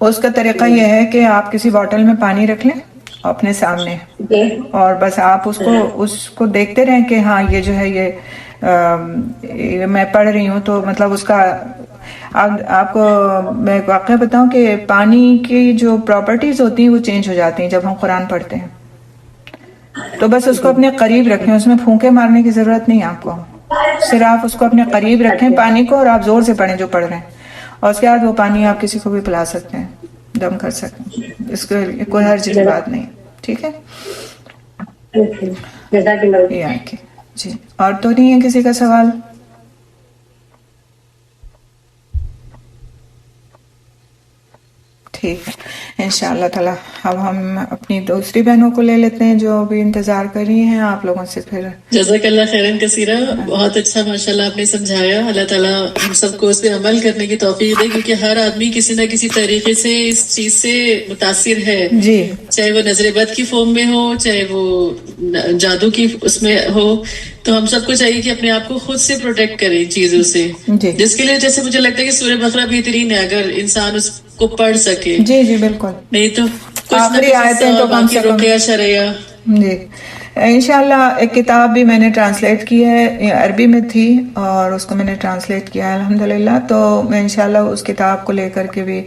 اس کا طریقہ یہ ہے کہ آپ کسی بوٹل میں پانی رکھ لیں اپنے سامنے، اور بس آپ اس کو دیکھتے رہیں کہ ہاں یہ جو ہے یہ میں پڑھ رہی ہوں، تو مطلب اس کا آپ کو میں ایک واقعہ بتاؤں کہ پانی کی جو پراپرٹیز ہوتی ہیں وہ چینج ہو جاتی ہیں جب ہم قرآن پڑھتے ہیں، تو بس اس کو اپنے قریب رکھیں، اس میں پھونکے مارنے کی ضرورت نہیں ہے آپ کو، صرف اس کو اپنے قریب رکھیں پانی کو، اور آپ زور سے پڑھیں جو پڑھ رہے ہیں، اور اس کے بعد وہ پانی آپ کسی کو بھی پلا سکتے ہیں، دم کر سکتے ہیں، اس کے کوئی حرج کی بات نہیں. ٹھیک ہے، جزاک اللہ. یہ آ کے جی. اور تو نہیں ہے کسی کا سوال؟ ٹھیک ہے، انشاءاللہ تعالی. اب ہم اپنی دوسری بہنوں کو لے لیتے ہیں جو بھی انتظار کر رہی ہیں آپ لوگوں سے. پھر جزاک اللہ خیرن کثیرہ، بہت اچھا ماشاءاللہ آپ نے سمجھایا. اللہ تعالیٰ ہم سب کو اس پہ عمل کرنے کی توفیق دے، کیونکہ ہر آدمی کسی نہ کسی طریقے سے اس چیز سے متاثر ہے، جی چاہے وہ نظر بد کی فارم میں ہو، چاہے وہ جادو کی اس میں ہو. تو ہم سب کو چاہیے کہ اپنے آپ کو خود سے پروٹیکٹ کریں چیزوں سے، جی جس کے لیے جیسے مجھے لگتا ہے کہ سورہ بقرہ بہترین ہے اگر انسان اس کو پڑھ سکے. جی جی بالکل. نہیں تو کچھ نہ آخری کچھ آیتیں تو کم باقی سے کم. رقیہ شرعیہ. جی انشاءاللہ. ایک کتاب بھی میں نے ٹرانسلیٹ کی ہے، عربی میں تھی اور اس کو میں نے ٹرانسلیٹ کیا ہے الحمدللہ. تو میں انشاءاللہ اس کتاب کو لے کر کے بھی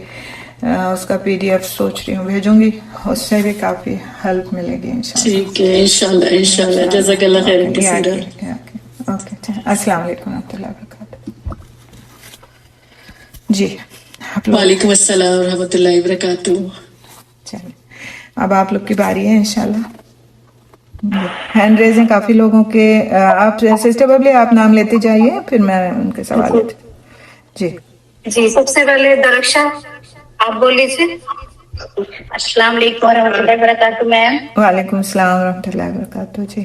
اس کا PDF سوچ رہی ہوں بھیجوں گی، اس سے بھی کافی ہیلپ ملے گی انشاءاللہ. ٹھیک ہے، انشاءاللہ انشاءاللہ. جزاک اللہ خیرن کثیرہ. اوکے، السلام علیکم ورحمۃ اللہ وبرکاتہ. جی آپ لوگ. وعلیکم السلام ورحمۃ اللہ وبرکاتہ. چلیے اب آپ لوگ کی باری ہے انشاءاللہ. ہینڈ ریزیں کافی لوگوں کے. آپ سسٹر ببلی آپ نام لیتے جائیے، پھر میں ان کے سوال لیتی. جی جی سب سے پہلے درخشا آپ بول لیجیے. السلام علیکم ورحمۃ اللہ وبرکاتہ. میم وعلیکم السلام ورحمۃ اللہ وبرکاتہ. جی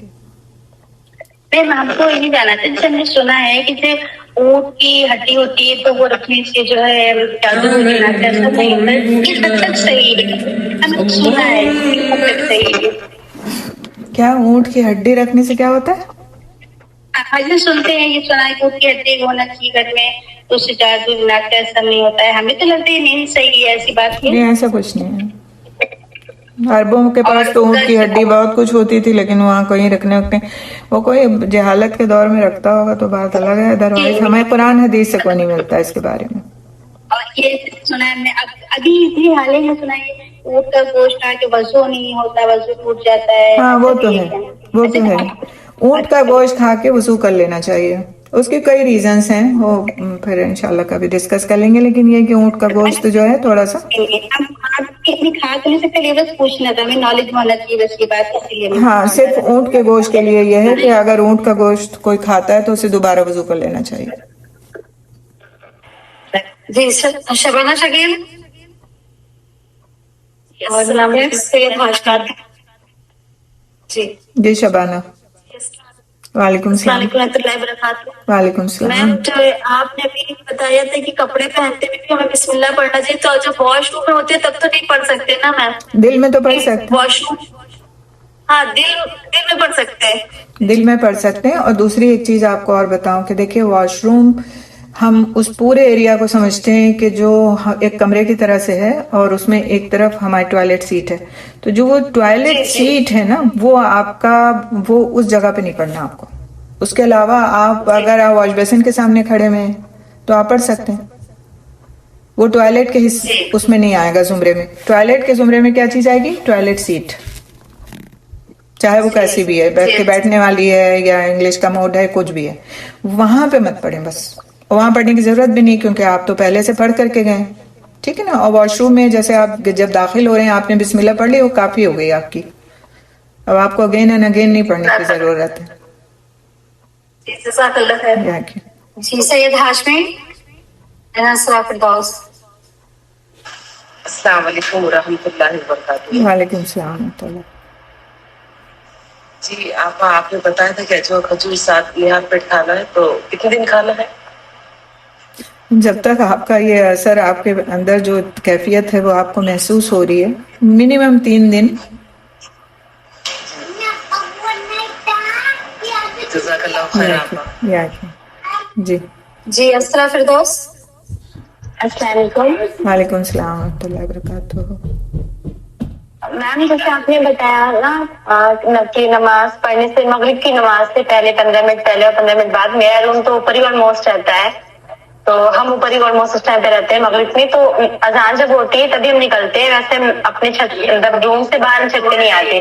میم آپ کو یہ جانا تھا، جیسے ہم نے سنا ہے کہ جیسے اونٹ کی ہڈی ہوتی ہے تو وہ رکھنے سے جو ہے جادو ایسا نہیں ہوتا ہے، کس حد تک صحیح ہے؟ ہم نے سنا ہے کس حد تک صحیح ہے؟ کیا اونٹ کی ہڈی رکھنے سے کیا ہوتا ہے؟ ہم سنتے ہیں، یہ سنا ہے کہ اونٹ کی ہڈی ہونا چاہیے گھر میں تو اس سے جادو ناٹا ایسا نہیں ہوتا ہے. ہمیں تو لگتا ہے نہیں صحیح ہے ایسی بات نہیں ہے. ایسا کچھ نہیں ہے. عربوں کے پاس تو اونٹ کی ہڈی بہت کچھ ہوتی تھی، لیکن وہاں کہیں رکھنے وہ کوئی جہالت کے دور میں رکھتا ہوگا تو بات الگ ہے. ادروائز ہمیں قرآن حدیث سے کوئی نہیں ملتا اس کے بارے میں. اور یہ سنا ہے میں ابھی اتنی حال ہی میں سنا ہے اونٹ کا گوشت کھا کے وضو نہیں ہوتا، وضو ٹوٹ جاتا ہے. ہاں وہ تو ہے، وہ تو ہے. اونٹ کا گوشت کھا کے وضو کر لینا چاہیے. اس کے کئی ریزنز ہیں، وہ پھر انشاءاللہ کبھی ڈسکس کر لیں گے. لیکن یہ کہ اونٹ کا گوشت جو ہے تھوڑا سا کھا کرنے سے پہلے بس پوچھنا تھا، ہمیں نالج ہونا چاہیے بس یہ بات، اسی لیے ہاں صرف اونٹ کے گوشت کے لیے یہ ہے کہ اگر اونٹ کا گوشت کوئی کھاتا ہے تو اسے دوبارہ وضو کر لینا چاہیے. جی شبانہ شکیل اور سید ہاشمی. جی جی شبانہ. وعلیکم السلام السلام. علیکم ورحمۃ اللہ وبرکاتہ. وعلیکم السلام. میم جو آپ نے ابھی بتایا تھا کہ کپڑے پہنتے ہوئے بھی ہمیں بسم اللہ پڑھنا چاہیے، تو جب واش روم میں ہوتے ہیں تب تو نہیں پڑھ سکتے نا میم؟ دل میں تو پڑھ سکتے ہیں. واش روم ہاں دل میں پڑھ سکتے ہیں. دل میں پڑھ سکتے ہیں. اور دوسری ایک چیز آپ کو اور بتاؤں کہ دیکھیں واش روم ہم اس پورے ایریا کو سمجھتے ہیں کہ جو ایک کمرے کی طرح سے ہے اور اس میں ایک طرف ہماری ٹوائلٹ سیٹ ہے. تو جو وہ ٹوائلٹ سیٹ ہے نا وہ آپ کا وہ اس جگہ پہ نہیں پڑھنا آپ کو. اس کے علاوہ آپ اگر آپ واش بیسن کے سامنے کھڑے ہوئے ہیں تو آپ پڑھ سکتے ہیں. وہ ٹوائلٹ کے اس میں نہیں آئے گا زمرے میں. ٹوائلٹ کے زمرے میں کیا چیز آئے گی؟ ٹوائلٹ سیٹ، چاہے وہ کیسی بھی ہے، بیٹھ کے بیٹھنے والی ہے یا انگلش کا موڈ ہے، کچھ بھی ہے. وہاں پہ مت پڑھیں بس. وہاں پڑھنے کی ضرورت بھی نہیں کیونکہ آپ تو پہلے سے پڑھ کر کے گئے، ٹھیک ہے نا. اور واش روم میں جیسے آپ جب داخل ہو رہے ہیں آپ نے بسم اللہ پڑھ لی، وہ کافی ہو گئی آپ کی. اب آپ کو اگین اینڈ اگین نہیں پڑھنے کی ضرورت ہے. جزاک اللہ خیر. جی سید ہاشمی فردوس. السلام علیکم ورحمۃ اللہ وبرکاتہ. وعلیکم السلام ورحمۃ اللہ. جی آپ نے بتایا تھا کہ جو کھجور ساتھ نہار پیٹ کھانا ہے، تو کتنے دن کھانا ہے؟ جب تک آپ کا یہ اثر آپ کے اندر جو کیفیت ہے وہ آپ کو محسوس ہو رہی ہے، منیمم 3 دن. جزاک اللہ خیر. آپ جی جی اسرا فردوس. السلام علیکم. وعلیکم السلام ورحمۃ اللہ وبرکاتہ. میم جیسے آپ نے بتایا نا کہ نماز پڑھنے سے مغرب کی نماز سے پہلے 15 منٹ پہلے اور 15 منٹ بعد، میرا روم تو اوپر ہی آلموسٹ رہتا ہے تو ہم اوپر ہی آلموسٹ اس ٹائم پہ رہتے ہیں مغرب میں. تو اذان جب ہوتی ہے تبھی ہم نکلتے ہیں، ویسے ہم اپنے چھت روم سے باہر چھت پہ نہیں آتے.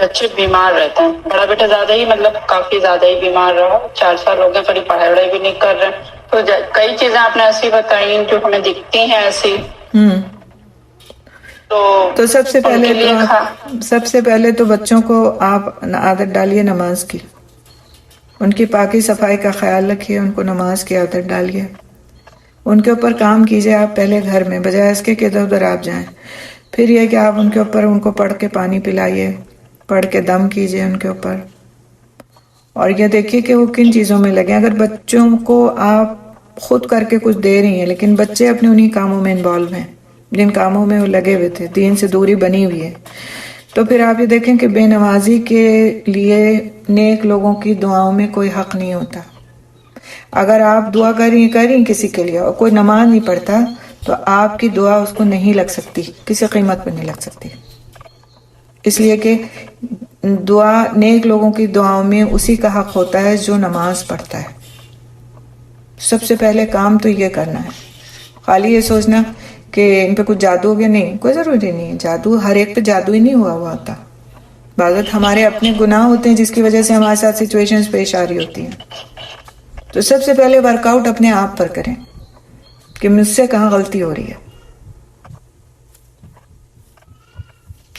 بچے بیمار رہتے ہیں. بڑا بیٹا زیادہ ہی مطلب کافی زیادہ ہی بیمار رہا, 4 سال ہو گئے, قریب پڑھائی وڑھائی بھی نہیں کر رہے. تو کئی چیزیں آپ نے ایسی بتائی جو ہمیں دکھتی ہیں ایسی. تو سب سے پہلے تو بچوں کو آپ عادت ڈالیے نماز کی, ان کی پاکی صفائی کا خیال رکھیے, ان کو نماز کی عادت ڈالیے, ان کے اوپر کام کیجیے آپ پہلے گھر میں, بجائے اس کے کہ ادھر ادھر آپ جائیں. پھر یہ کہ آپ ان کے اوپر ان کو پڑھ کے پانی پلائیے, پڑھ کے دم کیجیے ان کے اوپر, اور یہ دیکھیے کہ وہ کن چیزوں میں لگے. اگر بچوں کو آپ خود کر کے کچھ دے رہی ہیں لیکن بچے اپنے انہی کاموں میں انوالو ہیں جن کاموں میں وہ لگے ہوئے تھے, دین سے دوری بنی ہوئی ہے, تو پھر آپ یہ دیکھیں کہ بے نمازی کے لیے نیک لوگوں کی دعاؤں میں کوئی حق نہیں ہوتا. اگر آپ دعا کریں کسی کے لیے اور کوئی نماز نہیں پڑھتا تو آپ کی دعا اس کو نہیں لگ سکتی, کسی قیمت پہ نہیں لگ سکتی. اس لیے کہ دعا نیک لوگوں کی دعاؤں میں اسی کا حق ہوتا ہے جو نماز پڑھتا ہے. سب سے پہلے کام تو یہ کرنا ہے. خالی یہ سوچنا کہ ان پہ کچھ جادو ہو گیا, نہیں, کوئی ضروری نہیں ہے. جادو ہر ایک پہ جادو ہی نہیں ہوا ہوتا. بعض ہمارے اپنے گناہ ہوتے ہیں جس کی وجہ سے ہمارے ساتھ سچویشنز پیش آ رہی ہوتی ہیں. تو سب سے پہلے ورک آؤٹ اپنے آپ پر کریں کہ مجھ سے کہاں غلطی ہو رہی ہے.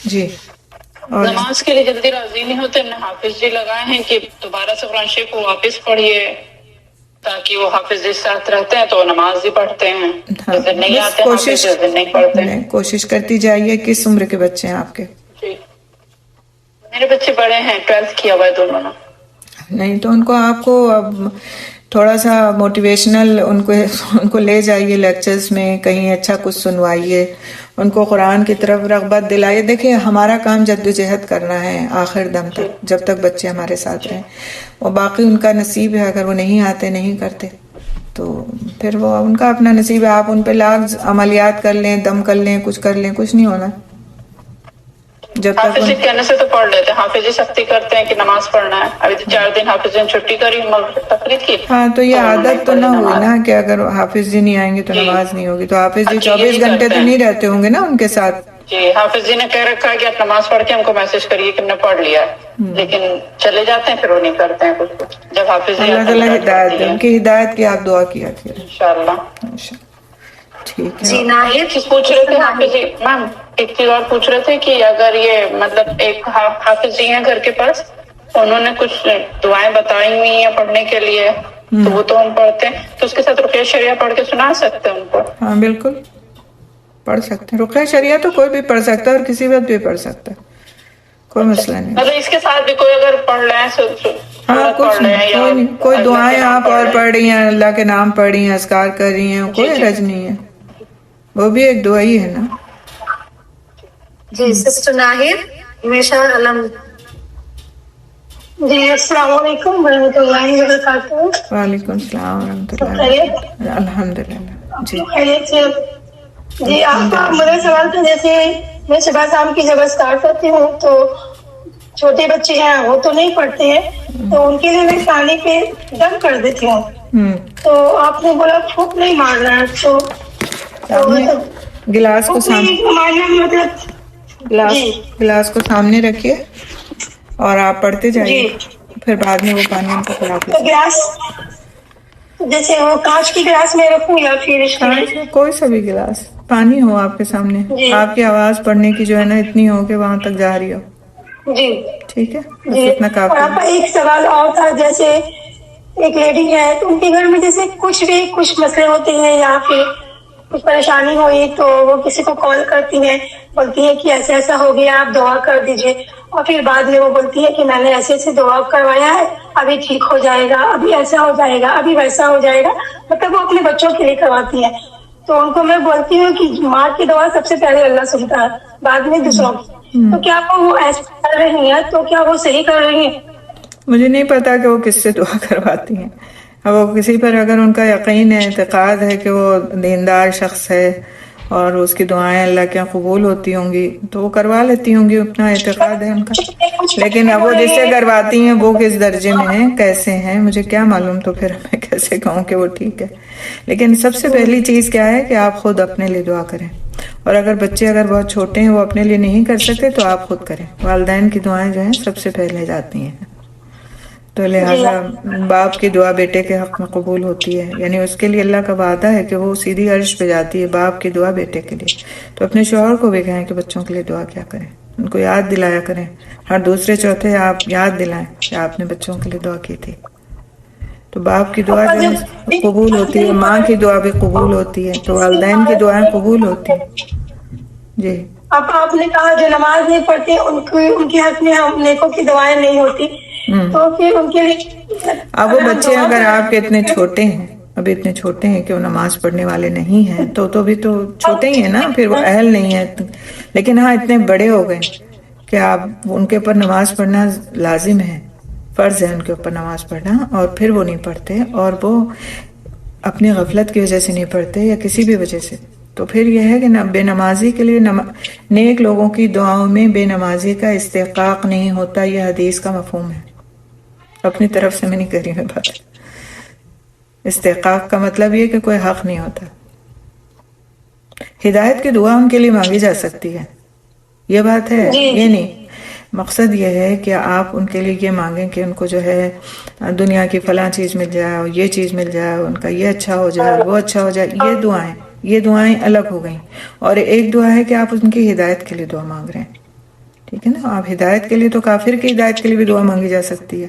جی, اور نماز کے لیے جلدی راضی نہیں ہوتے. ہم نے حافظ جی لگائے ہیں کہ دوبارہ سے قرآن شریف کو واپس پڑھیے تاکہ وہ حافظ جی ساتھ رہتے ہیں تو نماز بھی پڑھتے ہیں. جس دن نہیں آتے حافظ, جس دن نہیں پڑھتے. کوشش کرتی جائیے. کس عمر کے بچے ہیں آپ کے؟ جی میرے بچے بڑے ہیں, 12th کیا ہوا ہے دونوں نے. نہیں تو ان کو آپ کو اب تھوڑا سا موٹیویشنل ان کو لے جائیے لیکچرز میں, کہیں اچھا کچھ سنوائیے, ان کو قرآن کی طرف رغبت دلائیے. دیکھیں ہمارا کام جدوجہد کرنا ہے آخر دم تک, جب تک بچے ہمارے ساتھ رہیں, اور باقی ان کا نصیب ہے. اگر وہ نہیں آتے نہیں کرتے تو پھر وہ ان کا اپنا نصیب ہے. آپ ان پہ لاکھ عملیات کر لیں, دم کر لیں, کچھ کر لیں, کچھ نہیں ہونا. جب تک حافظ جی کہنے سے تو پڑھ لیتے. حافظ جی سختی کرتے ہیں کہ نماز پڑھنا ہے. ابھی تو 4 دن حافظ جی نے چھٹی کری تقریر کی. ہاں تو یہ عادت تو نہ ہوئی نا کہ اگر حافظ جی نہیں آئیں گے تو نماز نہیں ہوگی. تو حافظ جی 24 گھنٹے تو نہیں رہتے ہوں گے نا ان کے ساتھ. جی حافظ جی نے کہہ رکھا ہے کہ آپ نماز پڑھ کے ہم کو میسج کریے کہ ہم نے پڑھ لیا ہے, لیکن چلے جاتے ہیں پھر وہ نہیں کرتے ہیں کچھ. جب حافظ جی اللہ تعالیٰ ہدایت دے, ان کی ہدایت کی آپ دعا کیا کیجیے انشاءاللہ. ٹھیک ہے. جی ناہید چیز پوچھ رہے تھے حافظ جی, میم ایک چیز اور پوچھ رہے تھے کہ اگر یہ مطلب ایک حافظ جی ہیں گھر کے پاس, انہوں نے کچھ دعائیں بتائی ہوئی ہیں پڑھنے کے لیے, تو وہ تو ہم پڑھتے ہیں, تو اس کے ساتھ رقیہ شریعہ پڑھ کے سنا سکتے ہیں ان کو؟ ہاں بالکل پڑھ سکتے ہیں. رقیہ شریعہ تو کوئی بھی پڑھ سکتا ہے اور کسی وقت بھی پڑھ سکتا ہے, کوئی مسئلہ نہیں. مطلب اس کے ساتھ بھی کوئی اگر پڑھ رہے ہیں, ہاں کچھ نہیں, کوئی دعائیں آپ اور پڑھ رہی ہیں, اللہ کے نام پڑھ رہی ہیں, اذکار کر رہی ہیں, کوئی حرج نہیں ہے, وہ بھی ایک دعا ہی ہے نا. جی سسٹر ناہید ہمیشہ جی السلام علیکم ورحمۃ اللہ وبرکاتہ. وعلیکم السلام ورحمۃ اللہ. الحمد للہ. جی جی آپ کا میرا سوال تھا, جیسے میں صبح شام کی جب اسٹارٹ کرتی ہوں تو چھوٹے بچے ہیں وہ تو نہیں پڑھتے ہیں, تو ان کے لیے میں پانی پہ دم کر دیتی ہوں. تو آپ نے بولا پھونک نہیں مارنا ہے, تو گلاس کو گلاس کو سامنے رکھیے اور آپ پڑھتے جائیے, پھر بعد میں وہ پانی ان کو پلا کے. گلاس جیسے وہ کانچ کی گلاس میں رکھوں یا پھر کوئی سا بھی گلاس, پانی ہو آپ کے سامنے, آپ کی آواز پڑھنے کی جو ہے نا اتنی ہو کہ وہاں تک جا رہی ہو. جی ٹھیک ہے, جی. اور آپ کا ایک سوال اور تھا, جیسے ایک لیڈی ہے تو ان کے گھر میں جیسے کچھ مسئلے ہوتے ہیں یا پھر کچھ پریشانی ہوئی تو وہ کسی کو کال کرتی ہیں, بولتی ہے کہ ایسا ایسا ہو گیا آپ دعا کر دیجئے, اور پھر بعد میں وہ بولتی ہے کہ میں نے ایسے ایسے دعا کروایا ہے, ابھی ٹھیک ہو جائے گا, ابھی ایسا ہو جائے گا, ابھی ویسا ہو جائے گا, مطلب وہ اپنے بچوں کے لیے کرواتی ہیں. تو ان کو میں بولتی ہوں کہ ماں کی دعا سب سے پہلے اللہ سنتا ہے, بعد میں دوسروں کی. تو کیا وہ ایسا کر رہی ہیں, تو کیا وہ صحیح کر رہی ہیں؟ مجھے نہیں پتا کہ وہ کس سے دعا کرواتی ہیں. اب وہ کسی پر اگر ان کا یقین ہے, اعتقاد ہے کہ وہ دیندار شخص ہے اور اس کی دعائیں اللہ کے یہاں قبول ہوتی ہوں گی تو وہ کروا لیتی ہوں گی, اپنا اعتقاد ہے ان کا. لیکن اب وہ جس سے کرواتی ہیں وہ کس درجے میں ہیں, کیسے ہیں, مجھے کیا معلوم, تو پھر میں کیسے کہوں کہ وہ ٹھیک ہے. لیکن سب سے پہلی چیز کیا ہے کہ آپ خود اپنے لیے دعا کریں, اور اگر بچے اگر بہت چھوٹے ہیں وہ اپنے لیے نہیں کر سکتے تو آپ خود کریں. والدین کی دعائیں جو ہیں سب سے پہلے جاتی ہیں, تو لہٰذا باپ کی دعا بیٹے کے حق میں قبول ہوتی ہے, یعنی اس کے لیے اللہ کا وعدہ ہے کہ وہ سیدھی عرش پہ جاتی ہے, باپ کی دعا بیٹے کے لیے. تو اپنے شوہر کو بھی کہیں کہ بچوں کے لیے دعا کیا کریں, ان کو یاد دلایا کریں, ہر دوسرے چوتھے آپ یاد دلائیں کہ آپ نے بچوں کے لیے دعا کی تھی. تو باپ کی دعا جو ہے قبول ہوتی ہے, ماں کی دعا بھی قبول ہوتی ہے, تو والدین کی دعائیں قبول ہوتی ہیں. جی اب آپ نے کہا جو نماز نہیں پڑھتے ان کے حق میں ہم نیکوں کی دعائیں نہیں ہوتی, تو پھر ان کے لیے اب وہ بچے اگر آپ کے اتنے چھوٹے ہیں, ابھی اتنے چھوٹے ہیں کہ وہ نماز پڑھنے والے نہیں ہیں, تو بھی تو چھوٹے ہی ہیں نا, پھر وہ اہل نہیں ہے. لیکن ہاں اتنے بڑے ہو گئے کہ آپ ان کے اوپر نماز پڑھنا لازم ہے, فرض ہے ان کے اوپر نماز پڑھنا, اور پھر وہ نہیں پڑھتے اور وہ اپنی غفلت کی وجہ سے نہیں پڑھتے یا کسی بھی وجہ سے, تو پھر یہ ہے کہ بے نمازی کے لیے نیک لوگوں کی دعاؤں میں بے نمازی کا استحقاق نہیں ہوتا. یہ حدیث کا مفہوم ہے, اپنی طرف سے میں نہیں کر رہی ہوں بات. استحقاق کا مطلب یہ کہ کوئی حق نہیں ہوتا. ہدایت کی دعا ان کے لیے مانگی جا سکتی ہے, یہ بات ہے, یہ نہیں. مقصد یہ ہے کہ آپ ان کے لیے یہ مانگیں کہ ان کو جو ہے دنیا کی فلاں چیز مل جائے, اور یہ چیز مل جائے, ان کا یہ اچھا ہو جائے, وہ اچھا ہو جائے. یہ دعائیں الگ ہو گئیں. اور ایک دعا ہے کہ آپ ان کی ہدایت کے لیے دعا مانگ رہے ہیں, ٹھیک ہے نا. آپ ہدایت کے لیے تو کافر کی ہدایت کے لیے بھی دعا مانگی جا سکتی ہے.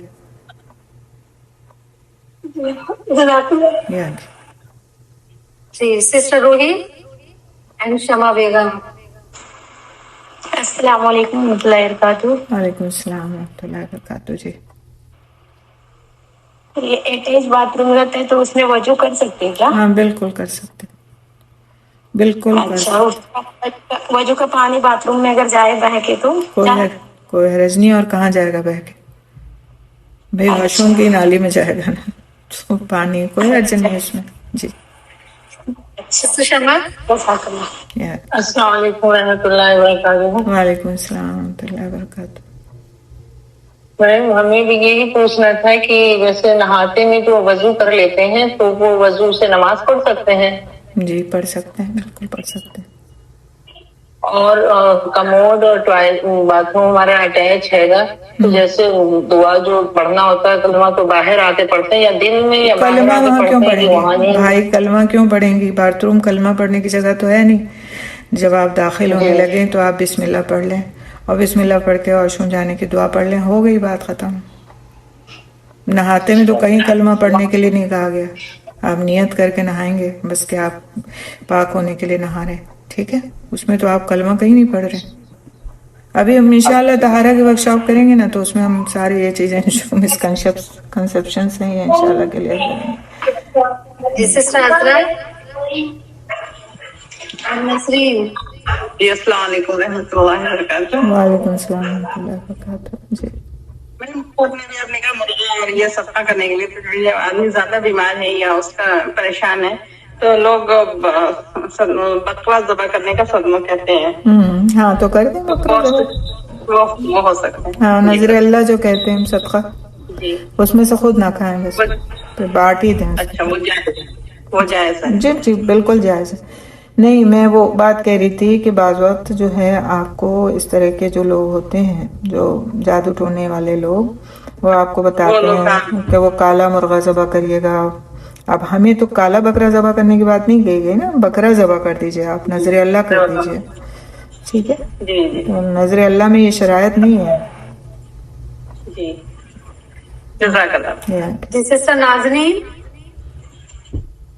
جی سسٹر روحی اینڈ شمع بیگم. السلام علیکم و رحمۃ اللہ وبرکاتہ. وعلیکم السلام و رحمۃ اللہ وبرکاتہ. جی یہ اٹیچ باتھ روم رہتا ہے تو اس میں وضو کر سکتے ہیں کیا؟ ہاں بالکل کر سکتے, بالکل کر اچھا, سکتے. وضو کا پانی باتھ روم میں اگر جائے بہ کے تو کوئی حرج نہیں, اور کہاں جائے گا بہ کے, بھائی واش روم کی نالی میں جائے گا نا, تو پانی کوئی حرج نہیں اس میں. جی شمع. السلام علیکم و رحمۃ اللہ وبرکاتہ. وعلیکم السلام و رحمۃ اللہ وبرکاتہ. میم ہمیں بھی یہی پوچھنا تھا کہ جیسے نہاتے میں تو وضو کر لیتے ہیں, تو وہ وضو سے نماز پڑھ سکتے ہیں؟ جی پڑھ سکتے ہیں, بالکل پڑھ سکتے ہیں. اور کموڈ اور باتھ روم ہمارا اٹیچ ہے گا, تو جیسے دعا جو پڑھنا ہوتا ہے کلمہ تو باہر آ کے پڑھتے ہیں یا دن میں, یا کلمہ وہاں کیوں پڑھیں گی گے بھائی, کلمہ کیوں پڑھیں گی؟ باتھ روم کلمہ پڑھنے کی جگہ تو ہے نہیں. جب آپ داخل ہونے لگیں تو آپ بسم اللہ پڑھ لیں, اور بسم اللہ پڑھ کے واش روم جانے کی دعا پڑھ لیں, ہو گئی بات ختم. نہاتے میں تو کہیں کلمہ پڑھنے کے لیے نہیں کہا گیا, آپ نیت کر کے نہائیں گے بس کہ آپ پاک ہونے کے لیے نہا رہے, ٹھیک ہے. اس میں تو آپ کلمہ کہیں نہیں پڑھ رہے. ابھی ہم انشاءاللہ طہارہ کی ورک شاپ کریں گے نا, تو اس میں ہم ساری یہ چیزیں جو مسکنسپشنس ہیں یہ انشاءاللہ کلیئر کریں گے. جی سسٹر عذرا نسرین. جی السلام علیکم رحمۃ اللہ وبرکاتہ. وعلیکم السلام ورحمۃ اللہ وبرکاتہ. جی نے کہا مرغا اور یہ صدقہ کرنے کے لیے, تو آدمی زیادہ بیمار ہے یا اس کا پریشان ہے, تو لوگ بکرا ذبح کرنے کا صدمہ کہتے ہیں. ہاں تو کر دیں بکرا وہ ہو سکتا ہے. ہاں نظر اللہ جو کہتے ہیں ہم صدقہ, اس میں سے خود نہ کھائیں, بس پھر بانٹ ہی دیں. اچھا وہ جائز ہے. جی جی بالکل جائز ہے. نہیں, میں وہ بات کہہ رہی تھی کہ بعض وقت جو ہے آپ کو اس طرح کے جو لوگ ہوتے ہیں, جو جادو ٹونے والے لوگ, وہ آپ کو بتاتے ہیں کہ وہ کالا مرغا ذبح کریے گا. اب ہمیں تو کالا بکرا ذبح کرنے کی بات نہیں کہی گئی نا, بکرا ذبح کر دیجئے, آپ نظر اللہ کر دیجئے, ٹھیک ہے. تو نظر اللہ میں یہ شرائط نہیں ہے. جی جزاک اللہ. جی سسٹر نازنین.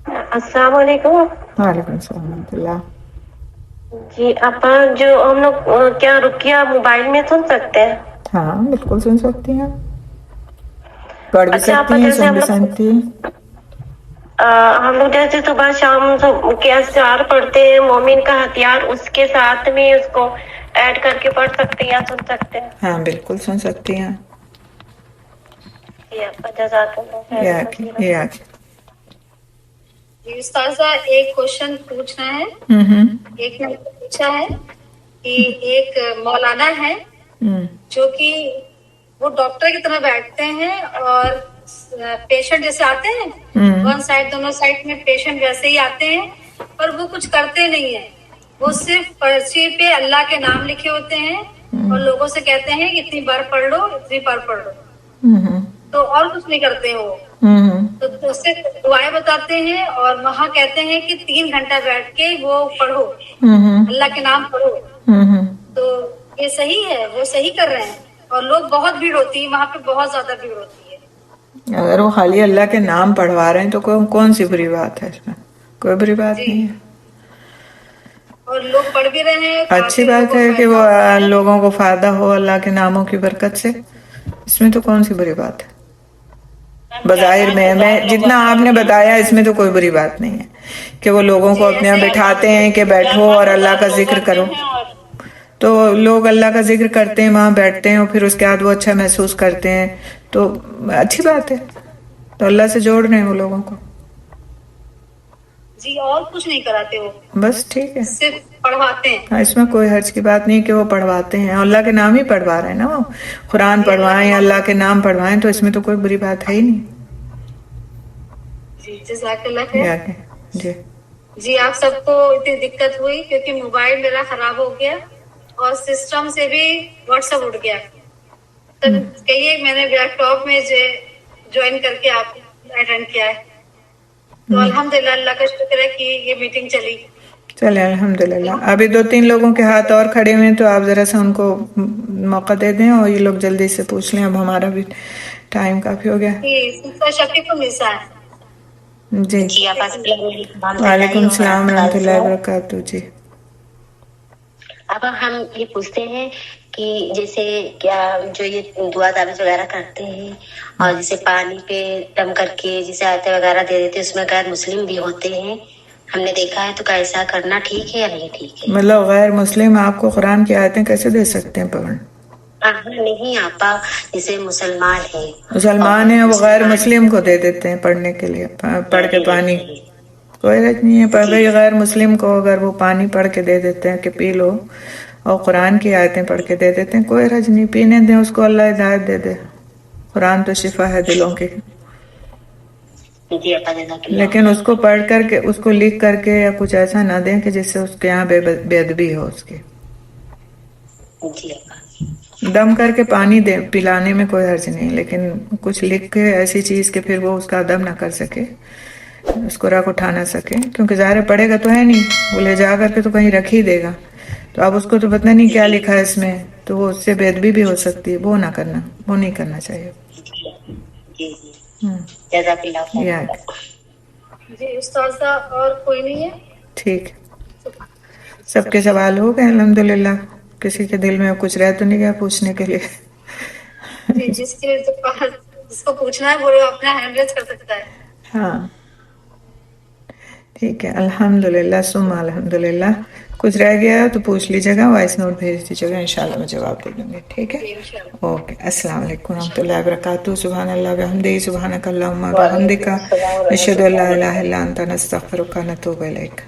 السلام علیکم. وعلیکم السلام ورحمۃ اللہ. جی اپا, جو ہم لوگ کیا رقیہ موبائل میں سن سکتے ہیں؟ ہاں بالکل سن سکتی ہیں, پڑھ بھی سکتی ہیں, سن بھی سکتی ہیں. ہم لوگ جیسے صبح شام کے اسرار پڑھتے ہیں, مومن کا ہتھیار, اس کے ساتھ میں اس کو ایڈ کر کے پڑھ سکتے ہیں یا سن سکتے ہیں؟ ہاں بالکل سن سکتی ہیں. جی آپ کا جزاک اللہ خیر. استاذہ ایک کوشچن پوچھنا ہے. ایک نے پوچھا ہے کہ ایک مولانا ہے جو کہ وہ ڈاکٹر کی طرح بیٹھتے ہیں اور پیشنٹ جیسے آتے ہیں ون سائڈ دونوں سائڈ میں پیشنٹ ویسے ہی آتے ہیں پر وہ کچھ کرتے نہیں ہیں. وہ صرف پرچی پہ اللہ کے نام لکھے ہوتے ہیں اور لوگوں سے کہتے ہیں کہ اتنی بار پڑھ لو اتنی بار پڑھ لو, تو اور کچھ نہیں کرتے ہیں وہ. تو اس سے دعائیں بتاتے ہیں اور وہاں کہتے ہیں کہ 3 گھنٹہ بیٹھ کے وہ پڑھو, اللہ کے نام پڑھو. تو یہ صحیح ہے, وہ صحیح کر رہے ہیں اور لوگ بہت بھیڑ ہوتی ہے وہاں پہ, بہت زیادہ بھیڑ ہوتی ہے. اگر وہ خالی اللہ کے نام پڑھوا رہے ہیں تو کون سی بری بات ہے اس میں؟ کوئی بری بات نہیں ہے. اور لوگ پڑھ بھی رہے ہیں. اچھی بات ہے کہ وہ لوگوں کو فائدہ ہو اللہ کے ناموں کی برکت سے, اس میں تو کون سی بری بات ہے؟ بظاہر میں جتنا آپ نے بتایا اس میں تو کوئی بری بات نہیں ہے کہ وہ لوگوں کو اپنے یہاں بٹھاتے ہیں کہ بیٹھو اور اللہ کا ذکر کرو. تو لوگ اللہ کا ذکر کرتے ہیں, وہاں بیٹھتے ہیں اور پھر اس کے بعد وہ اچھا محسوس کرتے ہیں, تو اچھی بات ہے. تو اللہ سے جوڑ رہے ہیں وہ لوگوں کو. جی اور کچھ نہیں کراتے وہ, بس ٹھیک ہے, صرف پڑھواتے ہیں. اس میں کوئی حرج کی بات نہیں کہ وہ پڑھواتے ہیں, اللہ کے نام ہی پڑھوا رہے ہیں نا, وہ قرآن پڑھوائیں اللہ کے نام پڑھوائیں, تو اس میں تو کوئی بری بات ہے ہی نہیں. جی جزاک اللہ خیر. جی جی آپ سب کو اتنی دقت ہوئی کیونکہ موبائل میرا خراب ہو گیا اور سسٹم سے بھی واٹس ایپ اٹھ گیا. تب کہیے میں نے لیپ ٹاپ میں جوائن کر کے آپ اٹینڈ کیا ہے, تو الحمدللہ اللہ کا شکر ہے کہ یہ میٹنگ چلی. چلے الحمدللہ. ابھی 2-3 لوگوں کے ہاتھ اور کھڑے ہوئے ہیں, تو آپ ذرا سا ان کو موقع دے دیں اور یہ لوگ جلدی سے پوچھ لیں. اب ہمارا بھی ٹائم کافی ہو گیا. شفیق النساء ہے. جی وعلیکم السلام ورحمۃ اللہ وبرکاتہ. جی اب ہم یہ پوچھتے ہیں کہ جیسے کیا جو یہ دعا تعویذ وغیرہ کرتے ہیں اور جیسے پانی پہ دم کر کے جیسے آیتیں وغیرہ دے دیتے ہیں, اس میں غیر مسلم بھی ہوتے ہیں, ہم نے دیکھا ہے, تو کیا ایسا کرنا ٹھیک ہے یا نہیں ٹھیک ہے؟ مطلب غیر مسلم آپ کو قرآن کی آیتیں کیسے دے سکتے ہیں پڑھنے؟ نہیں آپا, جیسے مسلمان ہیں وہ غیر مسلم کو دے دیتے ہیں پڑھنے کے لیے, پڑھ کے پانی. کوئی حرج نہیں ہے. بھائی غیر مسلم کو اگر وہ پانی پڑھ کے دے دیتے ہیں کہ پی لو, اور قرآن کی آیتیں پڑھ کے دے دیتے ہیں, کوئی حرج نہیں, پینے دیں اس کو, اللہ ہدایت دے دے. قرآن تو شفا ہے دلوں کی. لیکن اس کو پڑھ کر کے, اس کو لکھ کر کے یا کچھ ایسا نہ دیں کہ جس سے اس کے یہاں بے ادبی ہو اس کی. دم کر کے پانی دے پلانے میں کوئی حرج نہیں, لیکن کچھ لکھ کے ایسی چیز کہ پھر وہ اس کا ادب نہ کر سکے, اس کو رکھ اٹھا نہ سکے, کیونکہ ظاہر پڑھے گا تو ہے نہیں, وہ لے جا کر کے تو کہیں رکھ ہی دے گا, تو اب اس کو تو پتہ نہیں کیا لکھا ہے اس میں, تو وہ اس سے بے ادبی بھی ہو سکتی ہے. وہ نہ کرنا, وہ نہیں کرنا چاہیے. جی استاذہ اور کوئی نہیں ہے؟ ٹھیک, سب کے سوال ہو گئے الحمدللہ. کسی کے دل میں کچھ رہ تو نہیں گیا پوچھنے کے لیے؟ جی جس کو پوچھنا ہے وہ اپنا ہینڈ ریز کر سکتا ہے. ہاں ٹھیک ہے الحمدللہ ثم الحمدللہ. کچھ رہ گیا تو پوچھ لیجیے گا, وائس نوٹ بھیج دیجیے گا, انشاءاللہ میں جواب دے دوں گی. ٹھیک ہے, اوکے. السلام علیکم ورحمۃ اللہ وبرکاتہ. سبحان اللہ بحمدہ, سبحانک اللہم وبحمدک, اشہد ان لا الہ الا انت, نستغفرک ونتوب الیک.